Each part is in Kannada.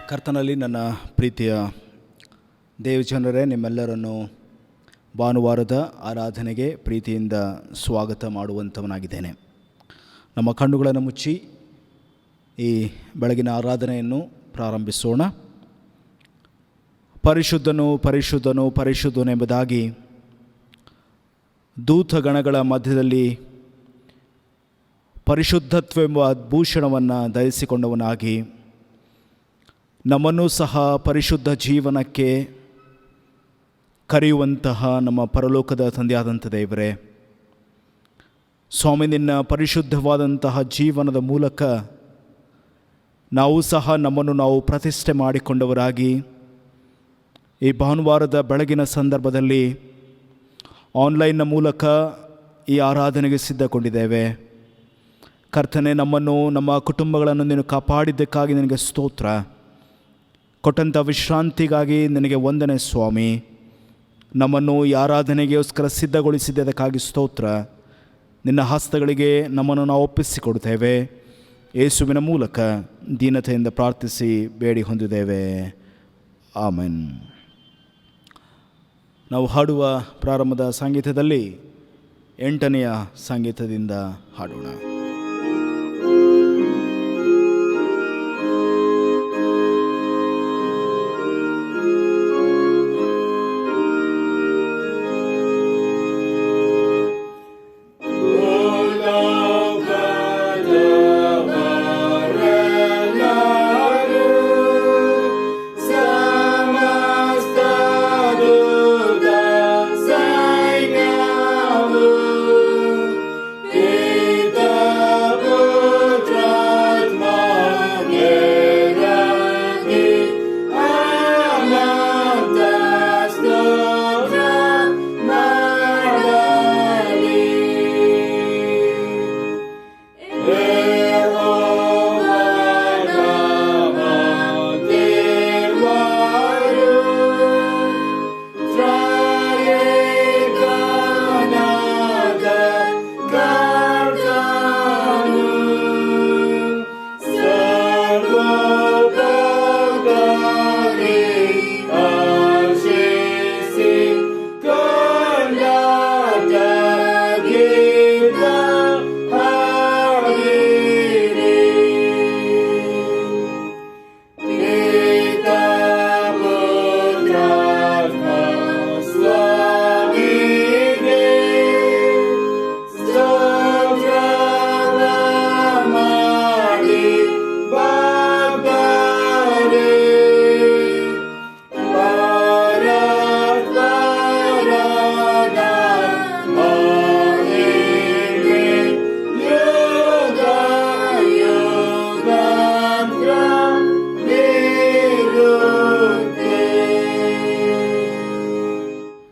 ಕರ್ತನಲ್ಲಿ ನನ್ನ ಪ್ರೀತಿಯ ದೇವಜನರೇ, ನಿಮ್ಮೆಲ್ಲರನ್ನು ಭಾನುವಾರದ ಆರಾಧನೆಗೆ ಪ್ರೀತಿಯಿಂದ ಸ್ವಾಗತ ಮಾಡುವಂಥವನಾಗಿದ್ದೇನೆ. ನಮ್ಮ ಕಣ್ಣುಗಳನ್ನು ಮುಚ್ಚಿ ಈ ಬೆಳಗಿನ ಆರಾಧನೆಯನ್ನು ಪ್ರಾರಂಭಿಸೋಣ. ಪರಿಶುದ್ಧನು ಪರಿಶುದ್ಧನು ಪರಿಶುದ್ಧನೆಂಬುದಾಗಿ ದೂತಗಣಗಳ ಮಧ್ಯದಲ್ಲಿ ಪರಿಶುದ್ಧತ್ವೆಂಬ ಭೂಷಣವನ್ನು ಧರಿಸಿಕೊಂಡವನಾಗಿ ನಮ್ಮನ್ನು ಸಹ ಪರಿಶುದ್ಧ ಜೀವನಕ್ಕೆ ಕರೆಯುವಂತಹ ನಮ್ಮ ಪರಲೋಕದ ತಂದೆಯಾದಂಥ ದೇವರೇ, ಸ್ವಾಮಿ, ನಿನ್ನ ಪರಿಶುದ್ಧವಾದಂತಹ ಜೀವನದ ಮೂಲಕ ನಾವು ಸಹ ನಮ್ಮನ್ನು ನಾವು ಪ್ರತಿಷ್ಠೆ ಮಾಡಿಕೊಂಡವರಾಗಿ ಈ ಭಾನುವಾರದ ಬೆಳಗಿನ ಸಂದರ್ಭದಲ್ಲಿ ಆನ್ಲೈನ್ನ ಮೂಲಕ ಈ ಆರಾಧನೆಗೆ ಸಿದ್ಧಗೊಂಡಿದ್ದೇವೆ. ಕರ್ತನೆ, ನಮ್ಮನ್ನು ನಮ್ಮ ಕುಟುಂಬಗಳನ್ನು ನೀನು ಕಾಪಾಡಿದ್ದಕ್ಕಾಗಿ ನಿನಗೆ ಸ್ತೋತ್ರ. ಕೊಟ್ಟಂಥ ವಿಶ್ರಾಂತಿಗಾಗಿ ನಿನಗೆ ವಂದನೆ ಸ್ವಾಮಿ. ನಮ್ಮನ್ನು ಈ ಆರಾಧನೆಗೋಸ್ಕರ ಸಿದ್ಧಗೊಳಿಸಿದ್ದಕ್ಕಾಗಿ ಸ್ತೋತ್ರ. ನಿನ್ನ ಹಸ್ತಗಳಿಗೆ ನಮ್ಮನ್ನು ನಾವು ಒಪ್ಪಿಸಿಕೊಡುತ್ತೇವೆ. ಯೇಸುವಿನ ಮೂಲಕ ದೀನತೆಯಿಂದ ಪ್ರಾರ್ಥಿಸಿ ಬೇಡಿ ಹೊಂದಿದ್ದೇವೆ, ಆಮೆನ್. ನಾವು ಹಾಡುವ ಪ್ರಾರಂಭದ ಸಂಗೀತದಲ್ಲಿ 8ನೆಯ ಸಂಗೀತದಿಂದ ಹಾಡೋಣ.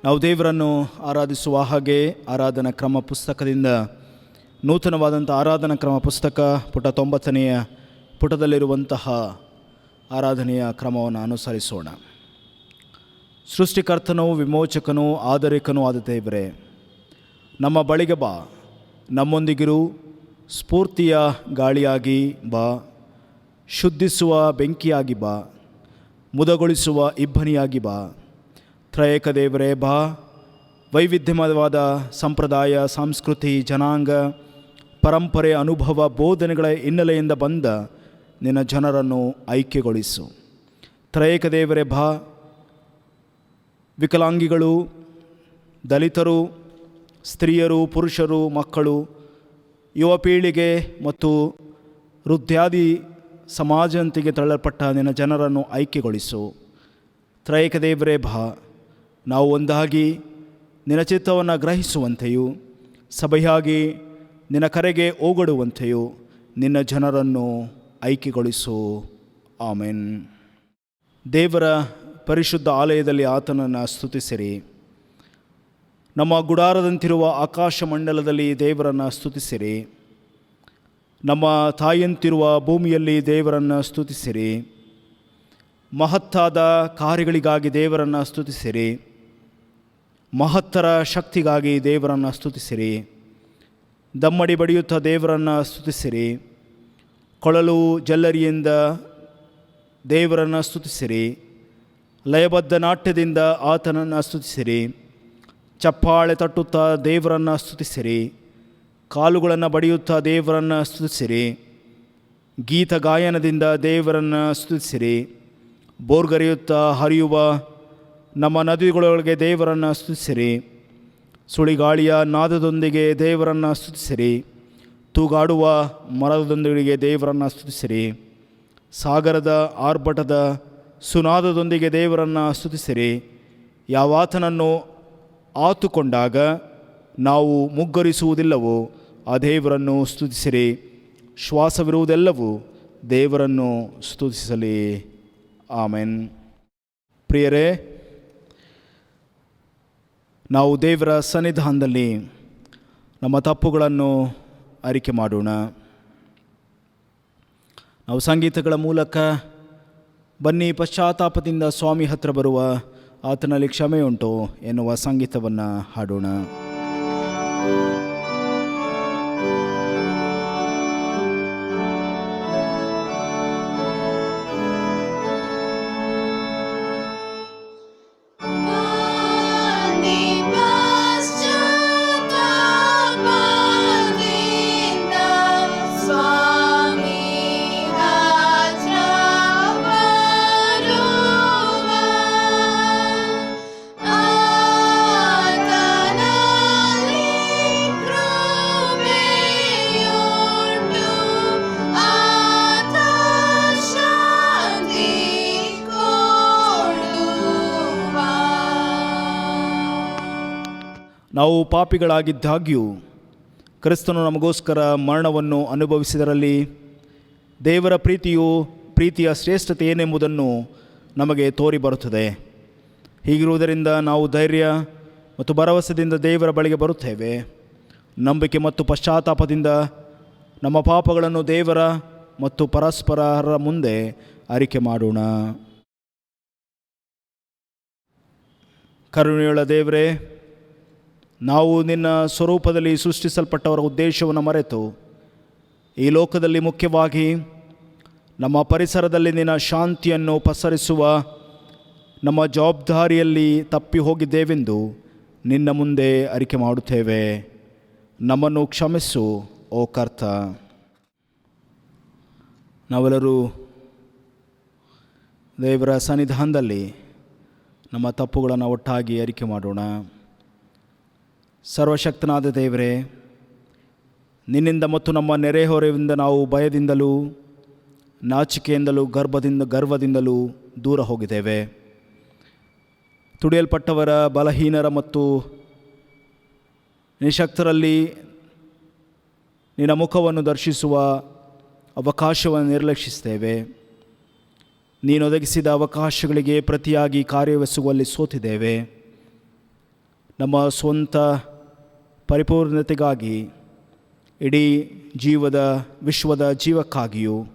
ನಾವು ದೇವರನ್ನು ಆರಾಧಿಸುವ ಹಾಗೆ ಆರಾಧನಾ ಕ್ರಮ ಪುಸ್ತಕದಿಂದ ನೂತನವಾದಂಥ ಆರಾಧನಾ ಕ್ರಮ ಪುಸ್ತಕ ಪುಟ 90ನೆಯ ಪುಟದಲ್ಲಿರುವಂತಹ ಆರಾಧನೆಯ ಕ್ರಮವನ್ನು ಅನುಸರಿಸೋಣ. ಸೃಷ್ಟಿಕರ್ತನೂ ವಿಮೋಚಕನೂ ಆದರಿಕನೂ ಆದ ದೇವರೇ, ನಮ್ಮ ಬಳಿಗೆ ಬಾ, ನಮ್ಮೊಂದಿಗಿರು, ಸ್ಫೂರ್ತಿಯ ಗಾಳಿಯಾಗಿ ಬಾ, ಶುದ್ಧಿಸುವ ಬೆಂಕಿಯಾಗಿ ಬಾ, ಮುದಗೊಳಿಸುವ ಇಬ್ಬನಿಯಾಗಿ ಬಾ. ತ್ರಯೇಕ ದೇವರೇ ಬಾ, ವೈವಿಧ್ಯಮಯವಾದ ಸಂಪ್ರದಾಯ, ಸಂಸ್ಕೃತಿ, ಜನಾಂಗ, ಪರಂಪರೆ, ಅನುಭವ, ಬೋಧನೆಗಳ ಹಿನ್ನೆಲೆಯಿಂದ ಬಂದ ನಿನ್ನ ಜನರನ್ನು ಐಕ್ಯಗೊಳಿಸು. ತ್ರಯೇಕ ದೇವರೇ ಬಾ, ವಿಕಲಾಂಗಿಗಳು, ದಲಿತರು, ಸ್ತ್ರೀಯರು, ಪುರುಷರು, ಮಕ್ಕಳು, ಯುವ ಪೀಳಿಗೆ ಮತ್ತು ವೃದ್ಧಾದಿ ಸಮಾಜಂತಿಗೆ ತಳ್ಳಲ್ಪಟ್ಟ ನಿನ್ನ ಜನರನ್ನು ಐಕ್ಯಗೊಳಿಸು. ತ್ರಯೇಕ ದೇವರೇ ಬಾ, ನಾವು ಒಂದಾಗಿ ನಿನ್ನ ಚಿತ್ತವನ್ನು ಗ್ರಹಿಸುವಂತೆಯೂ ಸಭೆಯಾಗಿ ನಿನ್ನ ಕರೆಗೆ ಓಗಡುವಂತೆಯೂ ನಿನ್ನ ಜನರನ್ನು ಐಕ್ಯಗೊಳಿಸು, ಆಮೆನ್. ದೇವರ ಪರಿಶುದ್ಧ ಆಲಯದಲ್ಲಿ ಆತನನ್ನು ಸ್ತುತಿಸಿರಿ. ನಮ್ಮ ಗುಡಾರದಂತಿರುವ ಆಕಾಶ ಮಂಡಲದಲ್ಲಿ ದೇವರನ್ನು ಸ್ತುತಿಸಿರಿ. ನಮ್ಮ ತಾಯಿಯಂತಿರುವ ಭೂಮಿಯಲ್ಲಿ ದೇವರನ್ನು ಸ್ತುತಿಸಿರಿ. ಮಹತ್ತಾದ ಕಾರ್ಯಗಳಿಗಾಗಿ ದೇವರನ್ನು ಸ್ತುತಿಸಿರಿ. ಮಹತ್ತರ ಶಕ್ತಿಗಾಗಿ ದೇವರನ್ನು ಸ್ತುತಿಸಿರಿ. ದಮ್ಮಡಿ ಬಡಿಯುತ್ತಾ ದೇವರನ್ನು ಸ್ತುತಿಸಿರಿ. ಕೊಳಲು ಜಲ್ಲರಿಯಿಂದ ದೇವರನ್ನು ಸ್ತುತಿಸಿರಿ. ಲಯಬದ್ಧ ನಾಟ್ಯದಿಂದ ಆತನನ್ನು ಸ್ತುತಿಸಿರಿ. ಚಪ್ಪಾಳೆ ತಟ್ಟುತ್ತಾ ದೇವರನ್ನು ಸ್ತುತಿಸಿರಿ. ಕಾಲುಗಳನ್ನು ಬಡಿಯುತ್ತಾ ದೇವರನ್ನು ಸ್ತುತಿಸಿರಿ. ಗೀತ ಗಾಯನದಿಂದ ದೇವರನ್ನು ಸ್ತುತಿಸಿರಿ. ಬೋರ್ಗರೆಯುತ್ತಾ ಹರಿಯುವ ನಮ್ಮ ನದಿಗಳೊಳಗೆ ದೇವರನ್ನು ಸ್ತುತಿಸಿರಿ. ಸುಳಿಗಾಳಿಯ ನಾದದೊಂದಿಗೆ ದೇವರನ್ನು ಸ್ತುತಿಸಿರಿ. ತೂಗಾಡುವ ಮರದೊಂದಿಗೆ ದೇವರನ್ನು ಸ್ತುತಿಸಿರಿ. ಸಾಗರದ ಆರ್ಭಟದ ಸುನಾದದೊಂದಿಗೆ ದೇವರನ್ನು ಸ್ತುತಿಸಿರಿ. ಯಾವಾತನನ್ನು ಆತುಕೊಂಡಾಗ ನಾವು ಮುಗ್ಗರಿಸುವುದಿಲ್ಲವೋ ಆ ದೇವರನ್ನು ಸ್ತುತಿಸಿರಿ. ಶ್ವಾಸವಿರುವುದೆಲ್ಲವೂ ದೇವರನ್ನು ಸ್ತುತಿಸಲಿ. ಆಮೆನ್. ಪ್ರಿಯರೇ, ನಾವು ದೇವರ ಸನ್ನಿಧಾನದಲ್ಲಿ ನಮ್ಮ ತಪ್ಪುಗಳನ್ನು ಅರಿಕೆ ಮಾಡೋಣ. ನಾವು ಸಂಗೀತಗಳ ಮೂಲಕ ಬನ್ನಿ ಪಶ್ಚಾತ್ತಾಪದಿಂದ ಸ್ವಾಮಿ ಹತ್ರ ಬರುವ, ಆತನಲ್ಲಿ ಕ್ಷಮೆಯುಂಟು ಎನ್ನುವ ಸಂಗೀತವನ್ನು ಹಾಡೋಣ. ನಾವು ಪಾಪಿಗಳಾಗಿದ್ದಾಗ್ಯೂ ಕ್ರಿಸ್ತನು ನಮಗೋಸ್ಕರ ಮರಣವನ್ನು ಅನುಭವಿಸಿದರಲ್ಲಿ ದೇವರ ಪ್ರೀತಿಯ ಶ್ರೇಷ್ಠತೆ ಏನೆಂಬುದನ್ನು ನಮಗೆ ತೋರಿ ಬರುತ್ತದೆ. ಹೀಗಿರುವುದರಿಂದ ನಾವು ಧೈರ್ಯ ಮತ್ತು ಭರವಸೆಯಿಂದ ದೇವರ ಬಳಿಗೆ ಬರುತ್ತೇವೆ. ನಂಬಿಕೆ ಮತ್ತು ಪಶ್ಚಾತ್ತಾಪದಿಂದ ನಮ್ಮ ಪಾಪಗಳನ್ನು ದೇವರ ಮತ್ತು ಪರಸ್ಪರರ ಮುಂದೆ ಅರಿಕೆ ಮಾಡೋಣ. ಕರುಣೆಯುಳ್ಳ ದೇವರೇ, ನಾವು ನಿನ್ನ ಸ್ವರೂಪದಲ್ಲಿ ಸೃಷ್ಟಿಸಲ್ಪಟ್ಟವರ ಉದ್ದೇಶವನ್ನು ಮರೆತು ಈ ಲೋಕದಲ್ಲಿ, ಮುಖ್ಯವಾಗಿ ನಮ್ಮ ಪರಿಸರದಲ್ಲಿ ನಿನ್ನ ಶಾಂತಿಯನ್ನು ಪಸರಿಸುವ ನಮ್ಮ ಜವಾಬ್ದಾರಿಯಲ್ಲಿ ತಪ್ಪಿ ಹೋಗಿದ್ದೇವೆಂದು ನಿನ್ನ ಮುಂದೆ ಅರಿಕೆ ಮಾಡುತ್ತೇವೆ. ನಮ್ಮನ್ನು ಕ್ಷಮಿಸು ಓ ಕರ್ತ. ನಾವೆಲ್ಲರೂ ದೇವರ ಸನ್ನಿಧಾನದಲ್ಲಿ ನಮ್ಮ ತಪ್ಪುಗಳನ್ನು ಒಟ್ಟಾಗಿ ಅರಿಕೆ ಮಾಡೋಣ. ಸರ್ವಶಕ್ತನಾದ ದೇವರೇ, ನಿನ್ನಿಂದ ಮತ್ತು ನಮ್ಮ ನೆರೆಹೊರೆಯಿಂದ ನಾವು ಭಯದಿಂದಲೂ ನಾಚಿಕೆಯಿಂದಲೂ ಗರ್ವದಿಂದಲೂ ದೂರ ಹೋಗಿದ್ದೇವೆ. ತುಡಿಯಲ್ಪಟ್ಟವರ, ಬಲಹೀನರ ಮತ್ತು ನಿಶಕ್ತರಲ್ಲಿ ನಿನ್ನ ಮುಖವನ್ನು ದರ್ಶಿಸುವ ಅವಕಾಶವನ್ನು ನಿರ್ಲಕ್ಷಿಸಿದ್ದೇವೆ. ನೀನು ಒದಗಿಸಿದ ಅವಕಾಶಗಳಿಗೆ ಪ್ರತಿಯಾಗಿ ಕಾರ್ಯವೆಸಗುವಲ್ಲಿ ಸೋತಿದ್ದೇವೆ. ನಮ್ಮ ಸ್ವಂತ ಪರಿಪೂರ್ಣತೆಗಾಗಿ, ಇಡೀ ವಿಶ್ವದ ಜೀವಕ್ಕಾಗಿಯೂ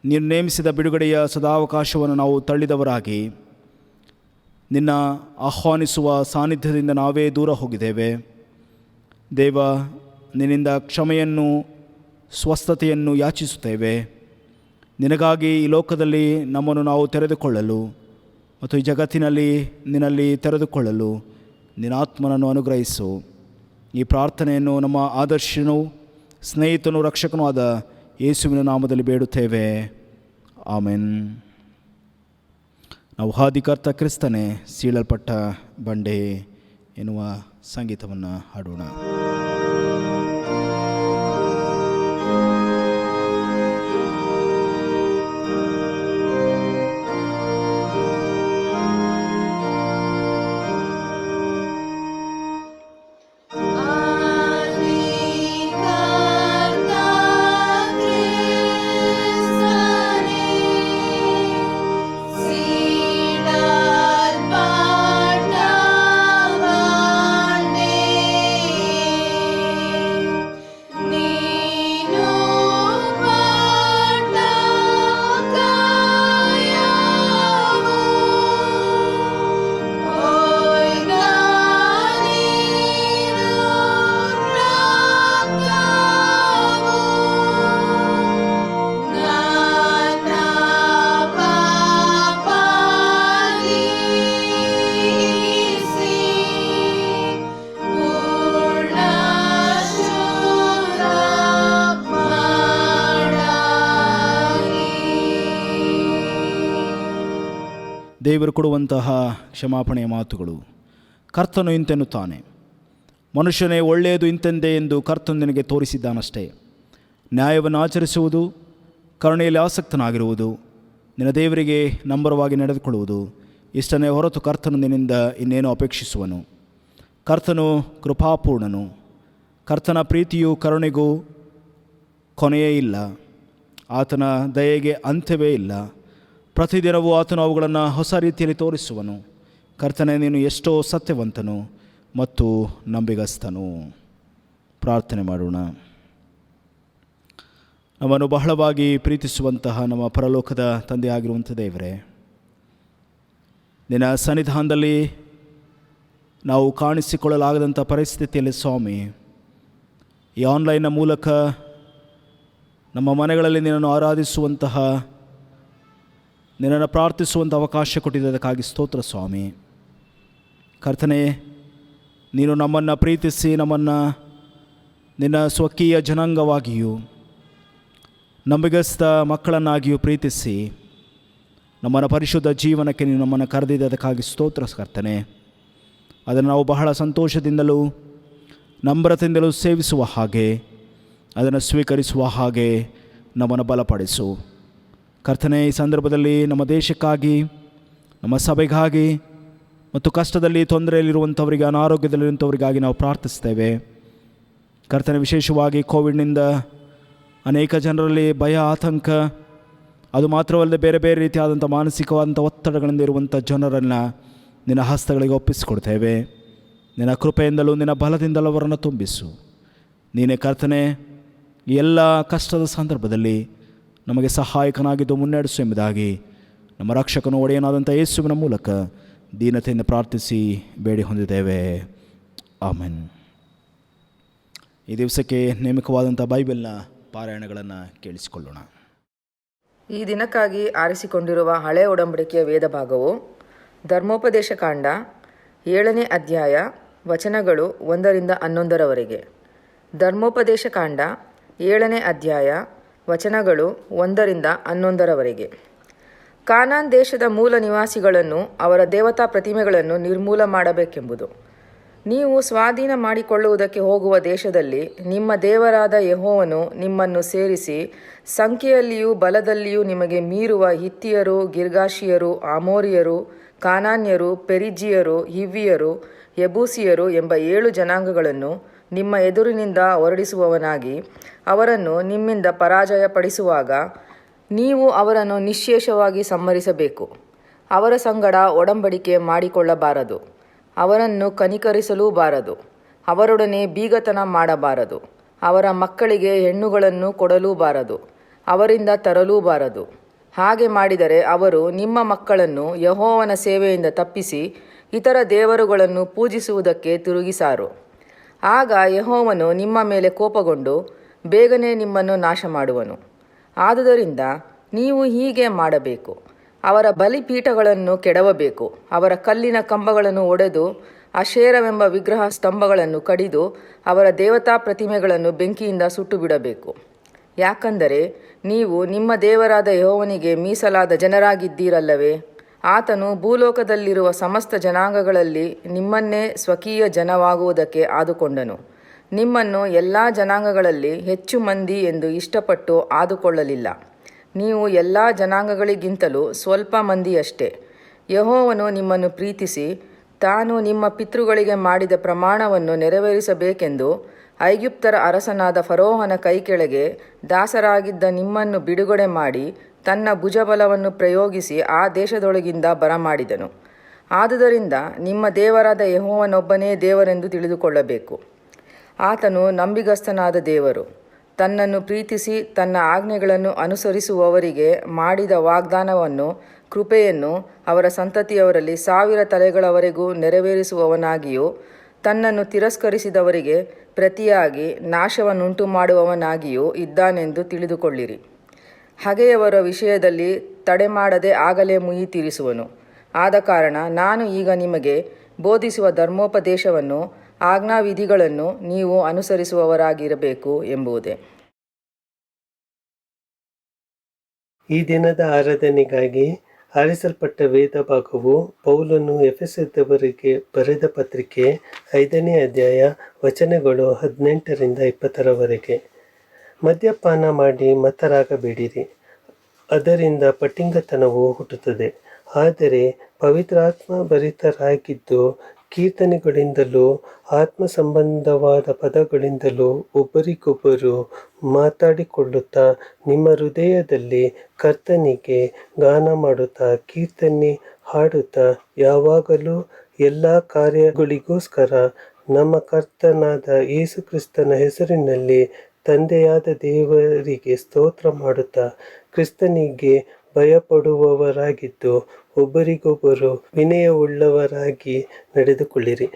ನೀನು ನೇಮಿಸಿದ ಬಿಡುಗಡೆಯ ಸದಾವಕಾಶವನ್ನು ನಾವು ತಳ್ಳಿದವರಾಗಿ ನಿನ್ನ ಆಹ್ವಾನಿಸುವ ಸಾನ್ನಿಧ್ಯದಿಂದ ನಾವೇ ದೂರ ಹೋಗಿದ್ದೇವೆ. ದೇವ, ನಿನ್ನಿಂದ ಕ್ಷಮೆಯನ್ನು, ಸ್ವಸ್ಥತೆಯನ್ನು ಯಾಚಿಸುತ್ತೇವೆ. ನಿನಗಾಗಿ ಈ ಲೋಕದಲ್ಲಿ ನಮ್ಮನ್ನು ನಾವು ತೆರೆದುಕೊಳ್ಳಲು ಮತ್ತು ಈ ಜಗತ್ತಿನಲ್ಲಿ ನಿನ್ನಲ್ಲಿ ತೆರೆದುಕೊಳ್ಳಲು ನಿನ್ನ ಆತ್ಮನನ್ನು ಅನುಗ್ರಹಿಸು. ಈ ಪ್ರಾರ್ಥನೆಯನ್ನು ನಮ್ಮ ಆದರ್ಶನೂ ಸ್ನೇಹಿತನೂ ರಕ್ಷಕನೂ ಆದ ಯೇಸುವಿನ ನಾಮದಲ್ಲಿ ಬೇಡುತ್ತೇವೆ. ಆಮೆನ್. ನಾವು ಹಾದಿಕರ್ತ ಕ್ರಿಸ್ತನೇ ಸೀಳಲ್ಪಟ್ಟ ಬಂಡೆ ಎನ್ನುವ ಸಂಗೀತವನ್ನು ಹಾಡೋಣ. ದೇವರು ಕೊಡುವಂತಹ ಕ್ಷಮಾಪಣೆಯ ಮಾತುಗಳು. ಕರ್ತನು ಇಂತೆನ್ನುತ್ತಾನೆ, ಮನುಷ್ಯನೇ ಒಳ್ಳೆಯದು ಇಂತೆಂದೇ ಎಂದು ಕರ್ತನು ನಿನಗೆ ತೋರಿಸಿದ್ದಾನಷ್ಟೇ. ನ್ಯಾಯವನ್ನು ಆಚರಿಸುವುದು, ಕರುಣೆಯಲ್ಲಿ ಆಸಕ್ತನಾಗಿರುವುದು, ನಿನ್ನ ದೇವರಿಗೆ ನಂಬರವಾಗಿ ನಡೆದುಕೊಳ್ಳುವುದು ಇಷ್ಟನೇ ಹೊರತು ಕರ್ತನು ನಿನ್ನಿಂದ ಇನ್ನೇನು ಅಪೇಕ್ಷಿಸುವನು. ಕರ್ತನು ಕೃಪಾಪೂರ್ಣನು. ಕರ್ತನ ಪ್ರೀತಿಯೂ ಕರುಣೆಗೂ ಕೊನೆಯೇ ಇಲ್ಲ. ಆತನ ದಯೆಗೆ ಅಂತ್ಯವೇ ಇಲ್ಲ. ಪ್ರತಿದಿನವೂ ಆತನು ಅವುಗಳನ್ನು ಹೊಸ ರೀತಿಯಲ್ಲಿ ತೋರಿಸುವನು. ಕರ್ತನೇ, ನೀನು ಎಷ್ಟೋ ಸತ್ಯವಂತನು ಮತ್ತು ನಂಬಿಗಸ್ತನು. ಪ್ರಾರ್ಥನೆ ಮಾಡೋಣ. ನಮ್ಮನ್ನು ಬಹಳವಾಗಿ ಪ್ರೀತಿಸುವಂತಹ ನಮ್ಮ ಪರಲೋಕದ ತಂದೆಯಾಗಿರುವಂಥ ದೇವರೇ, ನಿನ್ನ ಸನ್ನಿಧಾನದಲ್ಲಿ ನಾವು ಕಾಣಿಸಿಕೊಳ್ಳಲಾಗದಂಥ ಪರಿಸ್ಥಿತಿಯಲ್ಲಿ ಸ್ವಾಮಿ, ಈ ಆನ್ಲೈನ್ನ ಮೂಲಕ ನಮ್ಮ ಮನೆಗಳಲ್ಲಿ ನಿನ್ನನ್ನು ಆರಾಧಿಸುವಂತಹ, ನಿನ್ನನ್ನು ಪ್ರಾರ್ಥಿಸುವಂಥ ಅವಕಾಶ ಕೊಟ್ಟಿದ್ದಕ್ಕಾಗಿ ಸ್ತೋತ್ರ ಸ್ವಾಮಿ. ಕರ್ತನೇ, ನೀನು ನಮ್ಮನ್ನು ಪ್ರೀತಿಸಿ ನಮ್ಮನ್ನು ನಿನ್ನ ಸ್ವಕೀಯ ಜನಾಂಗವಾಗಿಯೂ ನಂಬಿಗಸ್ತ ಮಕ್ಕಳನ್ನಾಗಿಯೂ ಪ್ರೀತಿಸಿ ನಮ್ಮನ್ನು ಪರಿಶುದ್ಧ ಜೀವನಕ್ಕೆ ನೀನು ನಮ್ಮನ್ನು ಕರೆದಿದ್ದಕ್ಕಾಗಿ ಸ್ತೋತ್ರ ಕರ್ತನೇ. ಅದನ್ನು ನಾವು ಬಹಳ ಸಂತೋಷದಿಂದಲೂ ನಮ್ರತೆಯಿಂದಲೂ ಸೇವಿಸುವ ಹಾಗೆ, ಅದನ್ನು ಸ್ವೀಕರಿಸುವ ಹಾಗೆ ನಮ್ಮನ್ನು ಬಲಪಡಿಸು ಕರ್ತನೇ. ಈ ಸಂದರ್ಭದಲ್ಲಿ ನಮ್ಮ ದೇಶಕ್ಕಾಗಿ, ನಮ್ಮ ಸಭೆಗಾಗಿ ಮತ್ತು ಕಷ್ಟದಲ್ಲಿ ತೊಂದರೆಯಲ್ಲಿರುವಂಥವರಿಗೆ, ಅನಾರೋಗ್ಯದಲ್ಲಿರುವಂಥವರಿಗಾಗಿ ನಾವು ಪ್ರಾರ್ಥಿಸ್ತೇವೆ ಕರ್ತನೇ. ವಿಶೇಷವಾಗಿ ಕೋವಿಡ್ನಿಂದ ಅನೇಕ ಜನರಲ್ಲಿ ಭಯ, ಆತಂಕ, ಅದು ಮಾತ್ರವಲ್ಲದೆ ಬೇರೆ ಬೇರೆ ರೀತಿಯಾದಂಥ ಮಾನಸಿಕವಾದಂಥ ಒತ್ತಡಗಳಿಂದ ಇರುವಂಥ ಜನರನ್ನು ನಿನ್ನ ಹಸ್ತಗಳಿಗೆ ಒಪ್ಪಿಸಿಕೊಡ್ತೇವೆ. ನಿನ್ನ ಕೃಪೆಯಿಂದಲೂ ನಿನ್ನ ಬಲದಿಂದಲೂ ಅವರನ್ನು ತುಂಬಿಸು. ನೀನೇ ಕರ್ತನೇ, ಈ ಎಲ್ಲ ಕಷ್ಟದ ಸಂದರ್ಭದಲ್ಲಿ ನಮಗೆ ಸಹಾಯಕನಾಗಿದ್ದು ಮುನ್ನಡೆಸು ಎಂಬುದಾಗಿ ನಮ್ಮ ರಕ್ಷಕನು ಒಡೆಯನಾದಂಥ ಯೇಸುವಿನ ಮೂಲಕ ದೀನತೆಯಿಂದ ಪ್ರಾರ್ಥಿಸಿ ಬೇಡಿ ಹೊಂದಿದ್ದೇವೆ. ಆಮೆನ್. ಈ ದಿವಸಕ್ಕೆ ನೇಮಕವಾದಂಥ ಬೈಬಲ್ನ ಪಾರಾಯಣಗಳನ್ನು ಕೇಳಿಸಿಕೊಳ್ಳೋಣ. ಈ ದಿನಕ್ಕಾಗಿ ಆರಿಸಿಕೊಂಡಿರುವ ಹಳೆ ಒಡಂಬಡಿಕೆಯ ವೇದ ಭಾಗವು ಧರ್ಮೋಪದೇಶ ಕಾಂಡ 7ನೇ ಅಧ್ಯಾಯ ವಚನಗಳು 1ರಿಂದ 11ರವರೆಗೆ. ಧರ್ಮೋಪದೇಶ ಕಾಂಡ 7ನೇ ಅಧ್ಯಾಯ ವಚನಗಳು 1ರಿಂದ 11ರವರೆಗೆ. ಕಾನಾನ್ ದೇಶದ ಮೂಲ ನಿವಾಸಿಗಳನ್ನು, ಅವರ ದೇವತಾ ಪ್ರತಿಮೆಗಳನ್ನು ನಿರ್ಮೂಲ ಮಾಡಬೇಕೆಂಬುದು. ನೀವು ಸ್ವಾಧೀನ ಮಾಡಿಕೊಳ್ಳುವುದಕ್ಕೆ ಹೋಗುವ ದೇಶದಲ್ಲಿ ನಿಮ್ಮ ದೇವರಾದ ಯೆಹೋವನು ನಿಮ್ಮನ್ನು ಸೇರಿಸಿ, ಸಂಖ್ಯೆಯಲ್ಲಿಯೂ ಬಲದಲ್ಲಿಯೂ ನಿಮಗೆ ಮೀರುವ ಹಿತ್ತಿಯರು, ಗಿರ್ಗಾಷಿಯರು, ಆಮೋರಿಯರು, ಕಾನಾನ್ಯರು, ಪೆರಿಜ್ಜಿಯರು, ಹಿವ್ವಿಯರು, ಯಬೂಸಿಯರು ಎಂಬ 7 ಜನಾಂಗಗಳನ್ನು ನಿಮ್ಮ ಎದುರಿನಿಂದ ಹೊರಡಿಸುವವನಾಗಿ ಅವರನ್ನು ನಿಮ್ಮಿಂದ ಪರಾಜಯಪಡಿಸುವಾಗ ನೀವು ಅವರನ್ನು ನಿಶ್ಶೇಷವಾಗಿ ಸಂಹರಿಸಬೇಕು. ಅವರ ಸಂಗಡ ಒಡಂಬಡಿಕೆ ಮಾಡಿಕೊಳ್ಳಬಾರದು, ಅವರನ್ನು ಕನಿಕರಿಸಲೂಬಾರದು, ಅವರೊಡನೆ ಬೀಗತನ ಮಾಡಬಾರದು, ಅವರ ಮಕ್ಕಳಿಗೆ ಹೆಣ್ಣುಗಳನ್ನು ಕೊಡಲೂಬಾರದು, ಅವರಿಂದ ತರಲೂಬಾರದು. ಹಾಗೆ ಮಾಡಿದರೆ ಅವರು ನಿಮ್ಮ ಮಕ್ಕಳನ್ನು ಯೆಹೋವನ ಸೇವೆಯಿಂದ ತಪ್ಪಿಸಿ ಇತರ ದೇವರುಗಳನ್ನು ಪೂಜಿಸುವುದಕ್ಕೆ ತಿರುಗಿಸಾರು. ಆಗ ಯೆಹೋವನು ನಿಮ್ಮ ಮೇಲೆ ಕೋಪಗೊಂಡು ಬೇಗನೆ ನಿಮ್ಮನ್ನು ನಾಶ ಮಾಡುವನು. ಆದುದರಿಂದ ನೀವು ಹೀಗೆ ಮಾಡಬೇಕು: ಅವರ ಬಲಿಪೀಠಗಳನ್ನು ಕೆಡವಬೇಕು, ಅವರ ಕಲ್ಲಿನ ಕಂಬಗಳನ್ನು ಒಡೆದು ಅಶೇರವೆಂಬ ವಿಗ್ರಹ ಸ್ತಂಭಗಳನ್ನು ಕಡಿದು ಅವರ ದೇವತಾ ಪ್ರತಿಮೆಗಳನ್ನು ಬೆಂಕಿಯಿಂದ ಸುಟ್ಟು ಬಿಡಬೇಕು. ಯಾಕಂದರೆ ನೀವು ನಿಮ್ಮ ದೇವರಾದ ಯೆಹೋವನಿಗೆ ಮೀಸಲಾದ ಜನರಾಗಿದ್ದೀರಲ್ಲವೇ. ಆತನು ಭೂಲೋಕದಲ್ಲಿರುವ ಸಮಸ್ತ ಜನಾಂಗಗಳಲ್ಲಿ ನಿಮ್ಮನ್ನೇ ಸ್ವಕೀಯ ಜನವಾಗುವುದಕ್ಕೆ ಆದುಕೊಂಡನು. ನಿಮ್ಮನ್ನು ಎಲ್ಲ ಜನಾಂಗಗಳಲ್ಲಿ ಹೆಚ್ಚು ಮಂದಿ ಎಂದು ಇಷ್ಟಪಟ್ಟು ಆದುಕೊಳ್ಳಲಿಲ್ಲ. ನೀವು ಎಲ್ಲ ಜನಾಂಗಗಳಿಗಿಂತಲೂ ಸ್ವಲ್ಪ ಮಂದಿಯಷ್ಟೇ. ಯೆಹೋವನು ನಿಮ್ಮನ್ನು ಪ್ರೀತಿಸಿ ತಾನು ನಿಮ್ಮ ಪಿತೃಗಳಿಗೆ ಮಾಡಿದ ಪ್ರಮಾಣವನ್ನು ನೆರವೇರಿಸಬೇಕೆಂದು ಐಗುಪ್ತರ ಅರಸನಾದ ಫರೋಹನ ಕೈಕೆಳಗೆ ದಾಸರಾಗಿದ್ದ ನಿಮ್ಮನ್ನು ಬಿಡುಗಡೆ ಮಾಡಿ ತನ್ನ ಭುಜಬಲವನ್ನು ಪ್ರಯೋಗಿಸಿ ಆ ದೇಶದೊಳಗಿಂದ ಬರಮಾಡಿದನು. ಆದುದರಿಂದ ನಿಮ್ಮ ದೇವರಾದ ಯೆಹೋವನೊಬ್ಬನೇ ದೇವರೆಂದು ತಿಳಿದುಕೊಳ್ಳಬೇಕು. ಆತನು ನಂಬಿಗಸ್ತನಾದ ದೇವರು. ತನ್ನನ್ನು ಪ್ರೀತಿಸಿ ತನ್ನ ಆಜ್ಞೆಗಳನ್ನು ಅನುಸರಿಸುವವರಿಗೆ ಮಾಡಿದ ವಾಗ್ದಾನವನ್ನು, ಕೃಪೆಯನ್ನು ಅವರ ಸಂತತಿಯವರಲ್ಲಿ 1000 ತಲೆಗಳವರೆಗೂ ನೆರವೇರಿಸುವವನಾಗಿಯೂ, ತನ್ನನ್ನು ತಿರಸ್ಕರಿಸಿದವರಿಗೆ ಪ್ರತಿಯಾಗಿ ನಾಶವನ್ನುಂಟು ಮಾಡುವವನಾಗಿಯೂ ಇದ್ದಾನೆಂದು ತಿಳಿದುಕೊಳ್ಳಿರಿ. ಹಗೆಯವರ ವಿಷಯದಲ್ಲಿ ತಡೆಮಾಡದೆ ಆಗಲೇ ಮುಯ್ಯಿ ತೀರಿಸುವನು. ಆದ ಕಾರಣ ನಾನು ಈಗ ನಿಮಗೆ ಬೋಧಿಸುವ ಧರ್ಮೋಪದೇಶವನ್ನು, ಆಜ್ಞಾವಿಧಿಗಳನ್ನು ನೀವು ಅನುಸರಿಸುವವರಾಗಿರಬೇಕು ಎಂಬುದೇ. ಈ ದಿನದ ಆರಾಧನೆಗಾಗಿ ಆರಿಸಲ್ಪಟ್ಟ ವೇದ ಭಾಗವು ಪೌಲನು ಎಫೆಸದವರಿಗೆ ಬರೆದ ಪತ್ರಿಕೆ 5ನೇ ಅಧ್ಯಾಯ ವಚನಗಳು 18ರಿಂದ 20ರವರೆಗೆ. ಮದ್ಯಪಾನ ಮಾಡಿ ಮತ್ತರಾಗಬೇಡಿರಿ, ಅದರಿಂದ ಪಟ್ಟಿಂಗತನವು ಹುಟ್ಟುತ್ತದೆ. ಆದರೆ ಪವಿತ್ರಾತ್ಮ ಭರಿತರಾಗಿದ್ದು ಕೀರ್ತನೆಗಳಿಂದಲೂ ಆತ್ಮ ಸಂಬಂಧವಾದ ಪದಗಳಿಂದಲೂ ಒಬ್ಬರಿಗೊಬ್ಬರು ಮಾತಾಡಿಕೊಳ್ಳುತ್ತಾ ನಿಮ್ಮ ಹೃದಯದಲ್ಲಿ ಕರ್ತನಿಗೆ ಗಾನ ಮಾಡುತ್ತಾ ಕೀರ್ತನೆ ಹಾಡುತ್ತಾ ಯಾವಾಗಲೂ ಎಲ್ಲ ಕಾರ್ಯಗಳಿಗೋಸ್ಕರ ನಮ್ಮ ಕರ್ತನಾದ ಯೇಸು ಕ್ರಿಸ್ತನ ಹೆಸರಿನಲ್ಲಿ ತಂದೆಯಾದ ದೇವರಿಗೆ ಸ್ತೋತ್ರ ಮಾಡುತ್ತಾ ಕ್ರಿಸ್ತನಿಗೆ ಭಯಪಡುವವರಾಗಿದ್ದು ಒಬ್ಬರಿಗೊಬ್ಬರು ವಿನಯವುಳ್ಳವರಾಗಿ ನಡೆದುಕೊಳ್ಳಿರಿ.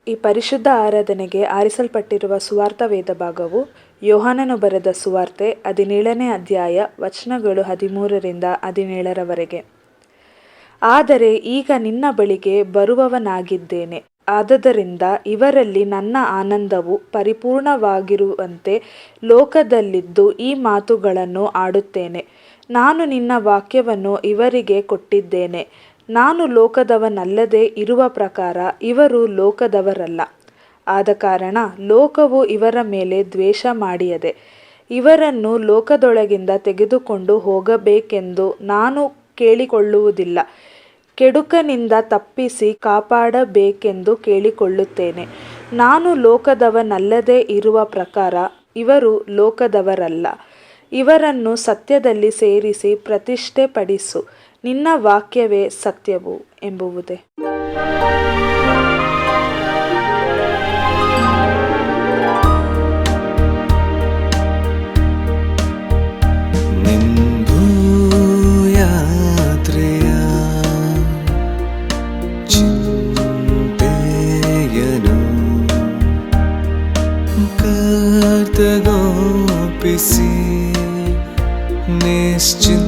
ಈ ಪರಿಶುದ್ಧ ಆರಾಧನೆಗೆ ಆರಿಸಲ್ಪಟ್ಟಿರುವ ಸುವಾರ್ತ ವೇದ ಭಾಗವು ಯೋಹಾನನು ಬರೆದ ಸುವಾರ್ತೆ 17ನೇ ಅಧ್ಯಾಯ ವಚನಗಳು 13ರಿಂದ 17ರವರೆಗೆ. ಆದರೆ ಈಗ ನಿನ್ನ ಬಳಿಗೆ ಬರುವವನಾಗಿದ್ದೇನೆ, ಆದದರಿಂದ ಇವರಲ್ಲಿ ನನ್ನ ಆನಂದವು ಪರಿಪೂರ್ಣವಾಗಿರುವಂತೆ ಲೋಕದಲ್ಲಿದ್ದು ಈ ಮಾತುಗಳನ್ನು ಆಡುತ್ತೇನೆ. ನಾನು ನಿನ್ನ ವಾಕ್ಯವನ್ನು ಇವರಿಗೆ ಕೊಟ್ಟಿದ್ದೇನೆ. ನಾನು ಲೋಕದವನಲ್ಲದೆ ಇರುವ ಪ್ರಕಾರ ಇವರು ಲೋಕದವರಲ್ಲ. ಆದ ಕಾರಣ ಲೋಕವು ಇವರ ಮೇಲೆ ದ್ವೇಷ ಮಾಡಿಯದೆ. ಇವರನ್ನು ಲೋಕದೊಳಗಿಂದ ತೆಗೆದುಕೊಂಡು ಹೋಗಬೇಕೆಂದು ನಾನು ಕೇಳಿಕೊಳ್ಳುವುದಿಲ್ಲ. ಕೆಡುಕನಿಂದ ತಪ್ಪಿಸಿ ಕಾಪಾಡಬೇಕೆಂದು ಕೇಳಿಕೊಳ್ಳುತ್ತೇನೆ. ನಾನು ಲೋಕದವನಲ್ಲದೆ ಇರುವ ಪ್ರಕಾರ ಇವರು ಲೋಕದವರಲ್ಲ. ಇವರನ್ನು ಸತ್ಯದಲ್ಲಿ ಸೇರಿಸಿ ಪ್ರತಿಷ್ಠೆ ಪಡಿಸು. ನಿನ್ನ ವಾಕ್ಯವೇ ಸತ್ಯವು ಎಂಬುವುದೇ. ನಿಂದು ಯಾತ್ರೆಯ ಚಿಂತೆಯನು ಕರ್ತಗೋಪಿಸಿ ನಿಶ್ಚಿಂತನಾಗಿರು.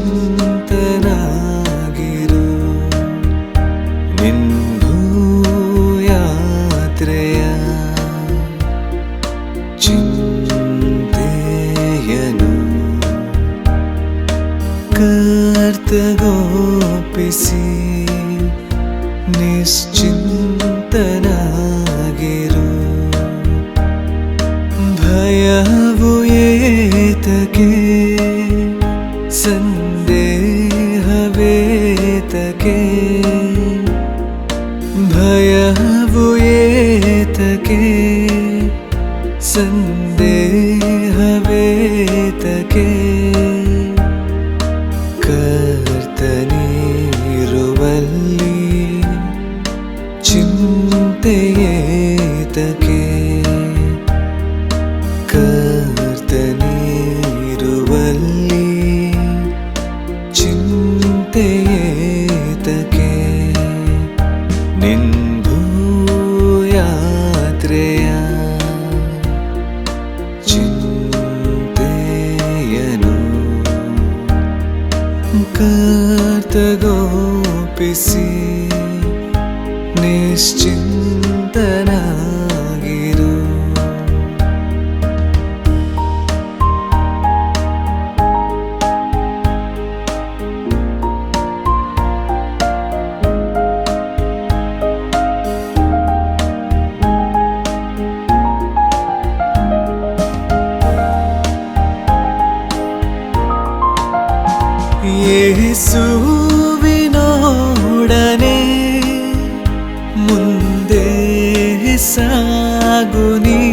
ನಿಂದು ಯಾತ್ರೆಯ ಚಿಂತೆಯನು ಕರ್ತಗೋಪಿಸಿ ನಿಶ್ಚಿಂತನಾಗಿರು. ಭಯವು ಏತಕೆ, ಸಂದೇಹವೇತಕೆ, ಭಯವು ಏತಕೆ, ಸಂದೇಹವೇತಕೆ, ಕರ್ತನಿರುವಲ್ಲಿ ಚಿಂತೆಯೇತಕೆ, ಕರ್ತನಿರುವಲ್ಲಿ ಚಿಂತೆಯೇತಕೆ. ನಿಂದು ಯಾತ್ರೆಯ ಚಿಂತೆಯನು ಕರ್ತಗೋಪಿಸಿ ನಿಶ್ಚಿಂತನಾಗಿರು. ಯೇಸುವಿನೊಡನೆ ಮುಂದೆ ಸಾಗುನಿ,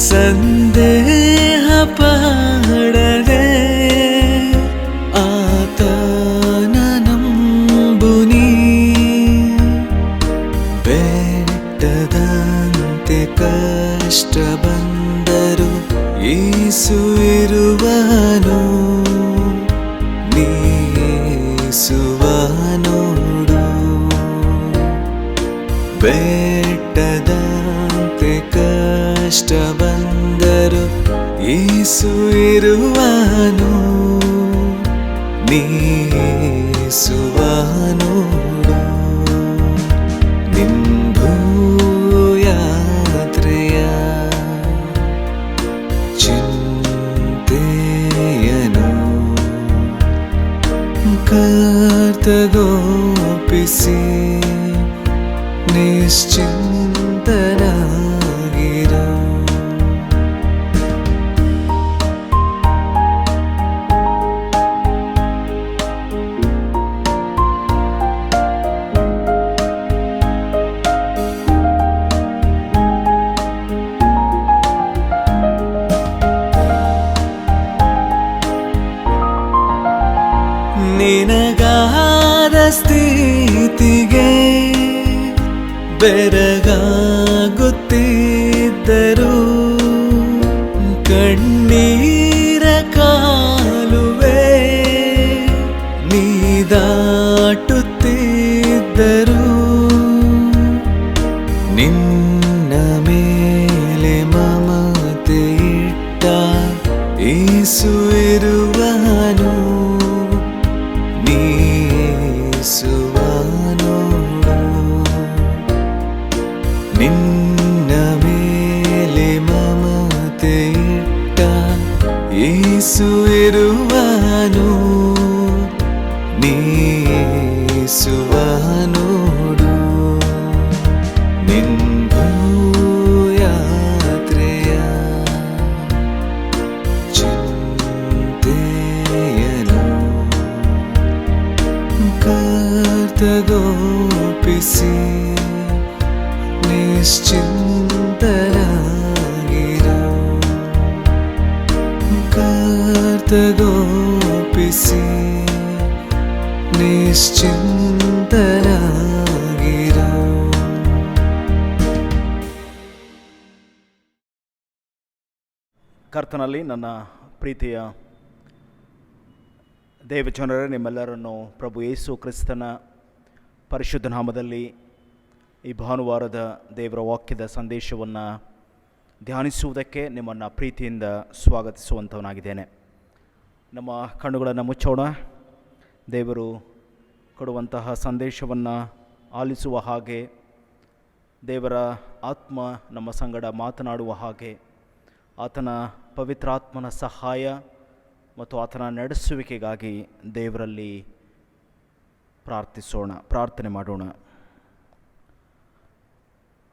ಸಂದೇಹ ಪಡದೆ ಆತನ ನಂಬುನಿ. ಬೆಟ್ಟದಂತೆ ಕಷ್ಟ ಬಂದರು ಯೇಸು ಇರುವನು, ಯೇಸುವ ನೋಡು. ಬೆಟ್ಟದಂತೆ ಕಷ್ಟ ಬಂದರು ಯೇಸು ಇರುವನು, ಯೇಸುವ ನೋಡು. ನಿಂದು ಯಾತ್ರೆಯ ಚಿಂತೆಯನು ಕರ್ತಗೋಪಿಸಿ ನಿಶ್ಚಿಂತನಾಗಿರು. ನಿನಗಾದ ಸ್ಥಿತಿಗೆ ಬೆರಗಾಗುತ್ತಿದ್ದರು, ಕಣ್ಣೀರ ಕಾಲುವೆ ನೀ ದಾಟುತ್ತಿದ್ದರು. ನಿನ್ನ ಮೇಲೆ ಮಮತೆ ಇಟ್ಟ ಯೇಸು ಇರುವನು, ಯೇಸುವ ನೋಡು. ನಿನ್ನ ಮೇಲೆ ಮಮತೆ ಇಟ್ಟ ಯೇಸು ಇರುವನು, ಯೇಸುವ ನೋಡು. ನಿಂದು ಯಾತ್ರೆಯ ಚಿಂತೆಯನು ಕರ್ತಗೋಪಿಸಿ ನಿಶ್ಚಿಂತನಾಗಿರು. ಕರ್ತಗೋಪಿಸಿ ನಿಶ್ಚಿಂತನಾಗಿರು. ಕರ್ತನಲ್ಲಿ ನನ್ನ ಪ್ರೀತಿಯ ದೇವಜನರೇ, ನಿಮ್ಮೆಲ್ಲರನ್ನು ಪ್ರಭು ಯೇಸು ಕ್ರಿಸ್ತನ ಪರಿಶುದ್ಧ ನಾಮದಲ್ಲಿ ಈ ಭಾನುವಾರದ ದೇವರ ವಾಕ್ಯದ ಸಂದೇಶವನ್ನು ಧ್ಯಾನಿಸುವುದಕ್ಕೆ ನಿಮ್ಮನ್ನು ಪ್ರೀತಿಯಿಂದ ಸ್ವಾಗತಿಸುವಂಥವನಾಗಿದ್ದೇನೆ. ನಮ್ಮ ಕಣ್ಣುಗಳನ್ನು ಮುಚ್ಚೋಣ. ದೇವರು ಕೊಡುವಂತಹ ಸಂದೇಶವನ್ನು ಆಲಿಸುವ ಹಾಗೆ, ದೇವರ ಆತ್ಮ ನಮ್ಮ ಸಂಗಡ ಮಾತನಾಡುವ ಹಾಗೆ, ಆತನ ಪವಿತ್ರಾತ್ಮನ ಸಹಾಯ ಮತ್ತು ಆತನ ನಡೆಸುವಿಕೆಗಾಗಿ ದೇವರಲ್ಲಿ ಪ್ರಾರ್ಥನೆ ಮಾಡೋಣ.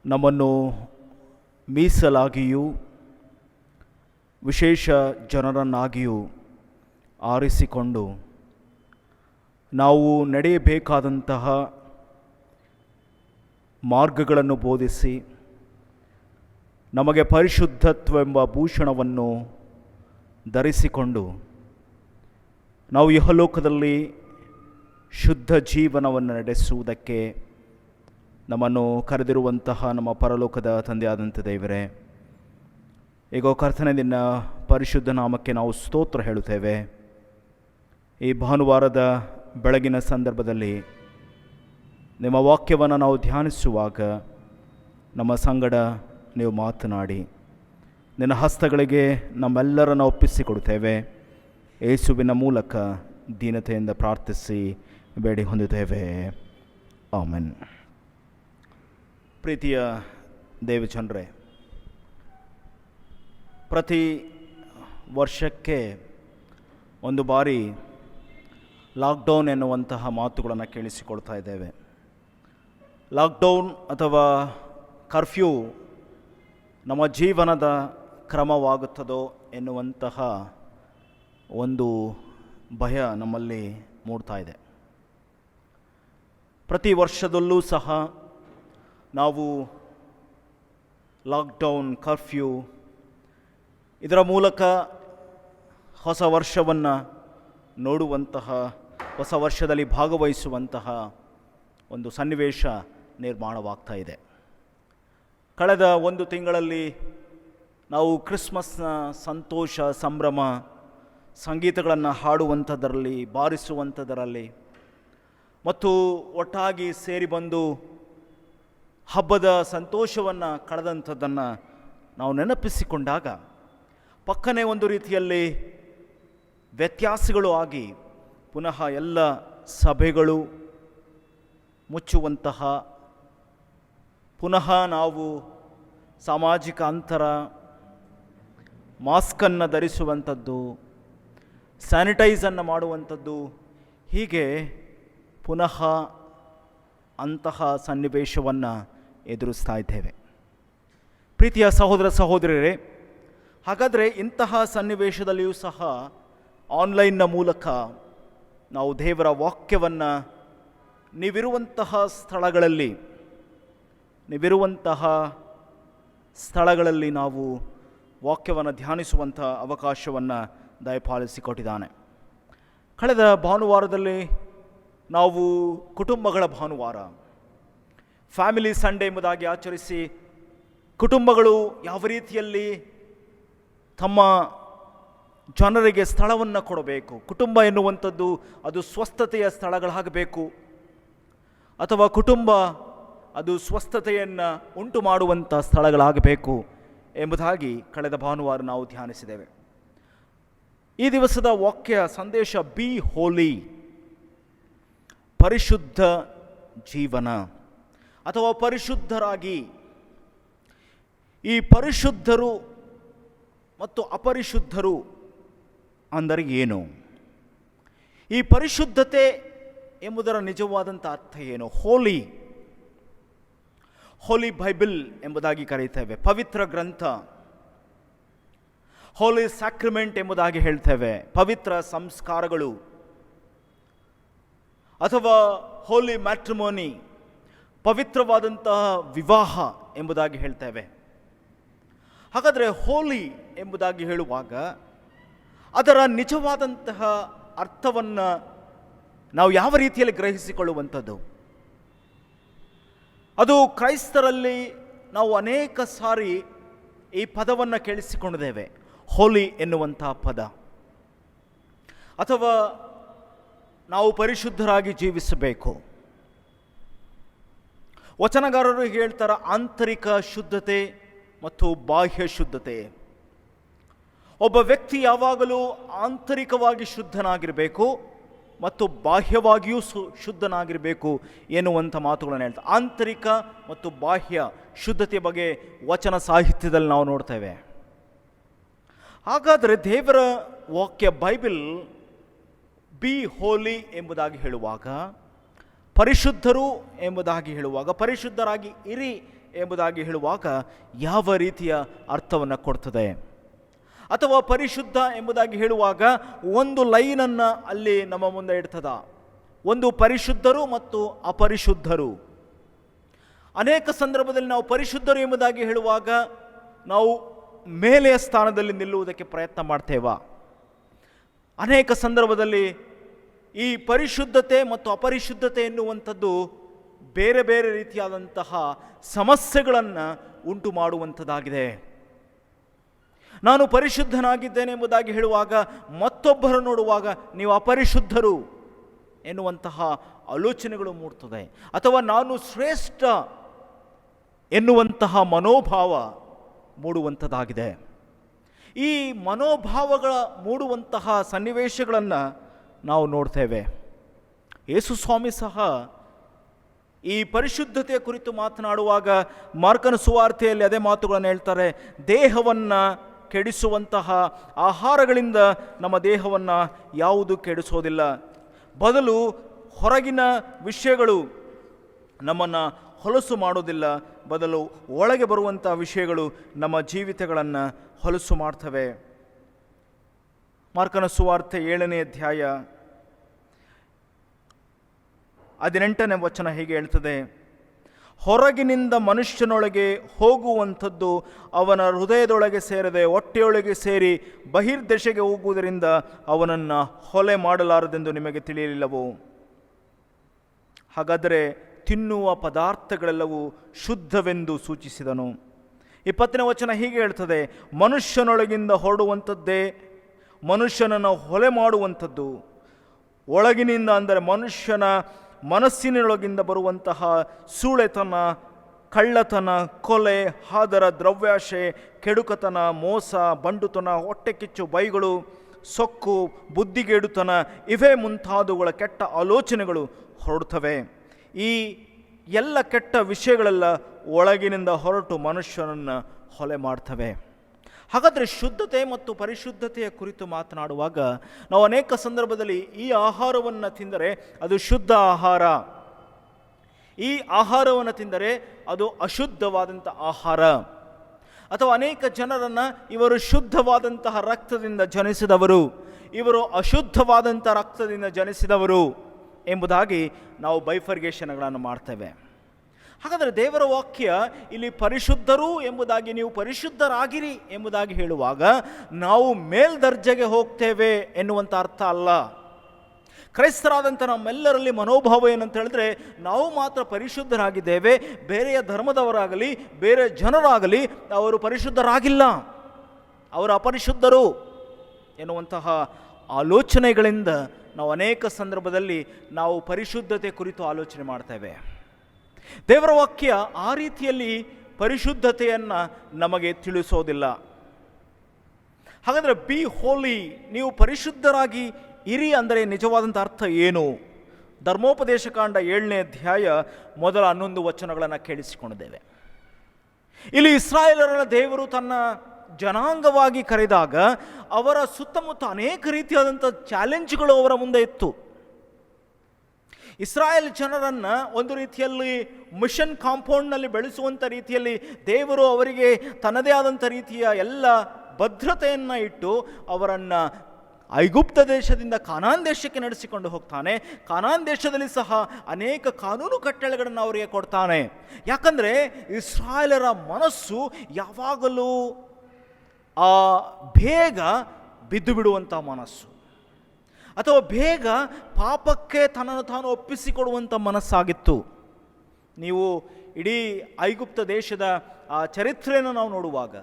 ನಮ್ಮನ್ನು ಮೀಸಲಾಗಿಯೂ ವಿಶೇಷ ಜನರನ್ನಾಗಿಯೂ ಆರಿಸಿಕೊಂಡು ನಾವು ನಡೆಯಬೇಕಾದಂತಹ ಮಾರ್ಗಗಳನ್ನು ಬೋಧಿಸಿ ನಮಗೆ ಪರಿಶುದ್ಧತ್ವವೆಂಬ ಭೂಷಣವನ್ನು ಧರಿಸಿಕೊಂಡು ನಾವು ಇಹಲೋಕದಲ್ಲಿ ಶುದ್ಧ ಜೀವನವನ್ನು ನಡೆಸುವುದಕ್ಕೆ ನಮ್ಮನ್ನು ಕರೆದಿರುವಂತಹ ನಮ್ಮ ಪರಲೋಕದ ತಂದೆಯಾದಂಥ ದೇವರೇ, ಈಗ ಕರ್ತನೇ ನಿನ್ನ ಪರಿಶುದ್ಧ ನಾಮಕ್ಕೆ ನಾವು ಸ್ತೋತ್ರ ಹೇಳುತ್ತೇವೆ. ಈ ಭಾನುವಾರದ ಬೆಳಗಿನ ಸಂದರ್ಭದಲ್ಲಿ ನಿಮ್ಮ ವಾಕ್ಯವನ್ನು ನಾವು ಧ್ಯಾನಿಸುವಾಗ ನಮ್ಮ ಸಂಗಡ ನೀವು ಮಾತನಾಡಿ ನಿನ್ನ ಹಸ್ತಗಳಿಗೆ ನಮ್ಮೆಲ್ಲರನ್ನು ಒಪ್ಪಿಸಿಕೊಡುತ್ತೇವೆ. ಯೇಸುವಿನ ಮೂಲಕ ದೀನತೆಯಿಂದ ಪ್ರಾರ್ಥಿಸಿ ಬೇಡಿ ಹೊಂದುತ್ತೇವೆ. ಆಮೆನ್. ಪ್ರೀತಿಯ ದೇವಜನರೇ, ಪ್ರತಿ ವರ್ಷಕ್ಕೆ ಒಂದು ಬಾರಿ ಲಾಕ್ಡೌನ್ ಎನ್ನುವಂತಹ ಮಾತುಗಳನ್ನು ಕೇಳಿಸಿಕೊಳ್ತಾ ಇದ್ದೇವೆ. ಲಾಕ್ಡೌನ್ ಅಥವಾ ಕರ್ಫ್ಯೂ ನಮ್ಮ ಜೀವನದ ಕ್ರಮವಾಗುತ್ತದೋ ಎನ್ನುವಂತಹ ಒಂದು ಭಯ ನಮ್ಮಲ್ಲಿ ಮೂಡ್ತಾ ಇದೆ. ಪ್ರತಿ ವರ್ಷದಲ್ಲೂ ಸಹ ನಾವು ಲಾಕ್ಡೌನ್, ಕರ್ಫ್ಯೂ ಇದರ ಮೂಲಕ ಹೊಸ ವರ್ಷವನ್ನು ನೋಡುವಂತಹ, ಹೊಸ ವರ್ಷದಲ್ಲಿ ಭಾಗವಹಿಸುವಂತಹ ಒಂದು ಸನ್ನಿವೇಶ ನಿರ್ಮಾಣವಾಗ್ತಾ ಇದೆ. ಕಳೆದ ಒಂದು ತಿಂಗಳಲ್ಲಿ ನಾವು ಕ್ರಿಸ್ಮಸ್ನ ಸಂತೋಷ, ಸಂಭ್ರಮ, ಸಂಗೀತಗಳನ್ನು ಹಾಡುವಂಥದ್ದರಲ್ಲಿ, ಬಾರಿಸುವಂಥದ್ದರಲ್ಲಿ ಮತ್ತು ಒಟ್ಟಾಗಿ ಸೇರಿ ಬಂದು ಹಬ್ಬದ ಸಂತೋಷವನ್ನು ಕಳೆದಂಥದ್ದನ್ನು ನಾವು ನೆನಪಿಸಿಕೊಂಡಾಗ ಪಕ್ಕನೆ ಒಂದು ರೀತಿಯಲ್ಲಿ ವ್ಯತ್ಯಾಸಗಳು ಆಗಿ ಪುನಃ ಎಲ್ಲ ಸಭೆಗಳು ಮುಚ್ಚುವಂತಹ, ಪುನಃ ನಾವು ಸಾಮಾಜಿಕ ಅಂತರ, ಮಾಸ್ಕನ್ನು ಧರಿಸುವಂಥದ್ದು, ಸ್ಯಾನಿಟೈಸನ್ನು ಮಾಡುವಂಥದ್ದು, ಹೀಗೆ ಪುನಃ ಅಂತಹ ಸನ್ನಿವೇಶವನ್ನು ಎದುರಿಸ್ತಾ ಇದ್ದೇವೆ. ಪ್ರೀತಿಯ ಸಹೋದರ ಸಹೋದರಿಯರೇ, ಹಾಗಾದರೆ ಇಂತಹ ಸನ್ನಿವೇಶದಲ್ಲಿಯೂ ಸಹ ಆನ್ಲೈನ್ನ ಮೂಲಕ ನಾವು ದೇವರ ವಾಕ್ಯವನ್ನು ನೀವಿರುವಂತಹ ಸ್ಥಳಗಳಲ್ಲಿ ನಾವು ವಾಕ್ಯವನ್ನು ಧ್ಯಾನಿಸುವಂಥ ಅವಕಾಶವನ್ನು ದಯಪಾಲಿಸಿಕೊಟ್ಟಿದ್ದಾನೆ. ಕಳೆದ ಭಾನುವಾರದಲ್ಲಿ ನಾವು ಕುಟುಂಬಗಳ ಭಾನುವಾರ, ಫ್ಯಾಮಿಲಿ ಸಂಡೇ ಎಂಬುದಾಗಿ ಆಚರಿಸಿ ಕುಟುಂಬಗಳು ಯಾವ ರೀತಿಯಲ್ಲಿ ತಮ್ಮ ಜನರಿಗೆ ಸ್ಥಳವನ್ನು ಕೊಡಬೇಕು, ಕುಟುಂಬ ಎನ್ನುವಂಥದ್ದು ಅದು ಸ್ವಸ್ಥತೆಯ ಸ್ಥಳಗಳಾಗಬೇಕು ಅಥವಾ ಕುಟುಂಬ ಅದು ಸ್ವಸ್ಥತೆಯನ್ನು ಉಂಟು ಮಾಡುವಂಥ ಸ್ಥಳಗಳಾಗಬೇಕು ಎಂಬುದಾಗಿ ಕಳೆದ ಭಾನುವಾರ ನಾವು ಧ್ಯಾನಿಸಿದ್ದೇವೆ. ಈ ದಿವಸದ ವಾಕ್ಯ ಸಂದೇಶ ಬಿ ಹೋಲಿ, ಪರಿಶುದ್ಧ ಜೀವನ ಅಥವಾ ಪರಿಶುದ್ಧರಾಗಿ. ಈ ಪರಿಶುದ್ಧರು ಮತ್ತು ಅಪರಿಶುದ್ಧರು ಅಂದರೆ ಏನು? ಈ ಪರಿಶುದ್ಧತೆ ಎಂಬುದರ ನಿಜವಾದಂಥ ಅರ್ಥ ಏನು? ಹೋಲಿ ಬೈಬಲ್ ಎಂಬುದಾಗಿ ಕರೀತೇವೆ, ಪವಿತ್ರ ಗ್ರಂಥ. ಹೋಲಿ ಸ್ಯಾಕ್ರಿಮೆಂಟ್ ಎಂಬುದಾಗಿ ಹೇಳ್ತೇವೆ, ಪವಿತ್ರ ಸಂಸ್ಕಾರಗಳು. ಅಥವಾ ಹೋಲಿ ಮ್ಯಾಟ್ರಿಮೋನಿ, ಪವಿತ್ರವಾದಂತಹ ವಿವಾಹ ಎಂಬುದಾಗಿ ಹೇಳ್ತೇವೆ. ಹಾಗಾದರೆ ಹೋಲಿ ಎಂಬುದಾಗಿ ಹೇಳುವಾಗ ಅದರ ನಿಜವಾದಂತಹ ಅರ್ಥವನ್ನು ನಾವು ಯಾವ ರೀತಿಯಲ್ಲಿ ಗ್ರಹಿಸಿಕೊಳ್ಳುವಂಥದ್ದು? ಅದು ಕ್ರೈಸ್ತರಲ್ಲಿ ನಾವು ಅನೇಕ ಸಾರಿ ಈ ಪದವನ್ನು ಕೇಳಿಸಿಕೊಂಡಿದ್ದೇವೆ, ಹೋಲಿ ಎನ್ನುವಂತಹ ಪದ. ಅಥವಾ ನಾವು ಪರಿಶುದ್ಧರಾಗಿ ಜೀವಿಸಬೇಕು. ವಚನಗಾರರು ಹೇಳ್ತಾರೆ ಆಂತರಿಕ ಶುದ್ಧತೆ ಮತ್ತು ಬಾಹ್ಯ ಶುದ್ಧತೆ. ಒಬ್ಬ ವ್ಯಕ್ತಿ ಯಾವಾಗಲೂ ಆಂತರಿಕವಾಗಿ ಶುದ್ಧನಾಗಿರಬೇಕು ಮತ್ತು ಬಾಹ್ಯವಾಗಿಯೂ ಶುದ್ಧನಾಗಿರಬೇಕು ಎನ್ನುವಂಥ ಮಾತುಗಳನ್ನು ಹೇಳ್ತಾರೆ. ಆಂತರಿಕ ಮತ್ತು ಬಾಹ್ಯ ಶುದ್ಧತೆಯ ಬಗ್ಗೆ ವಚನ ಸಾಹಿತ್ಯದಲ್ಲಿ ನಾವು ನೋಡ್ತೇವೆ. ಹಾಗಾದರೆ ದೇವರ ವಾಕ್ಯ ಬೈಬಲ್ ಬಿ ಹೋಲಿ ಎಂಬುದಾಗಿ ಹೇಳುವಾಗ, ಪರಿಶುದ್ಧರು ಎಂಬುದಾಗಿ ಹೇಳುವಾಗ, ಪರಿಶುದ್ಧರಾಗಿ ಇರಿ ಎಂಬುದಾಗಿ ಹೇಳುವಾಗ ಯಾವ ರೀತಿಯ ಅರ್ಥವನ್ನು ಕೊಡ್ತದೆ? ಅಥವಾ ಪರಿಶುದ್ಧ ಎಂಬುದಾಗಿ ಹೇಳುವಾಗ ಒಂದು ಲೈನನ್ನು ಅಲ್ಲಿ ನಮ್ಮ ಮುಂದೆ ಇಡ್ತದ, ಒಂದು ಪರಿಶುದ್ಧರು ಮತ್ತು ಅಪರಿಶುದ್ಧರು. ಅನೇಕ ಸಂದರ್ಭದಲ್ಲಿ ನಾವು ಪರಿಶುದ್ಧರು ಎಂಬುದಾಗಿ ಹೇಳುವಾಗ ನಾವು ಮೇಲೆಯ ಸ್ಥಾನದಲ್ಲಿ ನಿಲ್ಲುವುದಕ್ಕೆ ಪ್ರಯತ್ನ ಮಾಡ್ತೇವಾ? ಅನೇಕ ಸಂದರ್ಭದಲ್ಲಿ ಈ ಪರಿಶುದ್ಧತೆ ಮತ್ತು ಅಪರಿಶುದ್ಧತೆ ಎನ್ನುವಂಥದ್ದು ಬೇರೆ ಬೇರೆ ರೀತಿಯಾದಂತಹ ಸಮಸ್ಯೆಗಳನ್ನು ಉಂಟು ಮಾಡುವಂಥದ್ದಾಗಿದೆ. ನಾನು ಪರಿಶುದ್ಧನಾಗಿದ್ದೇನೆ ಎಂಬುದಾಗಿ ಹೇಳುವಾಗ ಮತ್ತೊಬ್ಬರು ನೋಡುವಾಗ ನೀವು ಅಪರಿಶುದ್ಧರು ಎನ್ನುವಂತಹ ಆಲೋಚನೆಗಳು ಮೂಡ್ತದೆ. ಅಥವಾ ನಾನು ಶ್ರೇಷ್ಠ ಎನ್ನುವಂತಹ ಮನೋಭಾವ ಮೂಡುವಂಥದ್ದಾಗಿದೆ. ಈ ಮನೋಭಾವಗಳ ಮೂಡುವಂತಹ ಸನ್ನಿವೇಶಗಳನ್ನು ನಾವು ನೋಡ್ತೇವೆ. ಯೇಸು ಸ್ವಾಮಿ ಸಹ ಈ ಪರಿಶುದ್ಧತೆಯ ಕುರಿತು ಮಾತನಾಡುವಾಗ ಮಾರ್ಕನ ಸುವಾರ್ತೆಯಲ್ಲಿ ಅದೇ ಮಾತುಗಳನ್ನು ಹೇಳ್ತಾರೆ. ದೇಹವನ್ನು ಕೆಡಿಸುವಂತಹ ಆಹಾರಗಳಿಂದ ನಮ್ಮ ದೇಹವನ್ನು ಯಾವುದು ಕೆಡಿಸೋದಿಲ್ಲ, ಬದಲು ಹೊರಗಿನ ವಿಷಯಗಳು ನಮ್ಮನ್ನು ಹೊಲಸು ಮಾಡೋದಿಲ್ಲ, ಬದಲು ಒಳಗೆ ಬರುವಂಥ ವಿಷಯಗಳು ನಮ್ಮ ಜೀವಿತಗಳನ್ನು ಹೊಲಸು ಮಾಡ್ತವೆ. ಮಾರ್ಕನ ಸುವಾರ್ತೆ 7ನೇ ಅಧ್ಯಾಯ 18ನೇ ವಚನ ಹೀಗೆ ಹೇಳ್ತದೆ, ಹೊರಗಿನಿಂದ ಮನುಷ್ಯನೊಳಗೆ ಹೋಗುವಂಥದ್ದು ಅವನ ಹೃದಯದೊಳಗೆ ಸೇರದೆ ಹೊಟ್ಟೆಯೊಳಗೆ ಸೇರಿ ಬಹಿರ್ದೆಶೆಗೆ ಹೋಗುವುದರಿಂದ ಅವನನ್ನು ಹೊಲೆ ಮಾಡಲಾರದೆಂದು ನಿಮಗೆ ತಿಳಿಯಲಿಲ್ಲವೋ? ಹಾಗಾದರೆ ತಿನ್ನುವ ಪದಾರ್ಥಗಳೆಲ್ಲವೂ ಶುದ್ಧವೆಂದು ಸೂಚಿಸಿದನು. 20ನೇ ವಚನ ಹೀಗೆ ಹೇಳ್ತದೆ, ಮನುಷ್ಯನೊಳಗಿಂದ ಹೊರಡುವಂಥದ್ದೇ ಮನುಷ್ಯನನ್ನು ಹೊಲೆ ಮಾಡುವಂಥದ್ದು. ಒಳಗಿನಿಂದ ಅಂದರೆ ಮನುಷ್ಯನ ಮನಸ್ಸಿನೊಳಗಿಂದ ಬರುವಂತಹ ಸೂಳೆತನ, ಕಳ್ಳತನ, ಕೊಲೆ, ಹಾದರ, ದ್ರವ್ಯಾಶೆ, ಕೆಡುಕತನ, ಮೋಸ, ಬಂಡುತನ, ಹೊಟ್ಟೆ ಕಿಚ್ಚು, ಬೈಗಳು, ಸೊಕ್ಕು, ಬುದ್ಧಿಗೇಡುತನ, ಇವೇ ಮುಂತಾದವುಗಳ ಕೆಟ್ಟ ಆಲೋಚನೆಗಳು ಹೊರಡ್ತವೆ. ಈ ಎಲ್ಲ ಕೆಟ್ಟ ವಿಷಯಗಳೆಲ್ಲ ಒಳಗಿನಿಂದ ಹೊರಟು ಮನುಷ್ಯನನ್ನು ಹೊಲೆ ಮಾಡ್ತವೆ. ಹಾಗಾದರೆ ಶುದ್ಧತೆ ಮತ್ತು ಪರಿಶುದ್ಧತೆಯ ಕುರಿತು ಮಾತನಾಡುವಾಗ ನಾವು ಅನೇಕ ಸಂದರ್ಭದಲ್ಲಿ ಈ ಆಹಾರವನ್ನು ತಿಂದರೆ ಅದು ಶುದ್ಧ ಆಹಾರ, ಈ ಆಹಾರವನ್ನು ತಿಂದರೆ ಅದು ಅಶುದ್ಧವಾದಂಥ ಆಹಾರ, ಅಥವಾ ಅನೇಕ ಜನರನ್ನು ಇವರು ಶುದ್ಧವಾದಂತಹ ರಕ್ತದಿಂದ ಜನಿಸಿದವರು, ಇವರು ಅಶುದ್ಧವಾದಂಥ ರಕ್ತದಿಂದ ಜನಿಸಿದವರು ಎಂಬುದಾಗಿ ನಾವು ಬೈಫರ್ಗೇಷನ್ಗಳನ್ನು ಮಾಡ್ತೇವೆ. ಹಾಗಾದರೆ ದೇವರ ವಾಕ್ಯ ಇಲ್ಲಿ ಪರಿಶುದ್ಧರು ಎಂಬುದಾಗಿ, ನೀವು ಪರಿಶುದ್ಧರಾಗಿರಿ ಎಂಬುದಾಗಿ ಹೇಳುವಾಗ ನಾವು ಮೇಲ್ದರ್ಜೆಗೆ ಹೋಗ್ತೇವೆ ಎನ್ನುವಂಥ ಅರ್ಥ ಅಲ್ಲ. ಕ್ರೈಸ್ತರಾದಂಥ ನಮ್ಮೆಲ್ಲರಲ್ಲಿ ಮನೋಭಾವ ಏನಂತ ಹೇಳಿದ್ರೆ, ನಾವು ಮಾತ್ರ ಪರಿಶುದ್ಧರಾಗಿದ್ದೇವೆ, ಬೇರೆಯ ಧರ್ಮದವರಾಗಲಿ ಬೇರೆ ಜನರಾಗಲಿ ಅವರು ಪರಿಶುದ್ಧರಾಗಿಲ್ಲ, ಅವರು ಅಪರಿಶುದ್ಧರು ಎನ್ನುವಂತಹ ಆಲೋಚನೆಗಳಿಂದ ನಾವು ಅನೇಕ ಸಂದರ್ಭದಲ್ಲಿ ನಾವು ಪರಿಶುದ್ಧತೆ ಕುರಿತು ಆಲೋಚನೆ ಮಾಡ್ತೇವೆ. ದೇವರ ವಾಕ್ಯ ಆ ರೀತಿಯಲ್ಲಿ ಪರಿಶುದ್ಧತೆಯನ್ನು ನಮಗೆ ತಿಳಿಸೋದಿಲ್ಲ. ಹಾಗಾದರೆ ಬಿ ಹೋಲಿ, ನೀವು ಪರಿಶುದ್ಧರಾಗಿ ಇರಿ ಅಂದರೆ ನಿಜವಾದಂಥ ಅರ್ಥ ಏನು? ಧರ್ಮೋಪದೇಶ ಕಾಂಡ 7ನೇ ಅಧ್ಯಾಯ ಮೊದಲ 11 ವಚನಗಳನ್ನು ಕೇಳಿಸಿಕೊಂಡಿದ್ದೇವೆ. ಇಲ್ಲಿ ಇಸ್ರಾಯೇಲರನ್ನ ದೇವರು ತನ್ನ ಜನಾಂಗವಾಗಿ ಕರೆದಾಗ ಅವರ ಸುತ್ತಮುತ್ತ ಅನೇಕ ರೀತಿಯಾದಂಥ ಚಾಲೆಂಜ್ಗಳು ಅವರ ಮುಂದೆ ಇತ್ತು. ಇಸ್ರಾಯೇಲ್ ಜನರನ್ನು ಒಂದು ರೀತಿಯಲ್ಲಿ ಮಿಷನ್ ಕಾಂಪೌಂಡ್ನಲ್ಲಿ ಬೆಳೆಸುವಂಥ ರೀತಿಯಲ್ಲಿ ದೇವರು ಅವರಿಗೆ ತನ್ನದೇ ಆದಂಥ ರೀತಿಯ ಎಲ್ಲ ಭದ್ರತೆಯನ್ನು ಇಟ್ಟು ಅವರನ್ನು ಐಗುಪ್ತ ದೇಶದಿಂದ ಕಾನಾನ್ ದೇಶಕ್ಕೆ ನಡೆಸಿಕೊಂಡು ಹೋಗ್ತಾನೆ. ಕಾನಾನ್ ದೇಶದಲ್ಲಿ ಸಹ ಅನೇಕ ಕಾನೂನು ಕಟ್ಟಳೆಗಳನ್ನು ಅವರಿಗೆ ಕೊಡ್ತಾನೆ. ಯಾಕಂದರೆ ಇಸ್ರಾಯೇಲರ ಮನಸ್ಸು ಯಾವಾಗಲೂ ಬೇಗ ಬಿದ್ದು ಬಿಡುವಂಥ ಮನಸ್ಸು, ಅಥವಾ ಬೇಗ ಪಾಪಕ್ಕೆ ತನ್ನನ್ನು ತಾನು ಒಪ್ಪಿಸಿಕೊಡುವಂಥ ಮನಸ್ಸಾಗಿತ್ತು. ನೀವು ಇಡೀ ಐಗುಪ್ತ ದೇಶದ ಆ ಚರಿತ್ರೆಯನ್ನು ನಾವು ನೋಡುವಾಗ,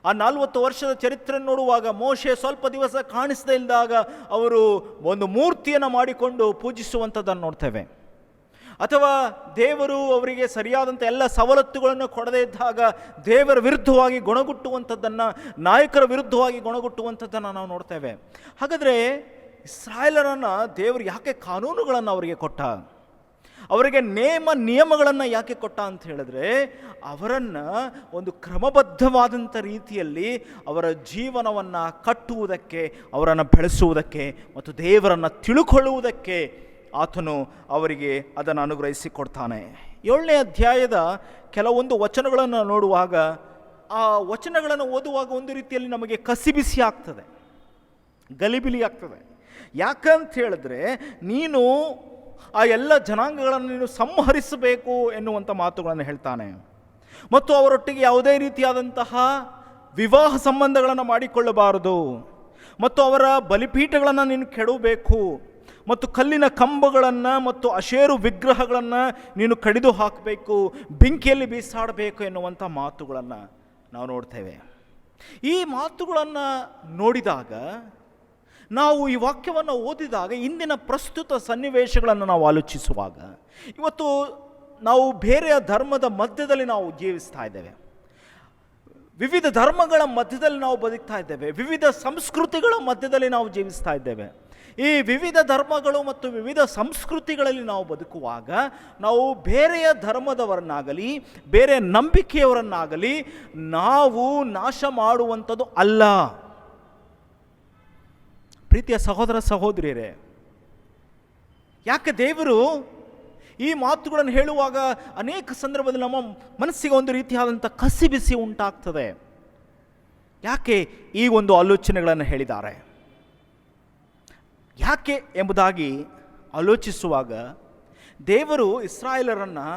ಆ 40 ವರ್ಷದ ಚರಿತ್ರೆ ನೋಡುವಾಗ, ಮೋಶೆ ಸ್ವಲ್ಪ ದಿವಸ ಕಾಣಿಸದೇ ಇದ್ದಾಗ ಅವರು ಒಂದು ಮೂರ್ತಿಯನ್ನು ಮಾಡಿಕೊಂಡು ಪೂಜಿಸುವಂಥದ್ದನ್ನು ನೋಡ್ತೇವೆ. ಅಥವಾ ದೇವರು ಅವರಿಗೆ ಸರಿಯಾದಂಥ ಎಲ್ಲ ಸವಲತ್ತುಗಳನ್ನು ಕೊಡದೇ ಇದ್ದಾಗ ದೇವರ ವಿರುದ್ಧವಾಗಿ ಗುಣಗುಟ್ಟುವಂಥದ್ದನ್ನು, ನಾಯಕರ ವಿರುದ್ಧವಾಗಿ ಗುಣಗುಟ್ಟುವಂಥದ್ದನ್ನು ನಾವು ನೋಡ್ತೇವೆ. ಹಾಗಾದರೆ ಇಸ್ರಾಯೇಲರನ್ನು ದೇವರು ಯಾಕೆ ಕಾನೂನುಗಳನ್ನು ಅವರಿಗೆ ಕೊಟ್ಟ, ಅವರಿಗೆ ನಿಯಮಗಳನ್ನು ಯಾಕೆ ಕೊಟ್ಟ ಅಂತ ಹೇಳಿದ್ರೆ, ಅವರನ್ನು ಒಂದು ಕ್ರಮಬದ್ಧವಾದಂಥ ರೀತಿಯಲ್ಲಿ ಅವರ ಜೀವನವನ್ನು ಕಟ್ಟುವುದಕ್ಕೆ, ಅವರನ್ನು ಬೆಳೆಸುವುದಕ್ಕೆ ಮತ್ತು ದೇವರನ್ನು ತಿಳುಕೊಳ್ಳುವುದಕ್ಕೆ ಆತನು ಅವರಿಗೆ ಅದನ್ನು ಅನುಗ್ರಹಿಸಿಕೊಡ್ತಾನೆ. 7ನೇ ಅಧ್ಯಾಯದ ಕೆಲವೊಂದು ವಚನಗಳನ್ನು ನೋಡುವಾಗ, ಆ ವಚನಗಳನ್ನು ಓದುವಾಗ ಒಂದು ರೀತಿಯಲ್ಲಿ ನಮಗೆ ಕಸಿಬಿಸಿ ಆಗ್ತದೆ, ಗಲಿಬಿಲಿ ಆಗ್ತದೆ. ಯಾಕಂತ ಹೇಳಿದ್ರೆ, ನೀನು ಆ ಎಲ್ಲ ಜನಾಂಗಗಳನ್ನು ನೀನು ಸಂಹರಿಸಬೇಕು ಎನ್ನುವಂಥ ಮಾತುಗಳನ್ನು ಹೇಳ್ತಾನೆ. ಮತ್ತು ಅವರೊಟ್ಟಿಗೆ ಯಾವುದೇ ರೀತಿಯಾದಂತಹ ವಿವಾಹ ಸಂಬಂಧಗಳನ್ನು ಮಾಡಿಕೊಳ್ಳಬಾರದು, ಮತ್ತು ಅವರ ಬಲಿಪೀಠಗಳನ್ನು ನೀನು ಕೆಡವಬೇಕು, ಮತ್ತು ಕಲ್ಲಿನ ಕಂಬಗಳನ್ನು ಮತ್ತು ಅಶೇರು ವಿಗ್ರಹಗಳನ್ನು ನೀನು ಕಡಿದು ಹಾಕಬೇಕು, ಬೆಂಕಿಯಲ್ಲಿ ಬೀಸಾಡಬೇಕು ಎನ್ನುವಂಥ ಮಾತುಗಳನ್ನು ನಾವು ನೋಡ್ತೇವೆ. ಈ ಮಾತುಗಳನ್ನು ನೋಡಿದಾಗ, ನಾವು ಈ ವಾಕ್ಯವನ್ನು ಓದಿದಾಗ, ಇಂದಿನ ಪ್ರಸ್ತುತ ಸನ್ನಿವೇಶಗಳನ್ನು ನಾವು ಆಲೋಚಿಸುವಾಗ, ಇವತ್ತು ನಾವು ಬೇರೆಯ ಧರ್ಮದ ಮಧ್ಯದಲ್ಲಿ ನಾವು ಜೀವಿಸ್ತಾ ಇದ್ದೇವೆ. ವಿವಿಧ ಧರ್ಮಗಳ ಮಧ್ಯದಲ್ಲಿ ನಾವು ಬದುಕ್ತಾ ಇದ್ದೇವೆ. ವಿವಿಧ ಸಂಸ್ಕೃತಿಗಳ ಮಧ್ಯದಲ್ಲಿ ನಾವು ಜೀವಿಸ್ತಾ ಇದ್ದೇವೆ. ಈ ವಿವಿಧ ಧರ್ಮಗಳು ಮತ್ತು ವಿವಿಧ ಸಂಸ್ಕೃತಿಗಳಲ್ಲಿ ನಾವು ಬದುಕುವಾಗ, ನಾವು ಬೇರೆಯ ಧರ್ಮದವರನ್ನಾಗಲಿ ಬೇರೆ ನಂಬಿಕೆಯವರನ್ನಾಗಲಿ ನಾವು ನಾಶ ಮಾಡುವಂಥದ್ದು ಅಲ್ಲ. ಪ್ರೀತಿಯ ಸಹೋದರ ಸಹೋದರಿಯರೇ, ಯಾಕೆ ದೇವರು ಈ ಮಾತುಗಳನ್ನು ಹೇಳುವಾಗ ಅನೇಕ ಸಂದರ್ಭದಲ್ಲಿ ನಮ್ಮ ಮನಸ್ಸಿಗೆ ಒಂದು ರೀತಿಯಾದಂಥ ಕಸಿ ಬಿಸಿ ಉಂಟಾಗ್ತದೆ? ಯಾಕೆ ಈ ಒಂದು ಆಲೋಚನೆಗಳನ್ನು ಹೇಳಿದ್ದಾರೆ? ಯಾಕೆ ಎಂಬುದಾಗಿ ಆಲೋಚಿಸುವಾಗ, ದೇವರು ಇಸ್ರಾಯೇಲರನ್ನು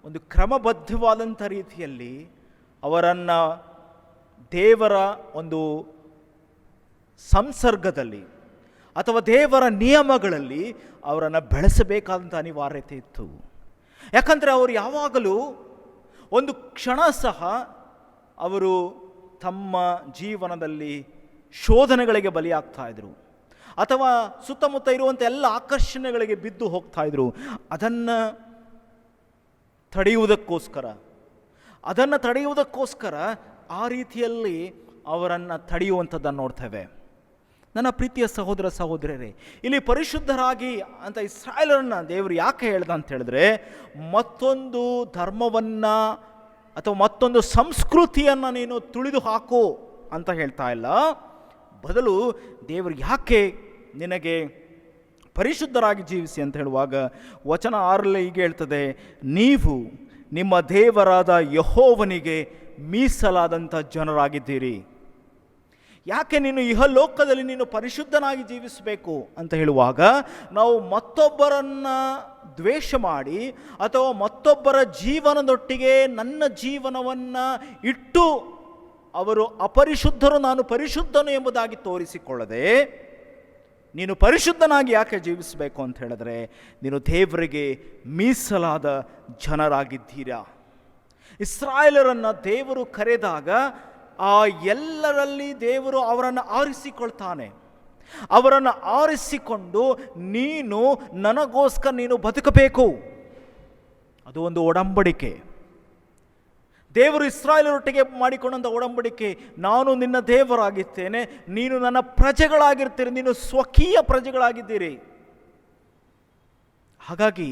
ಒಂದು ಕ್ರಮಬದ್ಧವಾದಂಥ ರೀತಿಯಲ್ಲಿ ಅವರನ್ನು ದೇವರ ಒಂದು ಸಂಸರ್ಗದಲ್ಲಿ ಅಥವಾ ದೇವರ ನಿಯಮಗಳಲ್ಲಿ ಅವರನ್ನು ಬೆಳೆಸಬೇಕಾದಂಥ ಅನಿವಾರ್ಯತೆ ಇತ್ತು. ಯಾಕಂದರೆ ಅವರು ಯಾವಾಗಲೂ ಒಂದು ಕ್ಷಣ ಸಹ ಅವರು ತಮ್ಮ ಜೀವನದಲ್ಲಿ ಶೋಧನೆಗಳಿಗೆ ಬಲಿಯಾಗ್ತಾಯಿದ್ರು, ಅಥವಾ ಸುತ್ತಮುತ್ತ ಇರುವಂಥ ಎಲ್ಲ ಆಕರ್ಷಣೆಗಳಿಗೆ ಬಿದ್ದು ಹೋಗ್ತಾಯಿದ್ರು. ಅದನ್ನು ತಡೆಯುವುದಕ್ಕೋಸ್ಕರ ಆ ರೀತಿಯಲ್ಲಿ ಅವರನ್ನು ತಡೆಯುವಂಥದ್ದನ್ನು ನೋಡ್ತೇವೆ. ನನ್ನ ಪ್ರೀತಿಯ ಸಹೋದರ ಸಹೋದರರೇ, ಇಲ್ಲಿ ಪರಿಶುದ್ಧರಾಗಿ ಅಂತ ಇಸ್ರಾಯೇಲರನ್ನು ದೇವರು ಯಾಕೆ ಹೇಳ್ದ ಅಂತ ಹೇಳಿದ್ರೆ, ಮತ್ತೊಂದು ಧರ್ಮವನ್ನು ಅಥವಾ ಮತ್ತೊಂದು ಸಂಸ್ಕೃತಿಯನ್ನು ನೀನು ತುಳಿದು ಹಾಕು ಅಂತ ಹೇಳ್ತಾ ಇಲ್ಲ. ಬದಲು ದೇವರು ಯಾಕೆ ನಿನಗೆ ಪರಿಶುದ್ಧರಾಗಿ ಜೀವಿಸಿ ಅಂತ ಹೇಳುವಾಗ, ವಚನ 6 ಹೀಗೆ ಹೇಳ್ತದೆ, ನೀವು ನಿಮ್ಮ ದೇವರಾದ ಯೆಹೋವನಿಗೆ ಮೀಸಲಾದಂಥ ಜನರಾಗಿದ್ದೀರಿ. ಯಾಕೆ ನೀನು ಇಹಲೋಕದಲ್ಲಿ ನೀನು ಪರಿಶುದ್ಧನಾಗಿ ಜೀವಿಸಬೇಕು ಅಂತ ಹೇಳುವಾಗ, ನಾವು ಮತ್ತೊಬ್ಬರನ್ನು ದ್ವೇಷ ಮಾಡಿ ಅಥವಾ ಮತ್ತೊಬ್ಬರ ಜೀವನದೊಟ್ಟಿಗೆ ನನ್ನ ಜೀವನವನ್ನು ಇಟ್ಟು ಅವರು ಅಪರಿಶುದ್ಧರು ನಾನು ಪರಿಶುದ್ಧನು ಎಂಬುದಾಗಿ ತೋರಿಸಿಕೊಳ್ಳದೆ, ನೀನು ಪರಿಶುದ್ಧನಾಗಿ ಯಾಕೆ ಜೀವಿಸಬೇಕು ಅಂತ ಹೇಳಿದ್ರೆ, ನೀನು ದೇವರಿಗೆ ಮೀಸಲಾದ ಜನರಾಗಿದ್ದೀರಾ. ಇಸ್ರಾಯೇಲರನ್ನು ದೇವರು ಕರೆದಾಗ ಆ ಎಲ್ಲರಲ್ಲಿ ದೇವರು ಅವರನ್ನು ಆರಿಸಿಕೊಳ್ತಾನೆ. ಅವರನ್ನು ಆರಿಸಿಕೊಂಡು, ನೀನು ನನಗೋಸ್ಕರ ನೀನು ಬದುಕಬೇಕು. ಅದು ಒಂದು ಒಡಂಬಡಿಕೆ. ದೇವರು ಇಸ್ರಾಯೇಲರೊಟ್ಟಿಗೆ ಮಾಡಿಕೊಂಡಂಥ ಒಡಂಬಡಿಕೆ, ನಾನು ನಿನ್ನ ದೇವರಾಗಿರ್ತೇನೆ, ನೀನು ನನ್ನ ಪ್ರಜೆಗಳಾಗಿರ್ತೀರಿ, ನೀನು ಸ್ವಕೀಯ ಪ್ರಜೆಗಳಾಗಿದ್ದೀರಿ. ಹಾಗಾಗಿ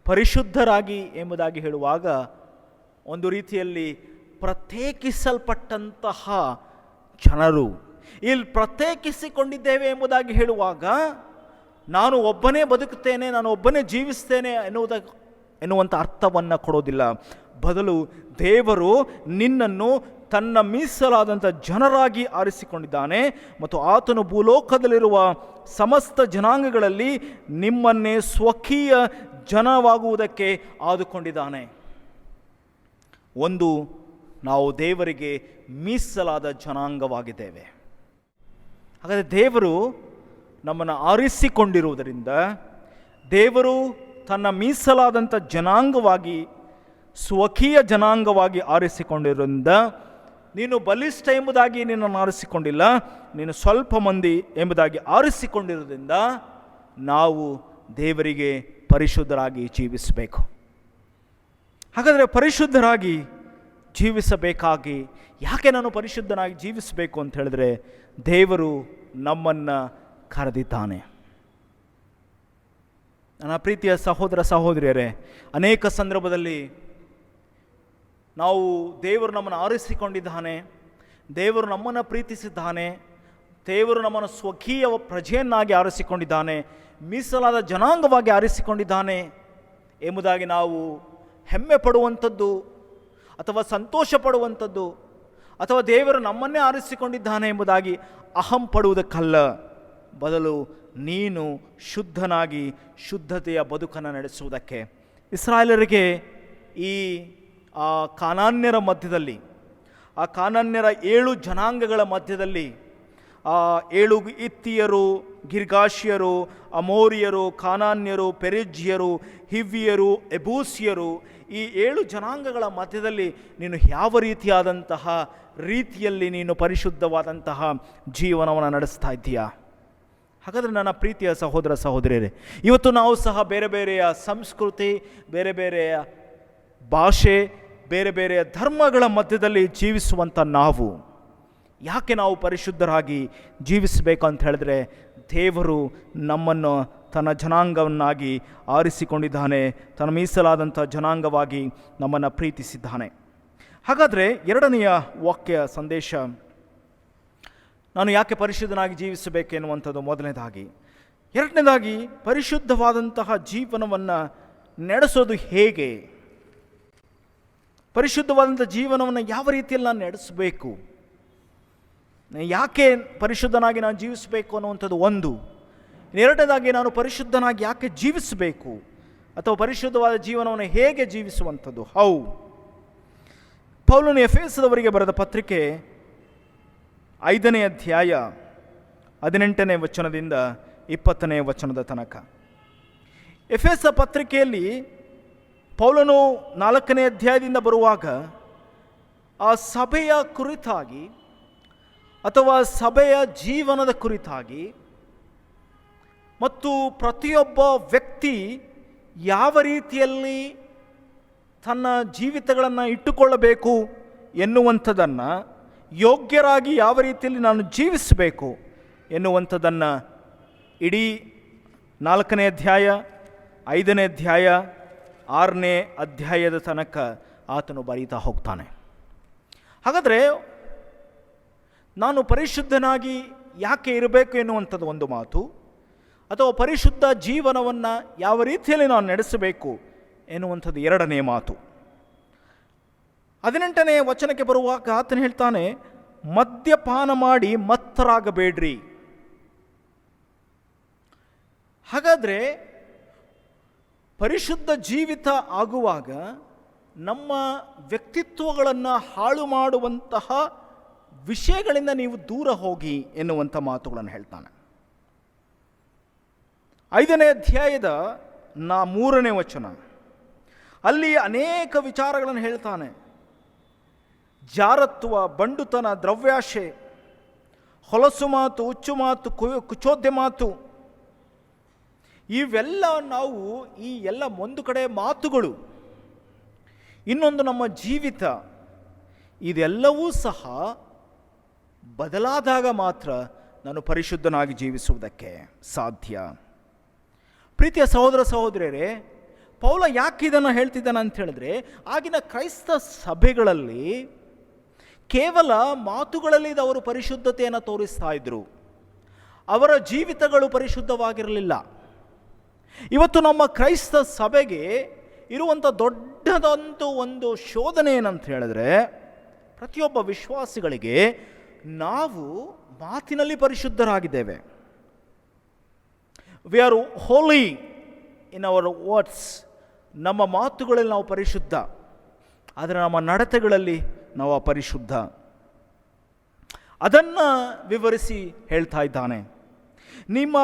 ಪರಿಶುದ್ಧರಾಗಿ ಎಂಬುದಾಗಿ ಹೇಳುವಾಗ, ಒಂದು ರೀತಿಯಲ್ಲಿ ಪ್ರತ್ಯೇಕಿಸಲ್ಪಟ್ಟಂತಹ ಜನರು. ಇಲ್ಲಿ ಪ್ರತ್ಯೇಕಿಸಿಕೊಂಡಿದ್ದೇವೆ ಎಂಬುದಾಗಿ ಹೇಳುವಾಗ, ನಾನು ಒಬ್ಬನೇ ಬದುಕುತ್ತೇನೆ, ನಾನು ಒಬ್ಬನೇ ಜೀವಿಸ್ತೇನೆ ಎನ್ನುವಂಥ ಅರ್ಥವನ್ನು ಕೊಡೋದಿಲ್ಲ. ಬದಲು ದೇವರು ನಿನ್ನನ್ನು ತನ್ನ ಮೀಸಲಾದಂಥ ಜನರಾಗಿ ಆರಿಸಿಕೊಂಡಿದ್ದಾನೆ, ಮತ್ತು ಆತನು ಭೂಲೋಕದಲ್ಲಿರುವ ಸಮಸ್ತ ಜನಾಂಗಗಳಲ್ಲಿ ನಿಮ್ಮನ್ನೇ ಸ್ವಕೀಯ ಜನವಾಗುವುದಕ್ಕೆ ಆದುಕೊಂಡಿದ್ದಾನೆ. ಒಂದು, ನಾವು ದೇವರಿಗೆ ಮೀಸಲಾದ ಜನಾಂಗವಾಗಿದ್ದೇವೆ. ಹಾಗಾದರೆ ದೇವರು ನಮ್ಮನ್ನು ಆರಿಸಿಕೊಂಡಿರುವುದರಿಂದ, ದೇವರು ತನ್ನ ಮೀಸಲಾದಂಥ ಜನಾಂಗವಾಗಿ ಸ್ವಕೀಯ ಜನಾಂಗವಾಗಿ ಆರಿಸಿಕೊಂಡಿರೋದ್ರಿಂದ, ನೀನು ಬಲಿಷ್ಠ ಎಂಬುದಾಗಿ ನಿನ್ನನ್ನು ಆರಿಸಿಕೊಂಡಿಲ್ಲ, ನೀನು ಸ್ವಲ್ಪ ಮಂದಿ ಎಂಬುದಾಗಿ ಆರಿಸಿಕೊಂಡಿರೋದ್ರಿಂದ ನಾವು ದೇವರಿಗೆ ಪರಿಶುದ್ಧರಾಗಿ ಜೀವಿಸಬೇಕು. ಹಾಗಾದರೆ ಪರಿಶುದ್ಧರಾಗಿ ಜೀವಿಸಬೇಕಾಗಿ, ಯಾಕೆ ನಾನು ಪರಿಶುದ್ಧನಾಗಿ ಜೀವಿಸಬೇಕು ಅಂತ ಹೇಳಿದ್ರೆ, ದೇವರು ನಮ್ಮನ್ನು ಕರೆದಿದ್ದಾನೆ. ನನ್ನ ಪ್ರೀತಿಯ ಸಹೋದರ ಸಹೋದರಿಯರೇ, ಅನೇಕ ಸಂದರ್ಭದಲ್ಲಿ ನಾವು ದೇವರು ನಮ್ಮನ್ನು ಆರಿಸಿಕೊಂಡಿದ್ದಾನೆ, ದೇವರು ನಮ್ಮನ್ನು ಪ್ರೀತಿಸಿದ್ದಾನೆ, ದೇವರು ನಮ್ಮನ್ನು ಸ್ವಕೀಯ ಪ್ರಜೆಯನ್ನಾಗಿ ಆರಿಸಿಕೊಂಡಿದ್ದಾನೆ, ಮೀಸಲಾದ ಜನಾಂಗವಾಗಿ ಆರಿಸಿಕೊಂಡಿದ್ದಾನೆ ಎಂಬುದಾಗಿ ನಾವು ಹೆಮ್ಮೆ ಪಡುವಂಥದ್ದು ಅಥವಾ ಸಂತೋಷ ಪಡುವಂಥದ್ದು, ಅಥವಾ ದೇವರು ನಮ್ಮನ್ನೇ ಆರಿಸಿಕೊಂಡಿದ್ದಾನೆ ಎಂಬುದಾಗಿ ಅಹಂ ಪಡುವುದಕ್ಕಲ್ಲ. ಬದಲು ನೀನು ಶುದ್ಧನಾಗಿ ಶುದ್ಧತೆಯ ಬದುಕನ್ನು ನಡೆಸುವುದಕ್ಕೆ. ಇಸ್ರಾಯೇಲರಿಗೆ ಈ ಕಾನಾನ್ಯರ ಮಧ್ಯದಲ್ಲಿ, ಆ ಕಾನಾನ್ಯರ 7 ಜನಾಂಗಗಳ ಮಧ್ಯದಲ್ಲಿ 7 ಇತ್ತಿಯರು, ಗಿರ್ಗಾಷಿಯರು, ಅಮೋರಿಯರು, ಕಾನಾನ್ಯರು, ಪೆರಿಜ್ಯರು, ಹಿವ್ವಿಯರು, ಎಬೂಸಿಯರು, ಈ 7 ಜನಾಂಗಗಳ ಮಧ್ಯದಲ್ಲಿ ನೀನು ಯಾವ ರೀತಿಯಲ್ಲಿ ನೀನು ಪರಿಶುದ್ಧವಾದಂತಹ ಜೀವನವನ್ನು ನಡೆಸ್ತಾ ಇದ್ದೀಯಾ? ಹಾಗಾದರೆ ನನ್ನ ಪ್ರೀತಿಯ ಸಹೋದರ ಸಹೋದರಿಯರೇ, ಇವತ್ತು ನಾವು ಸಹ ಬೇರೆ ಬೇರೆಯ ಸಂಸ್ಕೃತಿ, ಬೇರೆ ಬೇರೆಯ ಭಾಷೆ, ಬೇರೆ ಬೇರೆಯ ಧರ್ಮಗಳ ಮಧ್ಯದಲ್ಲಿ ಜೀವಿಸುವಂಥ ನಾವು ಯಾಕೆ ನಾವು ಪರಿಶುದ್ಧರಾಗಿ ಜೀವಿಸಬೇಕು ಅಂತ ಹೇಳಿದ್ರೆ, ದೇವರು ನಮ್ಮನ್ನು ತನ್ನ ಜನಾಂಗವನ್ನಾಗಿ ಆರಿಸಿಕೊಂಡಿದ್ದಾನೆ, ತನ್ನ ಮೀಸಲಾದಂಥ ಜನಾಂಗವಾಗಿ ನಮ್ಮನ್ನು ಪ್ರೀತಿಸಿದ್ದಾನೆ. ಹಾಗಾದರೆ 2ನೆಯ ವಾಕ್ಯ ಸಂದೇಶ, ನಾನು ಯಾಕೆ ಪರಿಶುದ್ಧನಾಗಿ ಜೀವಿಸಬೇಕೆನ್ನುವಂಥದ್ದು ಮೊದಲನೇದಾಗಿ. 2ನೇದಾಗಿ, ಪರಿಶುದ್ಧವಾದಂತಹ ಜೀವನವನ್ನು ನಡೆಸೋದು ಹೇಗೆ? ಪರಿಶುದ್ಧವಾದಂಥ ಜೀವನವನ್ನು ಯಾವ ರೀತಿಯಲ್ಲಿ ನಾನು ನಡೆಸಬೇಕು, ಯಾಕೆ ಪರಿಶುದ್ಧನಾಗಿ ನಾನು ಜೀವಿಸಬೇಕು ಅನ್ನುವಂಥದ್ದು ಒಂದು. 2ನೇದಾಗಿ, ನಾನು ಪರಿಶುದ್ಧನಾಗಿ ಯಾಕೆ ಜೀವಿಸಬೇಕು ಅಥವಾ ಪರಿಶುದ್ಧವಾದ ಜೀವನವನ್ನು ಹೇಗೆ ಜೀವಿಸುವಂಥದ್ದು. ಪೌಲನು ಎಫೆಸದವರಿಗೆ ಬರೆದ ಪತ್ರಿಕೆ 5ನೇ ಅಧ್ಯಾಯ 18ನೇ ವಚನದಿಂದ 20ನೇ ವಚನದ ತನಕ. ಎಫೆಸ ಪತ್ರಿಕೆಯಲ್ಲಿ ಪೌಲನು 4ನೇ ಅಧ್ಯಾಯದಿಂದ ಬರುವಾಗ ಆ ಸಭೆಯ ಕುರಿತಾಗಿ ಅಥವಾ ಸಭೆಯ ಜೀವನದ ಕುರಿತಾಗಿ ಮತ್ತು ಪ್ರತಿಯೊಬ್ಬ ವ್ಯಕ್ತಿ ಯಾವ ರೀತಿಯಲ್ಲಿ ತನ್ನ ಜೀವಿತಗಳನ್ನು ಇಟ್ಟುಕೊಳ್ಳಬೇಕು ಎನ್ನುವಂಥದ್ದನ್ನು, ಯೋಗ್ಯರಾಗಿ ಯಾವ ರೀತಿಯಲ್ಲಿ ನಾನು ಜೀವಿಸಬೇಕು ಎನ್ನುವಂಥದ್ದನ್ನು ಇಡೀ 4ನೇ ಅಧ್ಯಾಯ, 5ನೇ ಅಧ್ಯಾಯ, 6ನೇ ಅಧ್ಯಾಯದ ತನಕ ಆತನು ಬರೀತಾ ಹೋಗ್ತಾನೆ. ಹಾಗಾದರೆ ನಾನು ಪರಿಶುದ್ಧನಾಗಿ ಯಾಕೆ ಇರಬೇಕು ಎನ್ನುವಂಥದ್ದು ಒಂದು ಮಾತು, ಅಥವಾ ಪರಿಶುದ್ಧ ಜೀವನವನ್ನು ಯಾವ ರೀತಿಯಲ್ಲಿ ನಾನು ನಡೆಸಬೇಕು ಎನ್ನುವಂಥದ್ದು 2ನೇ ಮಾತು. 18ನೇ ವಚನಕ್ಕೆ ಬರುವಾಗ ಆತನು ಹೇಳ್ತಾನೆ, ಮದ್ಯಪಾನ ಮಾಡಿ ಮತ್ತರಾಗಬೇಡ್ರಿ. ಹಾಗಾದರೆ ಪರಿಶುದ್ಧ ಜೀವಿತ ಆಗುವಾಗ ನಮ್ಮ ವ್ಯಕ್ತಿತ್ವಗಳನ್ನು ಹಾಳು ಮಾಡುವಂತಹ ವಿಷಯಗಳಿಂದ ನೀವು ದೂರ ಹೋಗಿ ಎನ್ನುವಂಥ ಮಾತುಗಳನ್ನು ಹೇಳ್ತಾನೆ. 5ನೇ ಅಧ್ಯಾಯದ 3ನೇ ವಚನ, ಅಲ್ಲಿ ಅನೇಕ ವಿಚಾರಗಳನ್ನು ಹೇಳ್ತಾನೆ. ಜಾರತ್ವ, ಬಂಡುತನ, ದ್ರವ್ಯಾಶೆ, ಹೊಲಸು ಮಾತು, ಹುಚ್ಚು ಮಾತು, ಕುಚೋದ್ಯ ಮಾತು, ಇವೆಲ್ಲ ನಾವು ಈ ಎಲ್ಲ ಒಂದು ಕಡೆ ಮಾತುಗಳು, ಇನ್ನೊಂದು ನಮ್ಮ ಜೀವಿತ, ಇದೆಲ್ಲವೂ ಸಹ ಬದಲಾದಾಗ ಮಾತ್ರ ನಾನು ಪರಿಶುದ್ಧನಾಗಿ ಜೀವಿಸುವುದಕ್ಕೆ ಸಾಧ್ಯ. ಪ್ರೀತಿಯ ಸಹೋದರ ಸಹೋದರಿಯರೇ, ಪೌಲ ಯಾಕೆ ಇದನ್ನು ಹೇಳ್ತಿದ್ದಾನೆ ಅಂತ ಹೇಳಿದ್ರೆ, ಆಗಿನ ಕ್ರೈಸ್ತ ಸಭೆಗಳಲ್ಲಿ ಕೇವಲ ಮಾತುಗಳಲ್ಲಿ ಅವರು ಪರಿಶುದ್ಧತೆಯನ್ನು ತೋರಿಸ್ತಾ ಇದ್ರು, ಅವರ ಜೀವಿತಗಳು ಪರಿಶುದ್ಧವಾಗಿರಲಿಲ್ಲ. ಇವತ್ತು ನಮ್ಮ ಕ್ರೈಸ್ತ ಸಭೆಗೆ ಇರುವಂಥ ದೊಡ್ಡದಂತೂ ಒಂದು ಶೋಧನೆ ಏನಂತ ಹೇಳಿದ್ರೆ, ಪ್ರತಿಯೊಬ್ಬ ವಿಶ್ವಾಸಿಗಳಿಗೆ ನಾವು ಮಾತಿನಲ್ಲಿ ಪರಿಶುದ್ಧರಾಗಿದ್ದೇವೆ. We are holy in our words. ನಮ್ಮ ಮಾತುಗಳಲ್ಲಿ ನಾವು ಪರಿಶುದ್ಧ, ಆದರೆ ನಮ್ಮ ನಡತೆಗಳಲ್ಲಿ ನಾವು ಅಪರಿಶುದ್ಧ. ಅದನ್ನು ವಿವರಿಸಿ ಹೇಳ್ತಾ ಇದ್ದಾನೆ. ನಿಮ್ಮ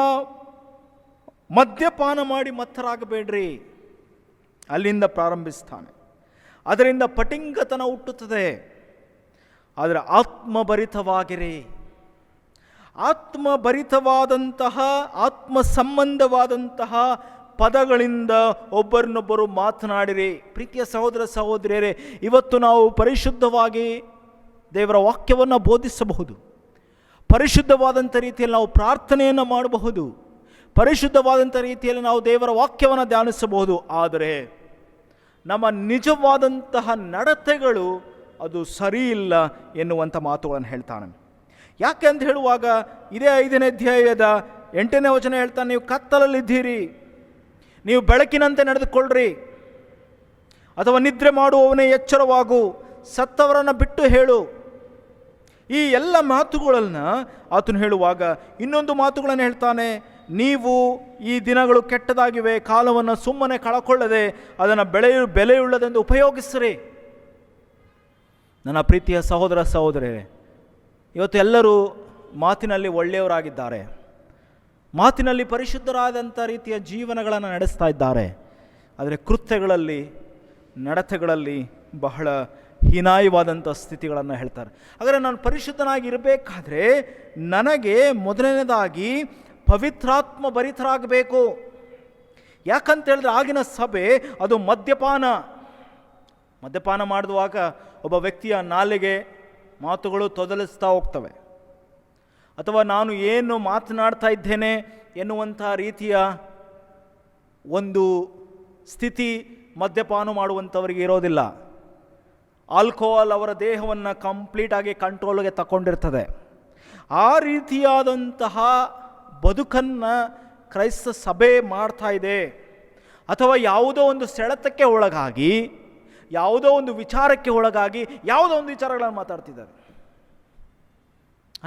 ಮದ್ಯಪಾನ ಮಾಡಿ ಮತ್ತರಾಗಬೇಡ್ರಿ, ಅಲ್ಲಿಂದ ಪ್ರಾರಂಭಿಸ್ತಾನೆ. ಅದರಿಂದ ಪಟಿಂಗತನ ಹುಟ್ಟುತ್ತದೆ, ಆದರೆ ಆತ್ಮಭರಿತವಾಗಿರಿ. ಆತ್ಮಭರಿತವಾದಂತಹ, ಆತ್ಮ ಸಂಬಂಧವಾದಂತಹ ಪದಗಳಿಂದ ಒಬ್ಬರನ್ನೊಬ್ಬರು ಮಾತನಾಡಿರಿ. ಪ್ರೀತಿಯ ಸಹೋದರ ಸಹೋದರಿಯರೇ, ಇವತ್ತು ನಾವು ಪರಿಶುದ್ಧವಾಗಿ ದೇವರ ವಾಕ್ಯವನ್ನು ಬೋಧಿಸಬಹುದು, ಪರಿಶುದ್ಧವಾದಂಥ ರೀತಿಯಲ್ಲಿ ನಾವು ಪ್ರಾರ್ಥನೆಯನ್ನು ಮಾಡಬಹುದು, ಪರಿಶುದ್ಧವಾದಂಥ ರೀತಿಯಲ್ಲಿ ನಾವು ದೇವರ ವಾಕ್ಯವನ್ನು ಧ್ಯಾನಿಸಬಹುದು. ಆದರೆ ನಮ್ಮ ನಿಜವಾದಂತಹ ನಡತೆಗಳು ಅದು ಸರಿ ಇಲ್ಲ ಎನ್ನುವಂಥ ಮಾತುಗಳನ್ನು ಹೇಳ್ತಾನೆ. ಯಾಕೆ ಅಂತ ಹೇಳುವಾಗ ಇದೇ 5ನೇ ಅಧ್ಯಾಯದ 8ನೇ ವಚನ ಹೇಳ್ತಾನೆ, ನೀವು ಕತ್ತಲಲ್ಲಿದ್ದೀರಿ, ನೀವು ಬೆಳಕಿನಂತೆ ನಡೆದುಕೊಳ್ಳ್ರಿ. ಅಥವಾ ನಿದ್ರೆ ಮಾಡುವವನೇ ಎಚ್ಚರವಾಗು, ಸತ್ತವರನ್ನು ಬಿಟ್ಟು ಹೇಳು. ಈ ಎಲ್ಲ ಮಾತುಗಳನ್ನು ಆತನು ಹೇಳುವಾಗ ಇನ್ನೊಂದು ಮಾತುಗಳನ್ನು ಹೇಳ್ತಾನೆ. ನೀವು ಈ ದಿನಗಳು ಕೆಟ್ಟದಾಗಿವೆ, ಕಾಲವನ್ನು ಸುಮ್ಮನೆ ಕಳಕೊಳ್ಳದೆ ಅದನ್ನು ಬೆಲೆಯುಳ್ಳದೆಂದು ಉಪಯೋಗಿಸಿರಿ. ನನ್ನ ಪ್ರೀತಿಯ ಸಹೋದರ ಸಹೋದರಿಯರೇ, ಇವತ್ತು ಎಲ್ಲರೂ ಮಾತಿನಲ್ಲಿ ಒಳ್ಳೆಯವರಾಗಿದ್ದಾರೆ, ಮಾತಿನಲ್ಲಿ ಪರಿಶುದ್ಧರಾದಂಥ ರೀತಿಯ ಜೀವನಗಳನ್ನು ನಡೆಸ್ತಾ ಇದ್ದಾರೆ. ಆದರೆ ಕೃತ್ಯಗಳಲ್ಲಿ, ನಡತೆಗಳಲ್ಲಿ ಬಹಳ ಹೀನಾಯವಾದಂಥ ಸ್ಥಿತಿಗಳನ್ನು ಹೇಳ್ತಾರೆ. ಹಾಗಾದರೆ ನಾನು ಪರಿಶುದ್ಧನಾಗಿರಬೇಕಾದ್ರೆ ನನಗೆ ಮೊದಲನೇದಾಗಿ ಪವಿತ್ರಾತ್ಮ ಭರಿತರಾಗಬೇಕು. ಯಾಕಂತ ಹೇಳಿದ್ರೆ ಆಗಿನ ಸಭೆ ಅದು ಮದ್ಯಪಾನ ಮಾಡುವಾಗ ಒಬ್ಬ ವ್ಯಕ್ತಿಯ ನಾಲಿಗೆ ಮಾತುಗಳು ತೊದಲಿಸ್ತಾ ಹೋಗ್ತವೆ, ಅಥವಾ ನಾನು ಏನು ಮಾತನಾಡ್ತಾ ಇದ್ದೇನೆ ಎನ್ನುವಂಥ ರೀತಿಯ ಒಂದು ಸ್ಥಿತಿ ಮದ್ಯಪಾನ ಮಾಡುವಂಥವರಿಗೆ ಇರೋದಿಲ್ಲ. ಆಲ್ಕೋಹಾಲ್ ಅವರ ದೇಹವನ್ನು ಕಂಪ್ಲೀಟಾಗಿ ಕಂಟ್ರೋಲ್ಗೆ ತಗೊಂಡಿರ್ತದೆ. ಆ ರೀತಿಯಾದಂತಹ ಬದುಕನ್ನು ಕ್ರೈಸ್ತ ಸಭೆ ಮಾಡ್ತಾ ಇದೆ. ಅಥವಾ ಯಾವುದೋ ಒಂದು ಸೆಳೆತಕ್ಕೆ ಒಳಗಾಗಿ, ಯಾವುದೋ ಒಂದು ವಿಚಾರಕ್ಕೆ ಒಳಗಾಗಿ ಯಾವುದೋ ಒಂದು ವಿಚಾರಗಳನ್ನು ಮಾತಾಡ್ತಿದ್ದಾರೆ.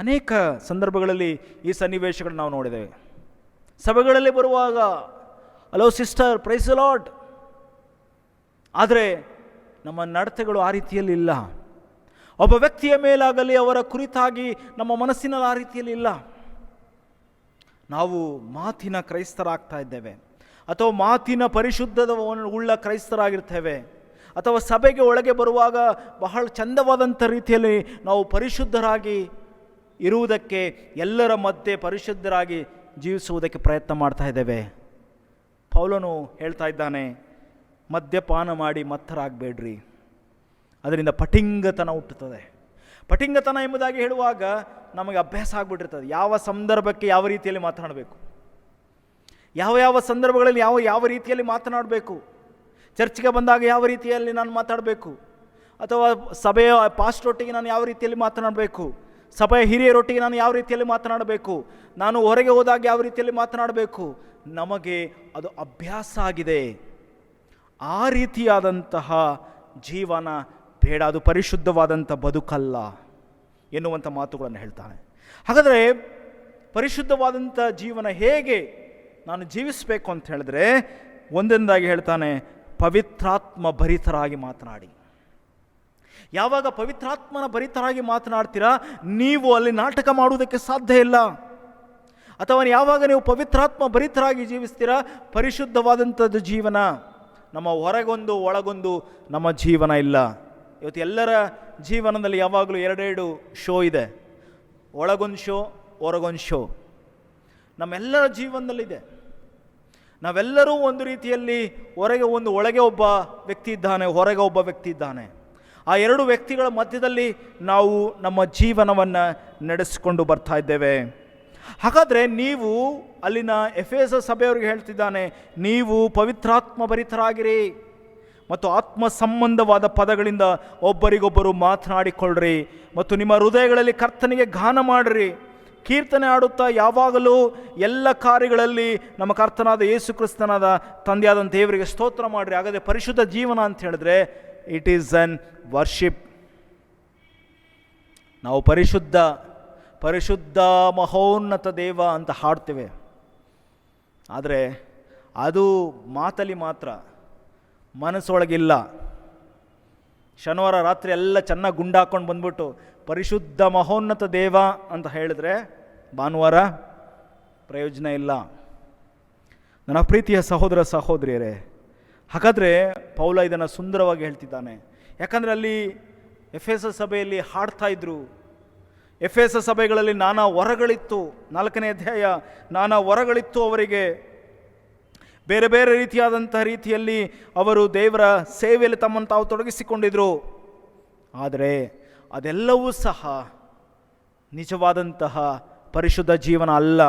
ಅನೇಕ ಸಂದರ್ಭಗಳಲ್ಲಿ ಈ ಸನ್ನಿವೇಶಗಳನ್ನು ನಾವು ನೋಡಿದ್ದೇವೆ. ಸಭೆಗಳಲ್ಲಿ ಬರುವಾಗ hello sister, praise the Lord, ಆದರೆ ನಮ್ಮ ನಡತೆಗಳು ಆ ರೀತಿಯಲ್ಲಿ ಇಲ್ಲ. ಒಬ್ಬ ವ್ಯಕ್ತಿಯ ಮೇಲಾಗಲಿ ಅವರ ಕುರಿತಾಗಿ ನಮ್ಮ ಮನಸ್ಸಿನಲ್ಲಿ ಆ ರೀತಿಯಲ್ಲಿ ಇಲ್ಲ. ನಾವು ಮಾತಿನ ಕ್ರೈಸ್ತರಾಗ್ತಾ ಇದ್ದೇವೆ, ಅಥವಾ ಮಾತಿನ ಪರಿಶುದ್ಧದ ಉಳ್ಳ ಕ್ರೈಸ್ತರಾಗಿರ್ತೇವೆ, ಅಥವಾ ಸಭೆಗೆ ಒಳಗೆ ಬರುವಾಗ ಬಹಳ ಚಂದವಾದಂಥ ರೀತಿಯಲ್ಲಿ ನಾವು ಪರಿಶುದ್ಧರಾಗಿ ಇರುವುದಕ್ಕೆ, ಎಲ್ಲರ ಮಧ್ಯೆ ಪರಿಶುದ್ಧರಾಗಿ ಜೀವಿಸುವುದಕ್ಕೆ ಪ್ರಯತ್ನ ಮಾಡ್ತಾ ಇದ್ದೇವೆ. ಪೌಲನು ಹೇಳ್ತಾ ಇದ್ದಾನೆ, ಮದ್ಯಪಾನ ಮಾಡಿ ಮತ್ತರಾಗಬೇಡ್ರಿ, ಅದರಿಂದ ಪಟಿಂಗತನ ಹುಟ್ಟುತ್ತದೆ. ಪಟಿಂಗತನ ಎಂಬುದಾಗಿ ಹೇಳುವಾಗ ನಮಗೆ ಅಭ್ಯಾಸ ಆಗಿಬಿಟ್ಟಿರ್ತದೆ. ಯಾವ ಸಂದರ್ಭಕ್ಕೆ ಯಾವ ರೀತಿಯಲ್ಲಿ ಮಾತನಾಡಬೇಕು, ಯಾವ ಸಂದರ್ಭಗಳಲ್ಲಿ ಯಾವ ರೀತಿಯಲ್ಲಿ ಮಾತನಾಡಬೇಕು, ಚರ್ಚ್ಗೆ ಬಂದಾಗ ಯಾವ ರೀತಿಯಲ್ಲಿ ನಾನು ಮಾತಾಡಬೇಕು, ಅಥವಾ ಸಭೆಯ ಪಾಸ್ಟರೊಟ್ಟಿಗೆ ನಾನು ಯಾವ ರೀತಿಯಲ್ಲಿ ಮಾತನಾಡಬೇಕು, ಸಭೆಯ ಹಿರಿಯರೊಟ್ಟಿಗೆ ನಾನು ಯಾವ ರೀತಿಯಲ್ಲಿ ಮಾತನಾಡಬೇಕು, ನಾನು ಹೊರಗೆ ಹೋದಾಗ ಯಾವ ರೀತಿಯಲ್ಲಿ ಮಾತನಾಡಬೇಕು, ನಮಗೆ ಅದು ಅಭ್ಯಾಸ ಆಗಿದೆ. ಆ ರೀತಿಯಾದಂತಹ ಜೀವನ ಬೇಡ, ಅದು ಪರಿಶುದ್ಧವಾದಂಥ ಬದುಕಲ್ಲ ಎನ್ನುವಂಥ ಮಾತುಗಳನ್ನು ಹೇಳ್ತಾನೆ. ಹಾಗಾದರೆ ಪರಿಶುದ್ಧವಾದಂಥ ಜೀವನ ಹೇಗೆ ನಾನು ಜೀವಿಸಬೇಕು ಅಂತ ಹೇಳಿದ್ರೆ, ಒಂದೊಂದಾಗಿ ಹೇಳ್ತಾನೆ, ಪವಿತ್ರಾತ್ಮ ಭರಿತರಾಗಿ ಮಾತನಾಡಿ. ಯಾವಾಗ ಪವಿತ್ರಾತ್ಮನ ಭರಿತರಾಗಿ ಮಾತನಾಡ್ತೀರಾ, ನೀವು ಅಲ್ಲಿ ನಾಟಕ ಮಾಡುವುದಕ್ಕೆ ಸಾಧ್ಯ ಇಲ್ಲ. ಅಥವಾ ಯಾವಾಗ ನೀವು ಪವಿತ್ರಾತ್ಮ ಭರಿತರಾಗಿ ಜೀವಿಸ್ತೀರಾ, ಪರಿಶುದ್ಧವಾದಂಥದ್ದು ಜೀವನ. ನಮ್ಮ ಹೊರಗೊಂದು ಒಳಗೊಂದು ನಮ್ಮ ಜೀವನ ಇಲ್ಲ. ಇವತ್ತು ಎಲ್ಲರ ಜೀವನದಲ್ಲಿ ಯಾವಾಗಲೂ ಎರಡೆರಡು ಶೋ ಇದೆ, ಒಳಗೊಂದು ಶೋ, ಹೊರಗೊಂದು ಶೋ. ನಮ್ಮೆಲ್ಲರ ಜೀವನದಲ್ಲಿದೆ. ನಾವೆಲ್ಲರೂ ಒಂದು ರೀತಿಯಲ್ಲಿ ಒಳಗೆ ಒಬ್ಬ ವ್ಯಕ್ತಿ ಇದ್ದಾನೆ, ಹೊರಗೆ ಒಬ್ಬ ವ್ಯಕ್ತಿ ಇದ್ದಾನೆ. ಆ ಎರಡು ವ್ಯಕ್ತಿಗಳ ಮಧ್ಯದಲ್ಲಿ ನಾವು ನಮ್ಮ ಜೀವನವನ್ನು ನಡೆಸಿಕೊಂಡು ಬರ್ತಾ ಇದ್ದೇವೆ. ಹಾಗಾದರೆ ನೀವು ಅಲ್ಲಿನ ಎಫೆಸ ಸಭೆಯವರಿಗೆ ಹೇಳ್ತಿದ್ದಾನೆ, ನೀವು ಪವಿತ್ರಾತ್ಮ ಭರಿತರಾಗಿರಿ ಮತ್ತು ಆತ್ಮ ಸಂಬಂಧವಾದ ಪದಗಳಿಂದ ಒಬ್ಬರಿಗೊಬ್ಬರು ಮಾತನಾಡಿಕೊಳ್ಳ್ರಿ ಮತ್ತು ನಿಮ್ಮ ಹೃದಯಗಳಲ್ಲಿ ಕರ್ತನಿಗೆ ಗಾನ ಮಾಡಿರಿ. ಕೀರ್ತನೆ ಆಡುತ್ತಾ ಯಾವಾಗಲೂ ಎಲ್ಲ ಕಾರ್ಯಗಳಲ್ಲಿ ನಮ್ಮ ಕರ್ತನಾದ ಯೇಸು ಕ್ರಿಸ್ತನಾದ ತಂದೆಯಾದ ದೇವರಿಗೆ ಸ್ತೋತ್ರ ಮಾಡಿರಿ. ಹಾಗಾದರೆ ಪರಿಶುದ್ಧ ಜೀವನ ಅಂತ ಹೇಳಿದ್ರೆ ಇಟ್ ಈಸ್ ಅನ್ ವರ್ಷಿಪ್. ನಾವು ಪರಿಶುದ್ಧ ಮಹೋನ್ನತ ದೇವ ಅಂತ ಹಾಡ್ತೇವೆ, ಆದರೆ ಅದು ಮಾತಲ್ಲಿ ಮಾತ್ರ, ಮನಸ್ಸೊಳಗಿಲ್ಲ. ಶನಿವಾರ ರಾತ್ರಿ ಎಲ್ಲ ಚೆನ್ನಾಗಿ ಗುಂಡಾಕೊಂಡು ಬಂದ್ಬಿಟ್ಟು ಪರಿಶುದ್ಧ ಮಹೋನ್ನತ ದೇವ ಅಂತ ಹೇಳಿದ್ರೆ ಭಾನುವಾರ ಪ್ರಯೋಜನ ಇಲ್ಲ. ನನ್ನ ಪ್ರೀತಿಯ ಸಹೋದರ ಸಹೋದರಿಯರೇ, ಹಾಗಾದರೆ ಪೌಲ ಇದನ್ನು ಸುಂದರವಾಗಿ ಹೇಳ್ತಿದ್ದಾನೆ. ಯಾಕಂದರೆ ಅಲ್ಲಿ ಎಫೆಸ ಸಭೆಯಲ್ಲಿ ಹಾಡ್ತಾ ಇದ್ರು. ಎಫೆಸ ಸಭೆಗಳಲ್ಲಿ ನಾನಾ ವರಗಳಿತ್ತು. 4ನೇ ಅಧ್ಯಾಯ, ನಾನಾ ವರಗಳಿತ್ತು ಅವರಿಗೆ. ಬೇರೆ ಬೇರೆ ರೀತಿಯಲ್ಲಿ ಅವರು ದೇವರ ಸೇವೆಯಲ್ಲಿ ತಮ್ಮನ್ನು ತಾವು ತೊಡಗಿಸಿಕೊಂಡಿದ್ರು. ಆದರೆ ಅದೆಲ್ಲವೂ ಸಹ ನಿಜವಾದಂತಹ ಪರಿಶುದ್ಧ ಜೀವನ ಅಲ್ಲ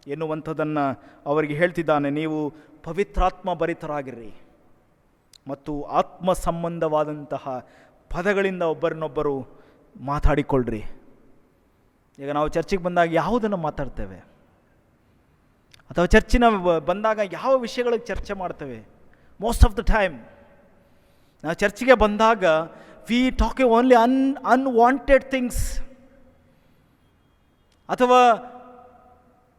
ಎನ್ನುವಂಥದ್ದನ್ನು ಅವರಿಗೆ ಹೇಳ್ತಿದ್ದಾನೆ. ನೀವು ಪವಿತ್ರಾತ್ಮ ಭರಿತರಾಗಿರ್ರಿ ಮತ್ತು ಆತ್ಮ ಸಂಬಂಧವಾದಂತಹ ಪದಗಳಿಂದ ಒಬ್ಬರನ್ನೊಬ್ಬರು ಮಾತಾಡಿಕೊಳ್ಳ್ರಿ. ಈಗ ನಾವು ಚರ್ಚಿಗೆ ಬಂದಾಗ ಯಾವುದನ್ನು ಮಾತಾಡ್ತೇವೆ, ಅಥವಾ ಚರ್ಚಿನ ಬಂದಾಗ ಯಾವ ವಿಷಯಗಳಿಗೆ ಚರ್ಚೆ ಮಾಡ್ತೇವೆ? ಮೋಸ್ಟ್ ಆಫ್ ದ ಟೈಮ್ ನಾವು ಚರ್ಚಿಗೆ ಬಂದಾಗ we talk only unwanted things, ಅಥವಾ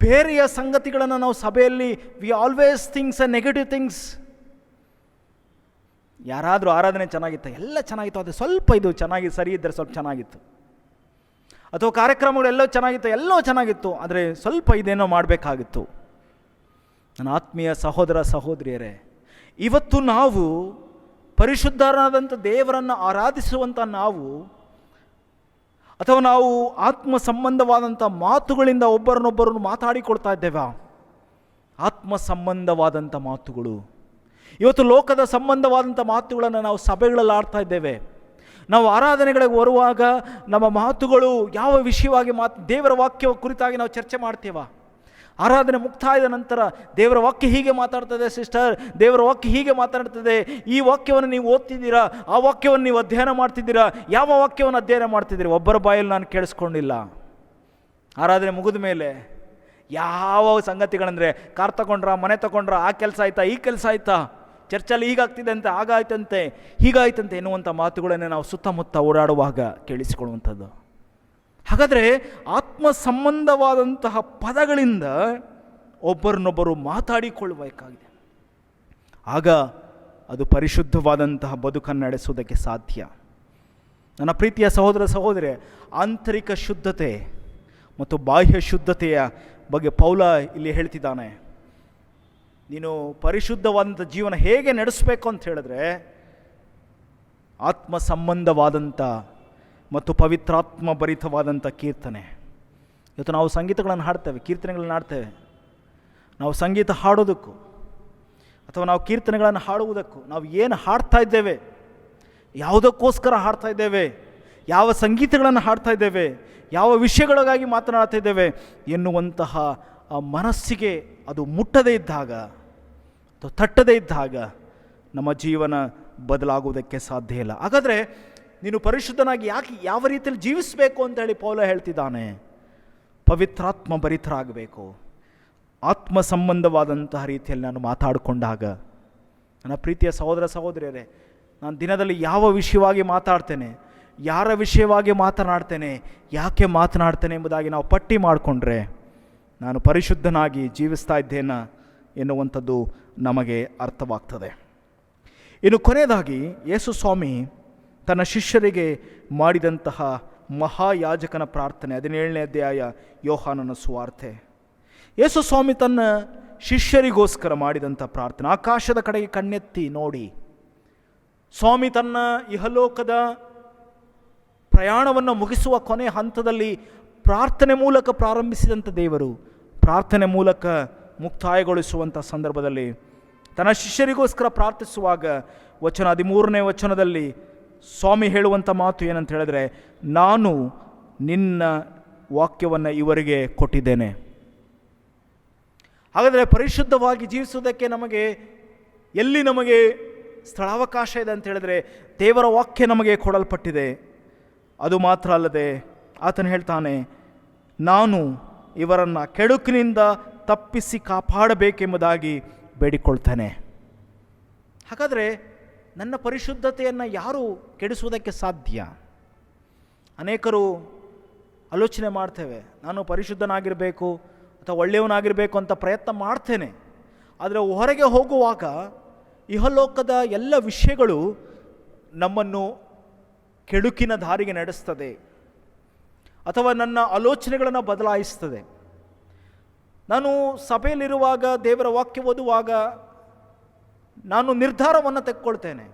ಬೇರೆಯ ಸಂಗತಿಗಳನ್ನು ನಾವು ಸಭೆಯಲ್ಲಿ we always things a negative things. ಯಾರಾದರೂ ಆರಾಧನೆ ಚೆನ್ನಾಗಿತ್ತು, ಎಲ್ಲ ಚೆನ್ನಾಗಿತ್ತು, ಅದು ಸ್ವಲ್ಪ ಇದು ಚೆನ್ನಾಗಿ ಸರಿ ಇದ್ದರೆ ಸ್ವಲ್ಪ ಚೆನ್ನಾಗಿತ್ತು, ಅಥವಾ ಕಾರ್ಯಕ್ರಮಗಳೆಲ್ಲೋ ಚೆನ್ನಾಗಿತ್ತು, ಎಲ್ಲೋ ಚೆನ್ನಾಗಿತ್ತು, ಆದರೆ ಸ್ವಲ್ಪ ಇದೇನೋ ಮಾಡಬೇಕಾಗಿತ್ತು. ನನ್ನ ಆತ್ಮೀಯ ಸಹೋದರ ಸಹೋದರಿಯರೇ, ಇವತ್ತು ನಾವು ಪರಿಶುದ್ಧರಾದಂಥ ದೇವರನ್ನು ಆರಾಧಿಸುವಂಥ ನಾವು, ಅಥವಾ ನಾವು ಆತ್ಮ ಸಂಬಂಧವಾದಂಥ ಮಾತುಗಳಿಂದ ಒಬ್ಬರನ್ನೊಬ್ಬರನ್ನು ಮಾತಾಡಿಕೊಳ್ತಾ ಇದ್ದೇವಾ? ಆತ್ಮ ಸಂಬಂಧವಾದಂಥ ಮಾತುಗಳು. ಇವತ್ತು ಲೋಕದ ಸಂಬಂಧವಾದಂಥ ಮಾತುಗಳನ್ನು ನಾವು ಸಭೆಗಳಲ್ಲಿ ಆಡ್ತಾ ಇದ್ದೇವೆ. ನಾವು ಆರಾಧನೆಗಳಿಗೆ ಬರುವಾಗ ನಮ್ಮ ಮಾತುಗಳು ಯಾವ ವಿಷಯವಾಗಿ ದೇವರ ವಾಕ್ಯ ಕುರಿತಾಗಿ ನಾವು ಚರ್ಚೆ ಮಾಡ್ತೇವಾ? ಆರಾಧನೆ ಮುಕ್ತಾಯದ ನಂತರ ದೇವರ ವಾಕ್ಯ ಹೀಗೆ ಮಾತಾಡ್ತದೆ ಸಿಸ್ಟರ್, ದೇವರ ವಾಕ್ಯ ಹೀಗೆ ಮಾತಾಡ್ತದೆ, ಈ ವಾಕ್ಯವನ್ನು ನೀವು ಓದ್ತಿದ್ದೀರಾ, ಆ ವಾಕ್ಯವನ್ನು ನೀವು ಅಧ್ಯಯನ ಮಾಡ್ತಿದ್ದೀರಾ, ಯಾವ ವಾಕ್ಯವನ್ನು ಅಧ್ಯಯನ ಮಾಡ್ತಿದ್ದೀರಿ? ಒಬ್ಬರ ಬಾಯಲ್ಲಿ ನಾನು ಕೇಳಿಸ್ಕೊಂಡಿಲ್ಲ. ಆರಾಧನೆ ಮುಗಿದ ಮೇಲೆ ಯಾವ ಸಂಗತಿಗಳಂದರೆ, ಕಾರ್ ತಗೊಂಡ್ರ, ಮನೆ ತಗೊಂಡ್ರ, ಆ ಕೆಲಸ ಆಯ್ತಾ, ಈ ಕೆಲಸ ಆಯ್ತಾ, ಚರ್ಚಲ್ಲಿ ಹೀಗಾಗ್ತಿದೆ ಅಂತೆ, ಆಗಾಯ್ತಂತೆ, ಹೀಗಾಯ್ತಂತೆ ಎನ್ನುವಂಥ ಮಾತುಗಳನ್ನೇ ನಾವು ಸುತ್ತಮುತ್ತ ಓಡಾಡುವಾಗ ಕೇಳಿಸಿಕೊಳ್ಳುವಂಥದ್ದು. ಹಾಗಾದರೆ ಆತ್ಮ ಸಂಬಂಧವಾದಂತಹ ಪದಗಳಿಂದ ಒಬ್ಬರನ್ನೊಬ್ಬರು ಮಾತಾಡಿಕೊಳ್ಳಬೇಕಾಗಿದೆ. ಆಗ ಅದು ಪರಿಶುದ್ಧವಾದಂತಹ ಬದುಕನ್ನು ನಡೆಸುವುದಕ್ಕೆ ಸಾಧ್ಯ. ನನ್ನ ಪ್ರೀತಿಯ ಸಹೋದರ ಸಹೋದರಿ, ಆಂತರಿಕ ಶುದ್ಧತೆ ಮತ್ತು ಬಾಹ್ಯ ಶುದ್ಧತೆಯ ಬಗ್ಗೆ ಪೌಲ ಇಲ್ಲಿ ಹೇಳ್ತಿದ್ದಾನೆ. ನೀನು ಪರಿಶುದ್ಧವಾದಂಥ ಜೀವನ ಹೇಗೆ ನಡೆಸಬೇಕು ಅಂತ ಹೇಳಿದ್ರೆ, ಆತ್ಮ ಸಂಬಂಧವಾದಂಥ ಮತ್ತು ಪವಿತ್ರಾತ್ಮ ಭರಿತವಾದಂಥ ಕೀರ್ತನೆ. ಇವತ್ತು ನಾವು ಸಂಗೀತಗಳನ್ನು ಹಾಡ್ತೇವೆ, ಕೀರ್ತನೆಗಳನ್ನು ಹಾಡ್ತೇವೆ. ನಾವು ಸಂಗೀತ ಹಾಡೋದಕ್ಕೂ ಅಥವಾ ನಾವು ಕೀರ್ತನೆಗಳನ್ನು ಹಾಡುವುದಕ್ಕೂ ನಾವು ಏನು ಹಾಡ್ತಾ ಇದ್ದೇವೆ, ಯಾವುದಕ್ಕೋಸ್ಕರ ಹಾಡ್ತಾ ಇದ್ದೇವೆ, ಯಾವ ಸಂಗೀತಗಳನ್ನು ಹಾಡ್ತಾ ಇದ್ದೇವೆ, ಯಾವ ವಿಷಯಗಳಿಗಾಗಿ ಮಾತನಾಡ್ತಾ ಇದ್ದೇವೆ ಎನ್ನುವಂತಹ ಆ ಮನಸ್ಸಿಗೆ ಅದು ಮುಟ್ಟದೇ ಇದ್ದಾಗ ಅಥವಾ ತಟ್ಟದೇ ಇದ್ದಾಗ ನಮ್ಮ ಜೀವನ ಬದಲಾಗುವುದಕ್ಕೆ ಸಾಧ್ಯ ಇಲ್ಲ. ಹಾಗಾದರೆ ನೀನು ಪರಿಶುದ್ಧನಾಗಿ ಯಾವ ರೀತಿಯಲ್ಲಿ ಜೀವಿಸಬೇಕು ಅಂತೇಳಿ ಪೌಲ ಹೇಳ್ತಿದ್ದಾನೆ. ಪವಿತ್ರಾತ್ಮ ಭರಿತರಾಗಬೇಕು. ಆತ್ಮ ಸಂಬಂಧವಾದಂತಹ ರೀತಿಯಲ್ಲಿ ನಾನು ಮಾತಾಡಿಕೊಂಡಾಗ, ನನ್ನ ಪ್ರೀತಿಯ ಸಹೋದರ ಸಹೋದರಿಯರೇ, ನಾನು ದಿನದಲ್ಲಿ ಯಾವ ವಿಷಯವಾಗಿ ಮಾತಾಡ್ತೇನೆ, ಯಾರ ವಿಷಯವಾಗಿ ಮಾತನಾಡ್ತೇನೆ, ಯಾಕೆ ಮಾತನಾಡ್ತೇನೆ ಎಂಬುದಾಗಿ ನಾವು ಪಟ್ಟಿ ಮಾಡಿಕೊಂಡ್ರೆ ನಾನು ಪರಿಶುದ್ಧನಾಗಿ ಜೀವಿಸ್ತಾ ಇದ್ದೇನೆ ಎನ್ನುವಂಥದ್ದು ನಮಗೆ ಅರ್ಥವಾಗ್ತದೆ. ಇನ್ನು ಕೊನೆಯದಾಗಿ ಯೇಸು ಸ್ವಾಮಿ ತನ್ನ ಶಿಷ್ಯರಿಗೆ ಮಾಡಿದಂತಹ ಮಹಾಯಾಜಕನ ಪ್ರಾರ್ಥನೆ, 17ನೇ ಅಧ್ಯಾಯ ಯೋಹಾನನ ಸುವಾರ್ತೆ. ಯೇಸು ಸ್ವಾಮಿ ತನ್ನ ಶಿಷ್ಯರಿಗೋಸ್ಕರ ಮಾಡಿದಂಥ ಪ್ರಾರ್ಥನೆ. ಆಕಾಶದ ಕಡೆಗೆ ಕಣ್ಣೆತ್ತಿ ನೋಡಿ, ಸ್ವಾಮಿ ತನ್ನ ಇಹಲೋಕದ ಪ್ರಯಾಣವನ್ನು ಮುಗಿಸುವ ಕೊನೆ ಹಂತದಲ್ಲಿ ಪ್ರಾರ್ಥನೆ ಮೂಲಕ ಪ್ರಾರಂಭಿಸಿದಂಥ ದೇವರು ಪ್ರಾರ್ಥನೆ ಮೂಲಕ ಮುಕ್ತಾಯಗೊಳಿಸುವಂಥ ಸಂದರ್ಭದಲ್ಲಿ ತನ್ನ ಶಿಷ್ಯರಿಗೋಸ್ಕರ ಪ್ರಾರ್ಥಿಸುವಾಗ 13ನೇ ವಚನದಲ್ಲಿ ಸ್ವಾಮಿ ಹೇಳುವಂಥ ಮಾತು ಏನಂತ ಹೇಳಿದ್ರೆ, ನಾನು ನಿನ್ನ ವಾಕ್ಯವನ್ನು ಇವರಿಗೆ ಕೊಟ್ಟಿದ್ದೇನೆ. ಹಾಗಾದರೆ ಪರಿಶುದ್ಧವಾಗಿ ಜೀವಿಸುವುದಕ್ಕೆ ಎಲ್ಲಿ ನಮಗೆ ಸ್ಥಳಾವಕಾಶ ಇದೆ ಅಂತ ಹೇಳಿದ್ರೆ, ದೇವರ ವಾಕ್ಯ ನಮಗೆ ಕೊಡಲ್ಪಟ್ಟಿದೆ. ಅದು ಮಾತ್ರ ಅಲ್ಲದೆ ಆತನು ಹೇಳ್ತಾನೆ, ನಾನು ಇವರನ್ನು ಕೆಡುಕಿನಿಂದ ತಪ್ಪಿಸಿ ಕಾಪಾಡಬೇಕೆಂಬುದಾಗಿ ಬೇಡಿಕೊಳ್ತಾನೆ. ಹಾಗಾದರೆ ನನ್ನ ಪರಿಶುದ್ಧತೆಯನ್ನು ಯಾರು ಕೆಡಿಸುವುದಕ್ಕೆ ಸಾಧ್ಯ? ಅನೇಕರು ಆಲೋಚನೆ ಮಾಡ್ತೇವೆ, ನಾನು ಪರಿಶುದ್ಧನಾಗಿರಬೇಕು ಅಥವಾ ಒಳ್ಳೆಯವನಾಗಿರಬೇಕು ಅಂತ ಪ್ರಯತ್ನ ಮಾಡ್ತೇನೆ. ಆದರೆ ಹೊರಗೆ ಹೋಗುವಾಗ ಇಹಲೋಕದ ಎಲ್ಲ ವಿಷಯಗಳು ನಮ್ಮನ್ನು ಕೆಡುಕಿನ ದಾರಿಗೆ ನಡೆಸ್ತದೆ ಅಥವಾ ನನ್ನ ಆಲೋಚನೆಗಳನ್ನು ಬದಲಾಯಿಸ್ತದೆ. ನಾನು ಸಭೆಯಲ್ಲಿರುವಾಗ ದೇವರ ವಾಕ್ಯ ಓದುವಾಗ ನಾನು ನಿರ್ಧಾರವನ್ನು ತೆಗೆದುಕೊಳ್ತೇನೆ.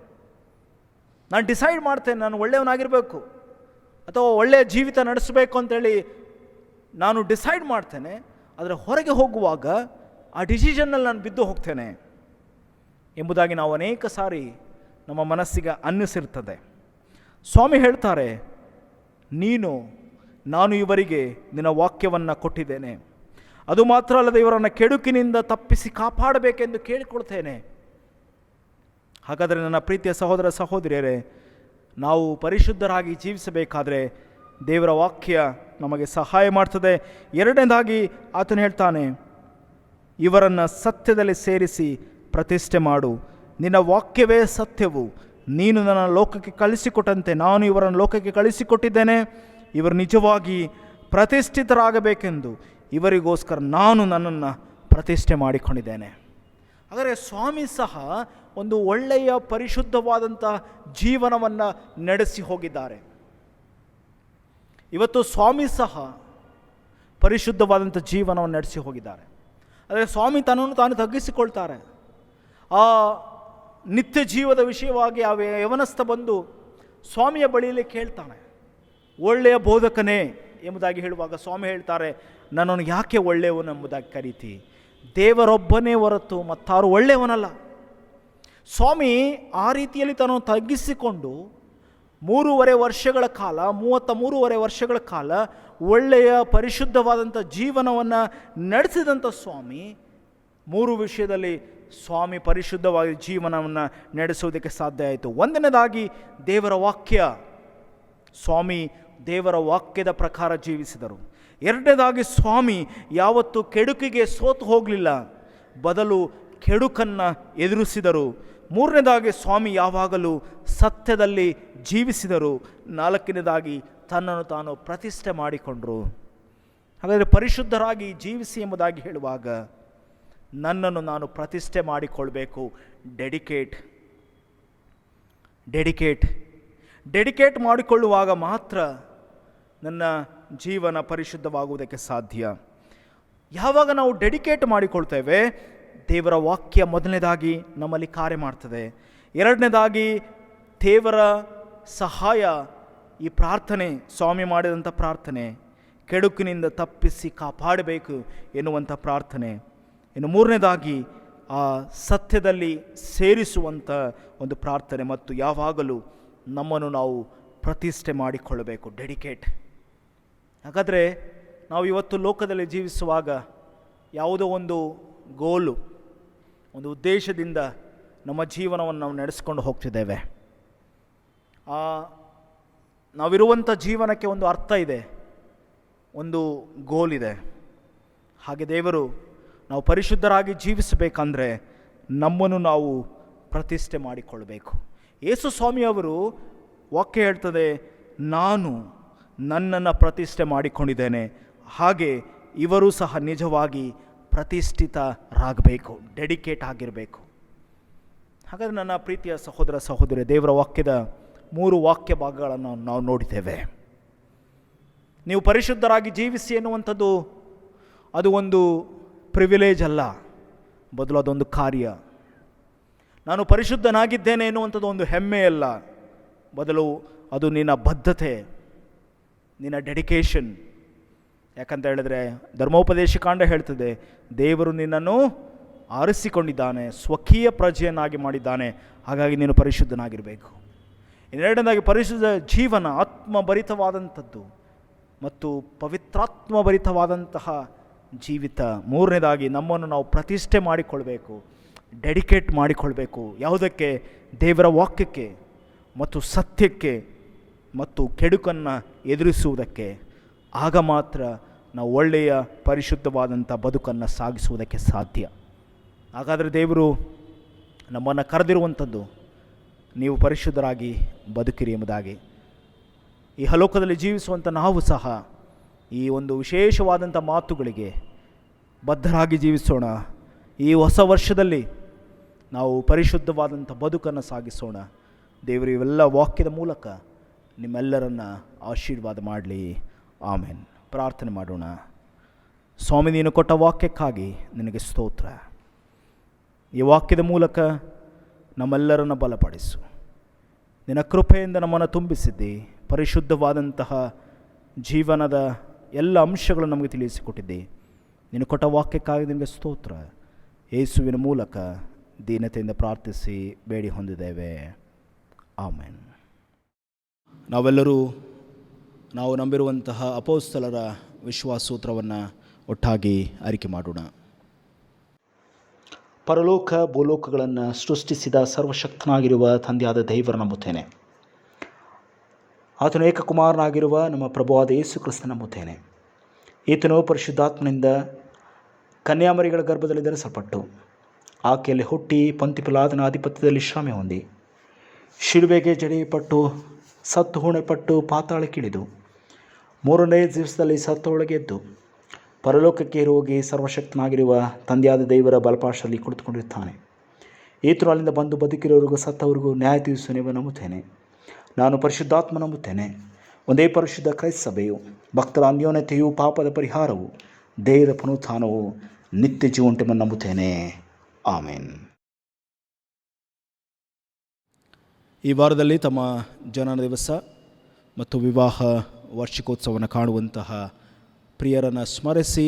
ನಾನು ಡಿಸೈಡ್ ಮಾಡ್ತೇನೆ, ನಾನು ಒಳ್ಳೆಯವನಾಗಿರಬೇಕು ಅಥವಾ ಒಳ್ಳೆಯ ಜೀವಿತ ನಡೆಸಬೇಕು ಅಂತೇಳಿ ನಾನು ಡಿಸೈಡ್ ಮಾಡ್ತೇನೆ. ಆದರೆ ಹೊರಗೆ ಹೋಗುವಾಗ ಆ ಡಿಸಿಷನ್ನಲ್ಲಿ ನಾನು ಬಿದ್ದು ಹೋಗ್ತೇನೆ ಎಂಬುದಾಗಿ ನಾವು ಅನೇಕ ಸಾರಿ ನಮ್ಮ ಮನಸ್ಸಿಗೆ ಅನ್ನಿಸಿರ್ತದೆ. ಸ್ವಾಮಿ ಹೇಳ್ತಾರೆ, ನಾನು ಇವರಿಗೆ ನಿನ್ನ ವಾಕ್ಯವನ್ನು ಕೊಟ್ಟಿದ್ದೇನೆ, ಅದು ಮಾತ್ರ ಅಲ್ಲದೆ ಇವರನ್ನು ಕೆಡುಕಿನಿಂದ ತಪ್ಪಿಸಿ ಕಾಪಾಡಬೇಕೆಂದು ಕೇಳಿಕೊಳ್ತೇನೆ. ಹಾಗಾದರೆ ನನ್ನ ಪ್ರೀತಿಯ ಸಹೋದರ ಸಹೋದರಿಯರೇ, ನಾವು ಪರಿಶುದ್ಧರಾಗಿ ಜೀವಿಸಬೇಕಾದರೆ ದೇವರ ವಾಕ್ಯ ನಮಗೆ ಸಹಾಯ ಮಾಡ್ತದೆ. ಎರಡನೇದಾಗಿ ಆತನು ಹೇಳ್ತಾನೆ, ಇವರನ್ನು ಸತ್ಯದಲ್ಲಿ ಸೇರಿಸಿ ಪ್ರತಿಷ್ಠೆ ಮಾಡು, ನಿನ್ನ ವಾಕ್ಯವೇ ಸತ್ಯವು, ನೀನು ನನ್ನ ಲೋಕಕ್ಕೆ ಕಳಿಸಿಕೊಟ್ಟಂತೆ ನಾನು ಇವರನ್ನು ಲೋಕಕ್ಕೆ ಕಳಿಸಿಕೊಟ್ಟಿದ್ದೇನೆ. ಇವರು ನಿಜವಾಗಿ ಪ್ರತಿಷ್ಠಿತರಾಗಬೇಕೆಂದು ಇವರಿಗೋಸ್ಕರ ನಾನು ನನ್ನನ್ನು ಪ್ರತಿಷ್ಠೆ ಮಾಡಿಕೊಂಡಿದ್ದೇನೆ. ಹಾಗಾದರೆ ಸ್ವಾಮಿ ಸಹ ಒಂದು ಒಳ್ಳೆಯ ಪರಿಶುದ್ಧವಾದಂಥ ಜೀವನವನ್ನು ನಡೆಸಿ ಹೋಗಿದ್ದಾರೆ. ಇವತ್ತು ಸ್ವಾಮಿ ಸಹ ಪರಿಶುದ್ಧವಾದಂಥ ಜೀವನವನ್ನು ನಡೆಸಿ ಹೋಗಿದ್ದಾರೆ. ಆದರೆ ಸ್ವಾಮಿ ತನ್ನನ್ನು ತಾನು ತಗ್ಗಿಸಿಕೊಳ್ತಾರೆ. ಆ ನಿತ್ಯ ಜೀವದ ವಿಷಯವಾಗಿ ಆ ಯವನಸ್ಥ ಬಂದು ಸ್ವಾಮಿಯ ಬಳಿಯಲ್ಲಿ ಕೇಳ್ತಾನೆ, ಒಳ್ಳೆಯ ಬೋಧಕನೇ ಎಂಬುದಾಗಿ ಹೇಳುವಾಗ ಸ್ವಾಮಿ ಹೇಳ್ತಾರೆ, ನನ್ನನ್ನು ಯಾಕೆ ಒಳ್ಳೆಯವನು ಎಂಬುದಾಗಿ ಕರೀತಿ? ದೇವರೊಬ್ಬನೇ ಹೊರತು ಮತ್ತಾರು ಒಳ್ಳೆಯವನಲ್ಲ. ಸ್ವಾಮಿ ಆ ರೀತಿಯಲ್ಲಿ ತನ್ನನ್ನು ತಗ್ಗಿಸಿಕೊಂಡು 3.5 ವರ್ಷಗಳ ಕಾಲ 33.5 ವರ್ಷಗಳ ಕಾಲ ಒಳ್ಳೆಯ ಪರಿಶುದ್ಧವಾದಂಥ ಜೀವನವನ್ನು ನಡೆಸಿದಂಥ ಸ್ವಾಮಿ 3 ವಿಷಯದಲ್ಲಿ ಸ್ವಾಮಿ ಪರಿಶುದ್ಧವಾಗಿ ಜೀವನವನ್ನು ನಡೆಸುವುದಕ್ಕೆ ಸಾಧ್ಯ ಆಯಿತು. ಒಂದನೇದಾಗಿ ದೇವರ ವಾಕ್ಯ. ಸ್ವಾಮಿ ದೇವರ ವಾಕ್ಯದ ಪ್ರಕಾರ ಜೀವಿಸಿದರು. ಎರಡನೇದಾಗಿ ಸ್ವಾಮಿ ಯಾವತ್ತೂ ಕೆಡುಕಿಗೆ ಸೋತು ಹೋಗಲಿಲ್ಲ, ಬದಲು ಕೆಡುಕನ್ನು ಎದುರಿಸಿದರು. ಮೂರನೇದಾಗಿ ಸ್ವಾಮಿ ಯಾವಾಗಲೂ ಸತ್ಯದಲ್ಲಿ ಜೀವಿಸಿದರು. ನಾಲ್ಕನೇದಾಗಿ ತನ್ನನ್ನು ತಾನು ಪ್ರತಿಷ್ಠೆ ಮಾಡಿಕೊಂಡರು. ಹಾಗಾದರೆ ಪರಿಶುದ್ಧರಾಗಿ ಜೀವಿಸಿ ಎಂಬುದಾಗಿ ಹೇಳುವಾಗ ನನ್ನನ್ನು ನಾನು ಪ್ರತಿಷ್ಠೆ ಮಾಡಿಕೊಳ್ಬೇಕು. ಡೆಡಿಕೇಟ್ ಮಾಡಿಕೊಳ್ಳುವಾಗ ಮಾತ್ರ ನನ್ನ ಜೀವನ ಪರಿಶುದ್ಧವಾಗುವುದಕ್ಕೆ ಸಾಧ್ಯ. ಯಾವಾಗ ನಾವು ಡೆಡಿಕೇಟ್ ಮಾಡಿಕೊಳ್ತೇವೆ, ದೇವರ ವಾಕ್ಯ ಮೊದಲನೇದಾಗಿ ನಮ್ಮಲ್ಲಿ ಕಾರ್ಯ ಮಾಡ್ತದೆ. ಎರಡನೇದಾಗಿ ದೇವರ ಸಹಾಯ, ಈ ಪ್ರಾರ್ಥನೆ, ಸ್ವಾಮಿ ಮಾಡಿದಂಥ ಪ್ರಾರ್ಥನೆ, ಕೆಡುಕಿನಿಂದ ತಪ್ಪಿಸಿ ಕಾಪಾಡಬೇಕು ಎನ್ನುವಂಥ ಪ್ರಾರ್ಥನೆ. ಇನ್ನು ಮೂರನೇದಾಗಿ ಆ ಸತ್ಯದಲ್ಲಿ ಸೇರಿಸುವಂಥ ಒಂದು ಪ್ರಾರ್ಥನೆ. ಮತ್ತು ಯಾವಾಗಲೂ ನಮ್ಮನ್ನು ನಾವು ಪ್ರತಿಷ್ಠೆ ಮಾಡಿಕೊಳ್ಳಬೇಕು, ಡೆಡಿಕೇಟ್. ಹಾಗಾದರೆ ನಾವು ಇವತ್ತು ಲೋಕದಲ್ಲಿ ಜೀವಿಸುವಾಗ ಯಾವುದೋ ಒಂದು ಗೋಲು, ಒಂದು ಉದ್ದೇಶದಿಂದ ನಮ್ಮ ಜೀವನವನ್ನು ನಾವು ನಡೆಸ್ಕೊಂಡು ಹೋಗ್ತಿದ್ದೇವೆ. ನಾವಿರುವಂಥ ಜೀವನಕ್ಕೆ ಒಂದು ಅರ್ಥ ಇದೆ, ಒಂದು ಗೋಲ್ ಇದೆ. ಹಾಗೆ ದೇವರು ನಾವು ಪರಿಶುದ್ಧರಾಗಿ ಜೀವಿಸಬೇಕಂದ್ರೆ ನಮ್ಮನ್ನು ನಾವು ಪ್ರತಿಷ್ಠೆ ಮಾಡಿಕೊಳ್ಬೇಕು. ಯೇಸು ಸ್ವಾಮಿಯವರು ವಾಕ್ಯ ಹೇಳ್ತದೆ, ನಾನು ನನ್ನನ್ನು ಪ್ರತಿಷ್ಠೆ ಮಾಡಿಕೊಂಡಿದ್ದೇನೆ, ಹಾಗೆ ಇವರು ಸಹ ನಿಜವಾಗಿ ಪ್ರತಿಷ್ಠಿತರಾಗಬೇಕು, ಡೆಡಿಕೇಟ್ ಆಗಿರಬೇಕು. ಹಾಗಾದರೆ ನನ್ನ ಪ್ರೀತಿಯ ಸಹೋದರ ಸಹೋದರಿ, ದೇವರ ವಾಕ್ಯದ 3 ವಾಕ್ಯ ಭಾಗಗಳನ್ನು ನಾವು ನೋಡಿದ್ದೇವೆ. ನೀವು ಪರಿಶುದ್ಧರಾಗಿ ಜೀವಿಸಿ ಎನ್ನುವಂಥದ್ದು ಅದು ಒಂದು ಪ್ರಿವಿಲೇಜ್ ಅಲ್ಲ, ಬದಲು ಅದೊಂದು ಕಾರ್ಯ. ನಾನು ಪರಿಶುದ್ಧನಾಗಿದ್ದೇನೆ ಎನ್ನುವಂಥದ್ದು ಒಂದು ಹೆಮ್ಮೆ ಅಲ್ಲ, ಬದಲು ಅದು ನಿನ್ನ ಬದ್ಧತೆ, ನಿನ್ನ ಡೆಡಿಕೇಶನ್. ಯಾಕಂತ ಹೇಳಿದ್ರೆ ಧರ್ಮೋಪದೇಶ ಕಾಂಡ ಹೇಳ್ತದೆ, ದೇವರು ನಿನ್ನನ್ನು ಆರಿಸಿಕೊಂಡಿದ್ದಾನೆ, ಸ್ವಕೀಯ ಪ್ರಜೆಯನ್ನಾಗಿ ಮಾಡಿದ್ದಾನೆ, ಹಾಗಾಗಿ ನೀನು ಪರಿಶುದ್ಧನಾಗಿರಬೇಕು. ಎರಡನೇದಾಗಿ ಪರಿಶುದ್ಧ ಜೀವನ ಆತ್ಮಭರಿತವಾದಂಥದ್ದು ಮತ್ತು ಪವಿತ್ರಾತ್ಮಭರಿತವಾದಂತಹ ಜೀವಿತ. ಮೂರನೇದಾಗಿ ನಮ್ಮನ್ನು ನಾವು ಪ್ರತಿಷ್ಠೆ ಮಾಡಿಕೊಳ್ಬೇಕು, ಡೆಡಿಕೇಟ್ ಮಾಡಿಕೊಳ್ಬೇಕು. ಯಾವುದಕ್ಕೆ? ದೇವರ ವಾಕ್ಯಕ್ಕೆ ಮತ್ತು ಸತ್ಯಕ್ಕೆ ಮತ್ತು ಕೆಡುಕನ್ನು ಎದುರಿಸುವುದಕ್ಕೆ. ಆಗ ಮಾತ್ರ ನಾವು ಒಳ್ಳೆಯ ಪರಿಶುದ್ಧವಾದಂಥ ಬದುಕನ್ನು ಸಾಗಿಸುವುದಕ್ಕೆ ಸಾಧ್ಯ. ಹಾಗಾದರೆ ದೇವರು ನಮ್ಮನ್ನು ಕರೆದಿರುವಂಥದ್ದು ನೀವು ಪರಿಶುದ್ಧರಾಗಿ ಬದುಕಿರಿ ಎಂಬುದಾಗಿ. ಈ ಹಲೋಕದಲ್ಲಿ ಜೀವಿಸುವಂಥ ನಾವು ಸಹ ಈ ಒಂದು ವಿಶೇಷವಾದಂಥ ಮಾತುಗಳಿಗೆ ಬದ್ಧರಾಗಿ ಜೀವಿಸೋಣ. ಈ ಹೊಸ ವರ್ಷದಲ್ಲಿ ನಾವು ಪರಿಶುದ್ಧವಾದಂಥ ಬದುಕನ್ನು ಸಾಗಿಸೋಣ. ದೇವರು ಇವೆಲ್ಲ ವಾಕ್ಯದ ಮೂಲಕ ನಿಮ್ಮೆಲ್ಲರನ್ನು ಆಶೀರ್ವಾದ ಮಾಡಲಿ. ಆಮೇನ್. ಪ್ರಾರ್ಥನೆ ಮಾಡೋಣ. ಸ್ವಾಮಿ, ನೀನು ಕೊಟ್ಟ ವಾಕ್ಯಕ್ಕಾಗಿ ನಿನಗೆ ಸ್ತೋತ್ರ. ಈ ವಾಕ್ಯದ ಮೂಲಕ ನಮ್ಮೆಲ್ಲರನ್ನು ಬಲಪಡಿಸು. ನಿನ್ನ ಕೃಪೆಯಿಂದ ನಮ್ಮನ್ನು ತುಂಬಿಸಿದ್ದಿ. ಪರಿಶುದ್ಧವಾದಂತಹ ಜೀವನದ ಎಲ್ಲ ಅಂಶಗಳನ್ನು ನಮಗೆ ತಿಳಿಸಿಕೊಟ್ಟಿದ್ದಿ. ನೀನು ಕೊಟ್ಟ ವಾಕ್ಯಕ್ಕಾಗಿ ನಿನಗೆ ಸ್ತೋತ್ರ. ಯೇಸುವಿನ ಮೂಲಕ ದೀನತೆಯಿಂದ ಪ್ರಾರ್ಥಿಸಿ ಬೇಡಿ ಹೊಂದಿದ್ದೇವೆ. ಆಮೆನ್. ನಾವೆಲ್ಲರೂ ನಾವು ನಂಬಿರುವಂತಹ ಅಪೊಸ್ತಲರ ವಿಶ್ವಾಸಸೂತ್ರವನ್ನು ಒಟ್ಟಾಗಿ ಅರಿಕೆ ಮಾಡೋಣ. ಪರಲೋಕ ಭೂಲೋಕಗಳನ್ನು ಸೃಷ್ಟಿಸಿದ ಸರ್ವಶಕ್ತನಾಗಿರುವ ತಂದೆಯಾದ ದೇವರ ನಂಬುತ್ತೇನೆ. ಆತನು ಏಕಕುಮಾರನಾಗಿರುವ ನಮ್ಮ ಪ್ರಭುವಾದ ಯೇಸು ಕ್ರಿಸ್ತನ ನಂಬುತ್ತೇನೆ. ಈತನು ಪರಿಶುದ್ಧಾತ್ಮನಿಂದ ಕನ್ಯಾಮರಿಗಳ ಗರ್ಭದಲ್ಲಿ ಧರಿಸಲ್ಪಟ್ಟು ಆಕೆಯಲ್ಲಿ ಹುಟ್ಟಿ ಪೊಂತಿ ಪಿಲಾತನ ಆಧಿಪತ್ಯದಲ್ಲಿ ಶ್ರಮೆ ಹೊಂದಿ ಶಿಲುಬೆಗೆ ಜಡಿಯಲ್ಪಟ್ಟು ಸತ್ತು ಹೊಣೆಪಟ್ಟು ಪಾತಾಳಕ್ಕಿಳಿದು ಮೂರನೇ ದಿವಸದಲ್ಲಿ ಸತ್ತೊಳಗೆ ಎದ್ದು ಪರಲೋಕಕ್ಕೆ ಹೋಗಿ ಸರ್ವಶಕ್ತನಾಗಿರುವ ತಂದೆಯಾದ ದೇವರ ಬಲಪಾರ್ಶ್ವದಲ್ಲಿ ಕುಳಿತುಕೊಂಡಿರುತ್ತಾನೆ. ಈತನು ಅಲ್ಲಿಂದ ಬಂದು ಬದುಕಿರೋರಿಗೂ ಸತ್ತವರಿಗೂ ನ್ಯಾಯ ತೀರಿಸುವನೆಂಬ ನಂಬುತ್ತೇನೆ. ನಾನು ಪರಿಶುದ್ಧಾತ್ಮ ನಂಬುತ್ತೇನೆ. ಒಂದೇ ಪರಿಶುದ್ಧ ಕ್ರೈಸ್ತ ಸಭೆಯು, ಭಕ್ತರ ಅನ್ಯೋನ್ಯತೆಯು, ಪಾಪದ ಪರಿಹಾರವು, ದೇಹದ ಪುನರುತ್ಥಾನವು, ನಿತ್ಯ ಜೀವಂಟೆಂಬ ನಂಬುತ್ತೇನೆ. ಆಮೇನ್. ಈ ವಾರದಲ್ಲಿ ತಮ್ಮ ಜನನ ದಿವಸ ಮತ್ತು ವಿವಾಹ ವಾರ್ಷಿಕೋತ್ಸವವನ್ನು ಕಾಣುವಂತಹ ಪ್ರಿಯರನ್ನು ಸ್ಮರಿಸಿ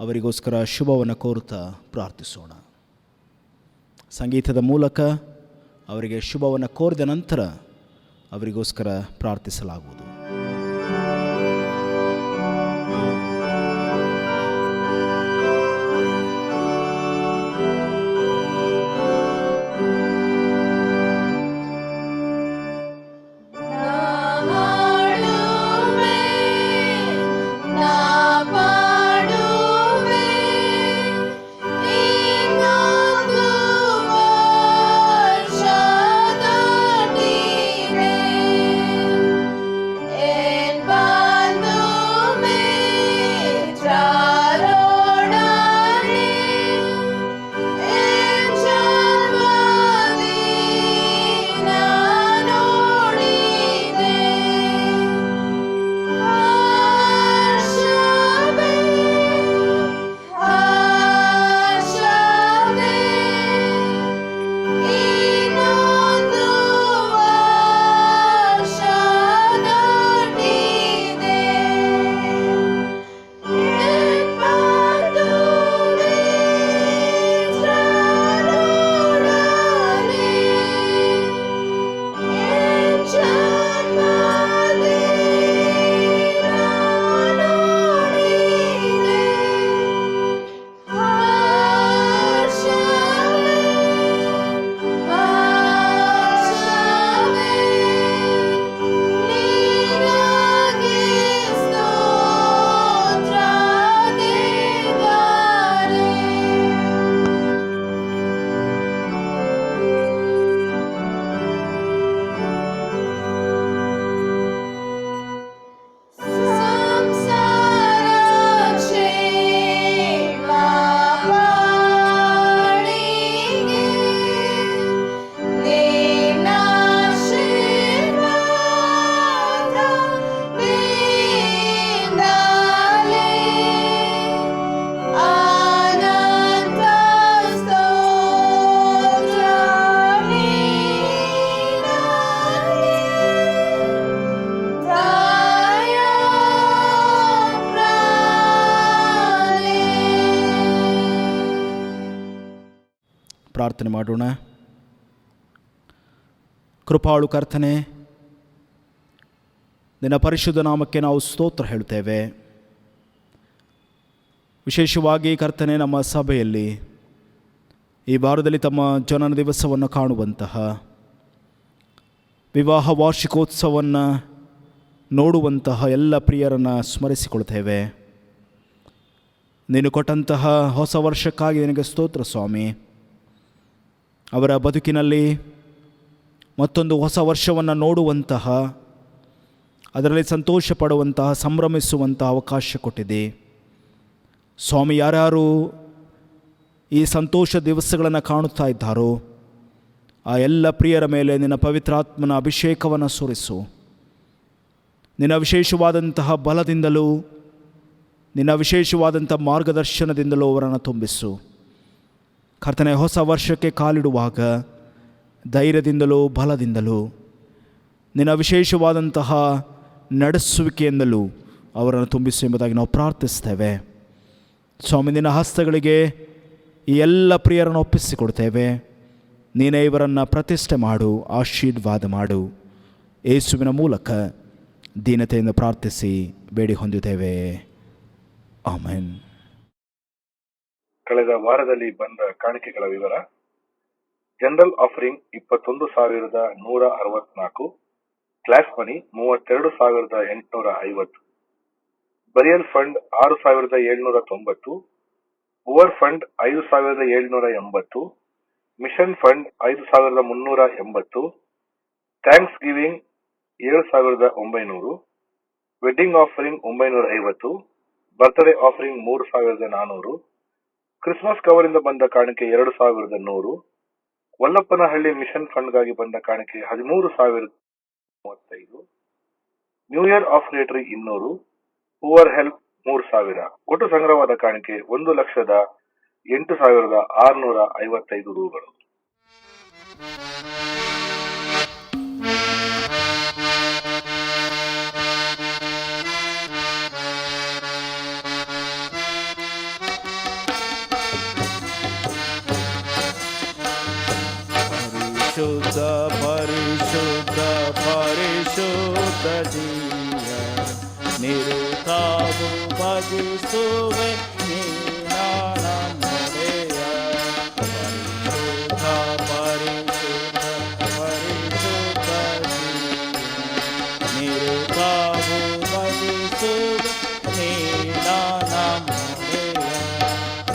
ಅವರಿಗೋಸ್ಕರ ಶುಭವನ್ನು ಕೋರುತ್ತಾ ಪ್ರಾರ್ಥಿಸೋಣ. ಸಂಗೀತದ ಮೂಲಕ ಅವರಿಗೆ ಶುಭವನ್ನು ಕೋರಿದ ನಂತರ ಅವರಿಗೋಸ್ಕರ ಪ್ರಾರ್ಥಿಸಲಾಗುವುದು. ಪ್ರಾರ್ಥನೆ ಮಾಡೋಣ. ಕೃಪಾಳು ಕರ್ತನೆ, ನಿನ್ನ ಪರಿಶುದ್ಧ ನಾಮಕ್ಕೆ ನಾವು ಸ್ತೋತ್ರ ಹೇಳುತ್ತೇವೆ. ವಿಶೇಷವಾಗಿ ಕರ್ತನೆ, ನಮ್ಮ ಸಭೆಯಲ್ಲಿ ಈ ವಾರದಲ್ಲಿ ತಮ್ಮ ಜನನ ದಿವಸವನ್ನು ಕಾಣುವಂತಹ, ವಿವಾಹ ವಾರ್ಷಿಕೋತ್ಸವವನ್ನು ನೋಡುವಂತಹ ಎಲ್ಲ ಪ್ರಿಯರನ್ನು ಸ್ಮರಿಸಿಕೊಳ್ತೇವೆ. ನೀನು ಕೊಟ್ಟಂತಹ ಹೊಸ ವರ್ಷಕ್ಕಾಗಿ ನಿನಗೆ ಸ್ತೋತ್ರ ಸ್ವಾಮಿ. ಅವರ ಬದುಕಿನಲ್ಲಿ ಮತ್ತೊಂದು ಹೊಸ ವರ್ಷವನ್ನು ನೋಡುವಂತಹ, ಅದರಲ್ಲಿ ಸಂತೋಷ ಪಡುವಂತಹ, ಸಂಭ್ರಮಿಸುವಂತಹ ಅವಕಾಶ ಕೊಟ್ಟಿದೆ ಸ್ವಾಮಿ. ಯಾರ್ಯಾರು ಈ ಸಂತೋಷ ದಿವಸಗಳನ್ನು ಕಾಣುತ್ತಾ ಇದ್ದಾರೋ ಆ ಎಲ್ಲ ಪ್ರಿಯರ ಮೇಲೆ ನಿನ್ನ ಪವಿತ್ರಾತ್ಮನ ಅಭಿಷೇಕವನ್ನು ಸುರಿಸು. ನಿನ್ನ ವಿಶೇಷವಾದಂತಹ ಬಲದಿಂದಲೂ ನಿನ್ನ ವಿಶೇಷವಾದಂಥ ಮಾರ್ಗದರ್ಶನದಿಂದಲೂ ಅವರನ್ನು ತುಂಬಿಸು ಕರ್ತನೆ. ಹೊಸ ವರ್ಷಕ್ಕೆ ಕಾಲಿಡುವಾಗ ಧೈರ್ಯದಿಂದಲೂ ಬಲದಿಂದಲೂ ನಿನ್ನ ವಿಶೇಷವಾದಂತಹ ನಡೆಸುವಿಕೆಯಿಂದಲೂ ಅವರನ್ನು ತುಂಬಿಸು ಎಂಬುದಾಗಿ ನಾವು ಪ್ರಾರ್ಥಿಸ್ತೇವೆ ಸ್ವಾಮಿ. ನಿನ್ನ ಹಸ್ತಗಳಿಗೆ ಈ ಎಲ್ಲ ಪ್ರಿಯರನ್ನು ಒಪ್ಪಿಸಿಕೊಡ್ತೇವೆ. ನೀನೇ ಇವರನ್ನು ಪ್ರತಿಷ್ಠೆ ಮಾಡು, ಆಶೀರ್ವಾದ ಮಾಡು. ಯೇಸುವಿನ ಮೂಲಕ ದೀನತೆಯಿಂದ ಪ್ರಾರ್ಥಿಸಿ ಬೇಡಿ ಹೊಂದಿದ್ದೇವೆ. ಆಮೆನ್. ಕಳೆದ ವಾರದಲ್ಲಿ ಬಂದ ಕಾಣಿಕೆಗಳ ವಿವರ: general offering 21,164, class money 32,850, burial fund 6,790, poor fund 5,780, mission fund 5,380, thanksgiving 7,900, wedding offering 950, birthday offering 3,400, Christmas cover ಇಂದ ಬಂದ ಕಾಣಿಕೆ 2,100, ವಲ್ಲಪ್ಪನಹಳ್ಳಿ ಮಿಷನ್ ಫಂಡ್ಗಾಗಿ ಬಂದ ಕಾಣಿಕೆ 13,035, ನ್ಯೂ ಇಯರ್ ಆಫರೇಟರಿ 200, ಪೂವರ್ ಹೆಲ್ಪ್ 3,000. ಒಟ್ಟು ಸಂಗ್ರಹವಾದ ಕಾಣಿಕೆ 1,08,655 ರೂಗಳು. ಪರಿಶುದ್ಧ ಪರಿಶುದ್ಧ ಪರಿಶುದ್ಧ ಜೀವ ನಿರುತಾವು ಭಜಿಸುವೆ ನೀನಾನ ಮೊರೆಯ. ಪರಿಶುದ್ಧ ಪರಿಶುದ್ಧ ಪರಿಶುದ್ಧ ಜೀವ ನಿರುತಾವು ಭಜಿಸುವೆ ನೀನಾನ ಮೊರೆಯ.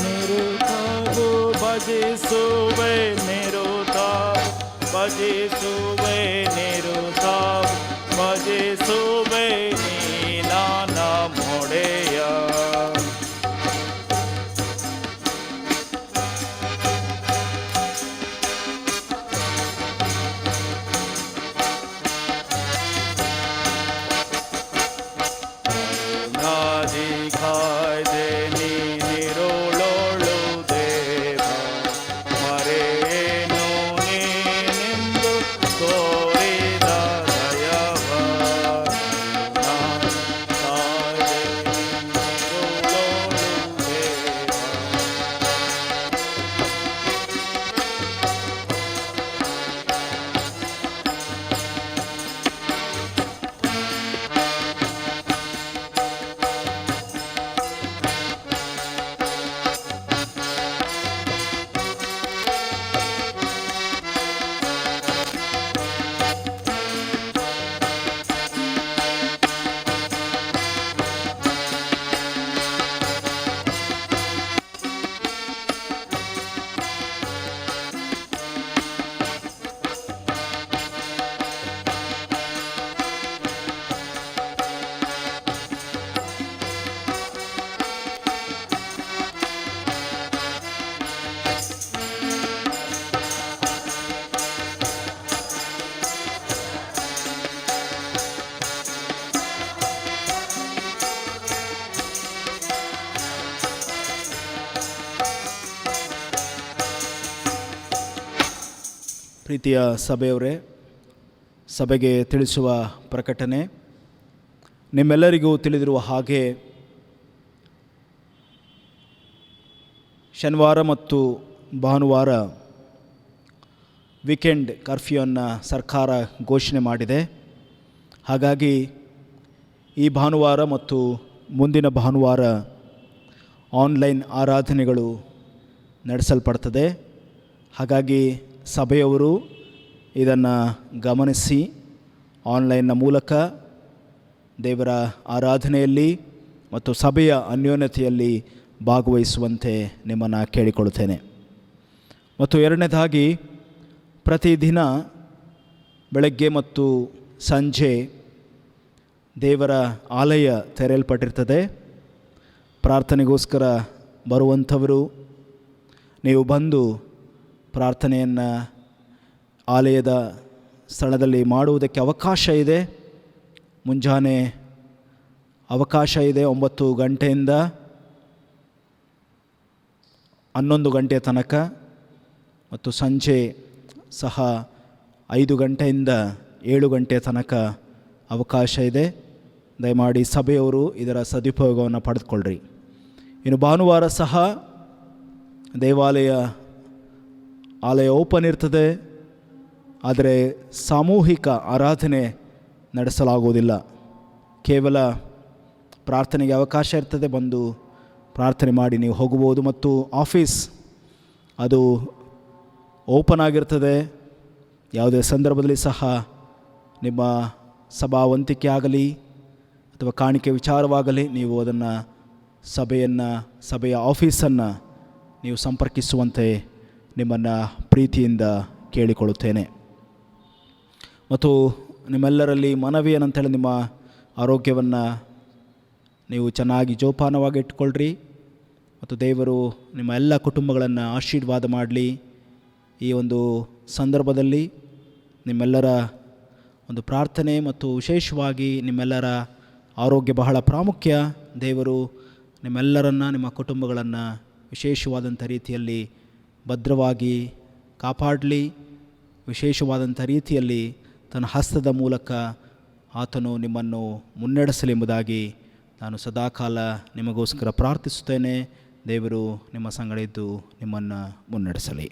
ನಿರುತಾವು ಭಜಿಸುವೆ ಭಜಿಸುವೆ ನಿರುತಾವು ಭಜಿಸುವೆ ನೀನಾನ ಮೊಡೆಯ. ನಾದಿ ಕಾಯ್ದೆ ನೀನಿರುಳೋಳು ದೇವ ಮರೇನು ನೀನೆಂದು ತೋರಿದ ದಯವ. ಕಾಯ್ದೆ ನೀನಿರುಳೋಳು ದೇವ. ಪ್ರೀತಿಯ ಸಭೆಯವರೇ, ಸಭೆಗೆ ತಿಳಿಸುವ ಪ್ರಕಟಣೆ. ನಿಮ್ಮೆಲ್ಲರಿಗೂ ತಿಳಿದಿರುವ ಹಾಗೆ ಶನಿವಾರ ಮತ್ತು ಭಾನುವಾರ ವೀಕೆಂಡ್ ಕರ್ಫ್ಯೂವನ್ನು ಸರ್ಕಾರ ಘೋಷಣೆ ಮಾಡಿದೆ. ಹಾಗಾಗಿ ಈ ಭಾನುವಾರ ಮತ್ತು ಮುಂದಿನ ಭಾನುವಾರ ಆನ್ಲೈನ್ ಆರಾಧನೆಗಳು ನಡೆಸಲ್ಪಡ್ತದೆ. ಹಾಗಾಗಿ ಸಭೆಯವರು ಇದನ್ನು ಗಮನಿಸಿ ಆನ್ಲೈನ್ನ ಮೂಲಕ ದೇವರ ಆರಾಧನೆಯಲ್ಲಿ ಮತ್ತು ಸಭೆಯ ಅನ್ಯೋನ್ಯತೆಯಲ್ಲಿ ಭಾಗವಹಿಸುವಂತೆ ನಿಮ್ಮನ್ನು ಕೇಳಿಕೊಳ್ಳುತ್ತೇನೆ. ಮತ್ತು ಎರಡನೇದಾಗಿ, ಪ್ರತಿದಿನ ಬೆಳಗ್ಗೆ ಮತ್ತು ಸಂಜೆ ದೇವರ ಆಲಯ ತೆರೆಯಲ್ಪಟ್ಟಿರ್ತದೆ. ಪ್ರಾರ್ಥನೆಗೋಸ್ಕರ ಬರುವಂಥವರು ನೀವು ಬಂದು ಪ್ರಾರ್ಥನೆಯನ್ನು ಆಲಯದ ಸ್ಥಳದಲ್ಲಿ ಮಾಡುವುದಕ್ಕೆ ಅವಕಾಶ ಇದೆ. ಮುಂಜಾನೆ ಅವಕಾಶ ಇದೆ 9 ಗಂಟೆಯಿಂದ 11 ಗಂಟೆಯ ತನಕ, ಮತ್ತು ಸಂಜೆ ಸಹ 5 ಗಂಟೆಯಿಂದ 7 ಗಂಟೆಯ ತನಕ ಅವಕಾಶ ಇದೆ. ದಯಮಾಡಿ ಸಭೆಯವರು ಇದರ ಸದುಪಯೋಗವನ್ನು ಪಡೆದುಕೊಳ್ಳ್ರಿ. ಇನ್ನು ಭಾನುವಾರ ಸಹ ಆಲಯ ಓಪನ್ ಇರ್ತದೆ, ಆದರೆ ಸಾಮೂಹಿಕ ಆರಾಧನೆ ನಡೆಸಲಾಗುವುದಿಲ್ಲ. ಕೇವಲ ಪ್ರಾರ್ಥನೆಗೆ ಅವಕಾಶ ಇರ್ತದೆ, ಬಂದು ಪ್ರಾರ್ಥನೆ ಮಾಡಿ ನೀವು ಹೋಗಬಹುದು. ಮತ್ತು ಆಫೀಸ್ ಅದು ಓಪನ್ ಆಗಿರ್ತದೆ. ಯಾವುದೇ ಸಂದರ್ಭದಲ್ಲಿ ಸಹ ನಿಮ್ಮ ಸಭಾವಂತಿಕೆ ಆಗಲಿ ಅಥವಾ ಕಾಣಿಕೆ ವಿಚಾರವಾಗಲಿ ನೀವು ಅದನ್ನು ಸಭೆಯ ಆಫೀಸನ್ನು ನೀವು ಸಂಪರ್ಕಿಸುವಂತೆ ನಿಮ್ಮನ್ನು ಪ್ರೀತಿಯಿಂದ ಕೇಳಿಕೊಳ್ಳುತ್ತೇನೆ. ಮತ್ತು ನಿಮ್ಮೆಲ್ಲರಲ್ಲಿ ಮನವಿ ಏನಂತೇಳಿ ನಿಮ್ಮ ಆರೋಗ್ಯವನ್ನು ನೀವು ಚೆನ್ನಾಗಿ ಜೋಪಾನವಾಗಿ ಇಟ್ಕೊಳ್ರಿ. ಮತ್ತು ದೇವರು ನಿಮ್ಮ ಎಲ್ಲ ಕುಟುಂಬಗಳನ್ನು ಆಶೀರ್ವಾದ ಮಾಡಲಿ. ಈ ಒಂದು ಸಂದರ್ಭದಲ್ಲಿ ನಿಮ್ಮೆಲ್ಲರ ಒಂದು ಪ್ರಾರ್ಥನೆ ಮತ್ತು ವಿಶೇಷವಾಗಿ ನಿಮ್ಮೆಲ್ಲರ ಆರೋಗ್ಯ ಬಹಳ ಪ್ರಾಮುಖ್ಯ. ದೇವರು ನಿಮ್ಮೆಲ್ಲರನ್ನು, ನಿಮ್ಮ ಕುಟುಂಬಗಳನ್ನು ವಿಶೇಷವಾದಂಥ ರೀತಿಯಲ್ಲಿ ಭದ್ರವಾಗಿ ಕಾಪಾಡಲಿ. ವಿಶೇಷವಾದಂಥ ರೀತಿಯಲ್ಲಿ ತನ್ನ ಹಸ್ತದ ಮೂಲಕ ಆತನು ನಿಮ್ಮನ್ನು ಮುನ್ನಡೆಸಲಿ ಎಂಬುದಾಗಿ ನಾನು ಸದಾಕಾಲ ನಿಮಗೋಸ್ಕರ ಪ್ರಾರ್ಥಿಸುತ್ತೇನೆ. ದೇವರು ನಿಮ್ಮ ಸಂಗಡ ಇದ್ದು ನಿಮ್ಮನ್ನು ಮುನ್ನಡೆಸಲಿ.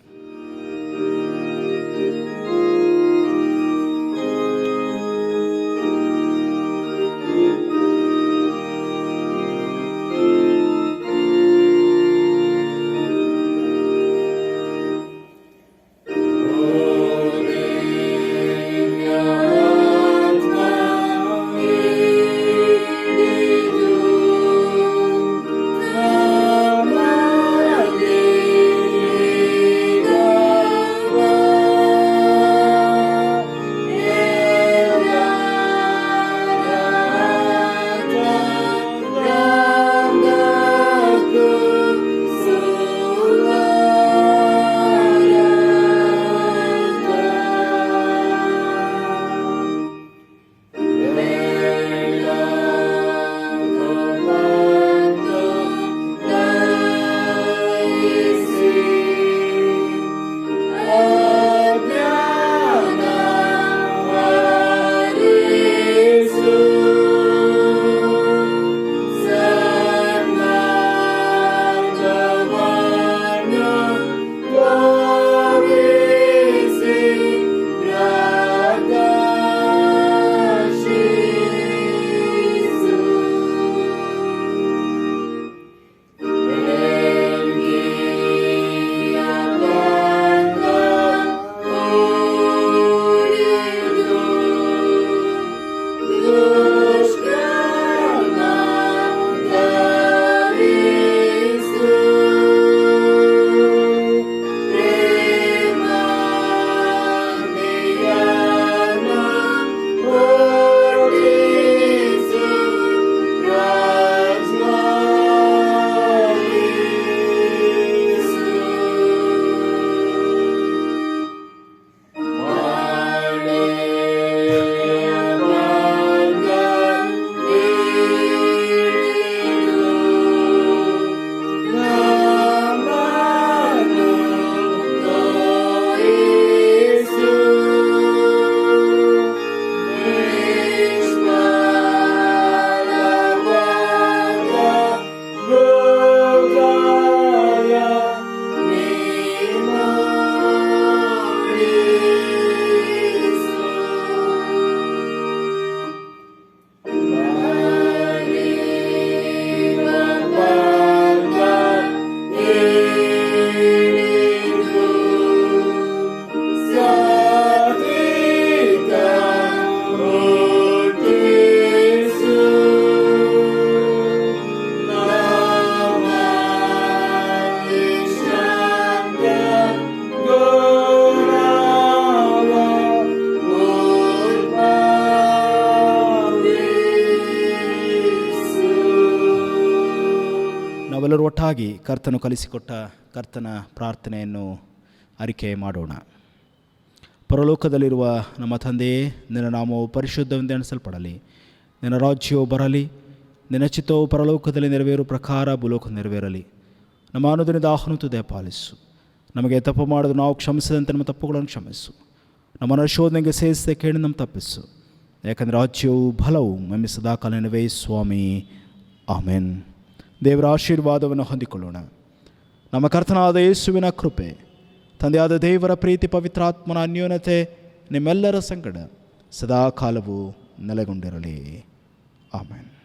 ನಾವೆಲ್ಲರೂ ಒಟ್ಟಾಗಿ ಕರ್ತನು ಕಲಿಸಿಕೊಟ್ಟ ಕರ್ತನ ಪ್ರಾರ್ಥನೆಯನ್ನು ಅರಿಕೆ ಮಾಡೋಣ. ಪರಲೋಕದಲ್ಲಿರುವ ನಮ್ಮ ತಂದೆಯೇ, ನಿನ್ನ ನಾಮವು ಪರಿಶುದ್ಧವೆಂದು ಎಣಿಸಲ್ಪಡಲಿ. ನಿನ್ನ ರಾಜ್ಯವು ಬರಲಿ. ನಿನ್ನ ಚಿತ್ತವು ಪರಲೋಕದಲ್ಲಿ ನೆರವೇರು ಪ್ರಕಾರ ಭೂಲೋಕ ನೆರವೇರಲಿ. ನಮ್ಮ ಅನುದಿನದ ಆಹಾರವನ್ನು ದಯಪಾಲಿಸು. ನಮಗೆ ತಪ್ಪು ಮಾಡೋದು ನಾವು ಕ್ಷಮಿಸದಂತೆ ನಮ್ಮ ತಪ್ಪುಗಳನ್ನು ಕ್ಷಮಿಸು. ನಮ್ಮನ್ನು ಶೋಧನೆಗೆ ಸೇರಿಸದೆ ಕೇಳಿ ನಮ್ಮ ತಪ್ಪಿಸು. ಯಾಕಂದರೆ ರಾಜ್ಯವು ಬಲವು ಮಮ್ಮಿ ಸದಾಕಾಲವೇ ಸ್ವಾಮಿ. ಆಮೆನ್. ದೇವರ ಆಶೀರ್ವಾದವನ್ನು ಹೊಂದಿಕೊಳ್ಳೋಣ. ನಮ್ಮ ಕರ್ತನಾದ ಯೇಸುವಿನ ಕೃಪೆ, ತಂದೆಯಾದ ದೇವರ ಪ್ರೀತಿ, ಪವಿತ್ರಾತ್ಮನ ಅನ್ಯೋನ್ಯತೆ ನಿಮ್ಮೆಲ್ಲರ ಸಂಗಡ ಸದಾಕಾಲವೂ ನೆಲೆಗೊಂಡಿರಲಿ. ಆಮೆನ್.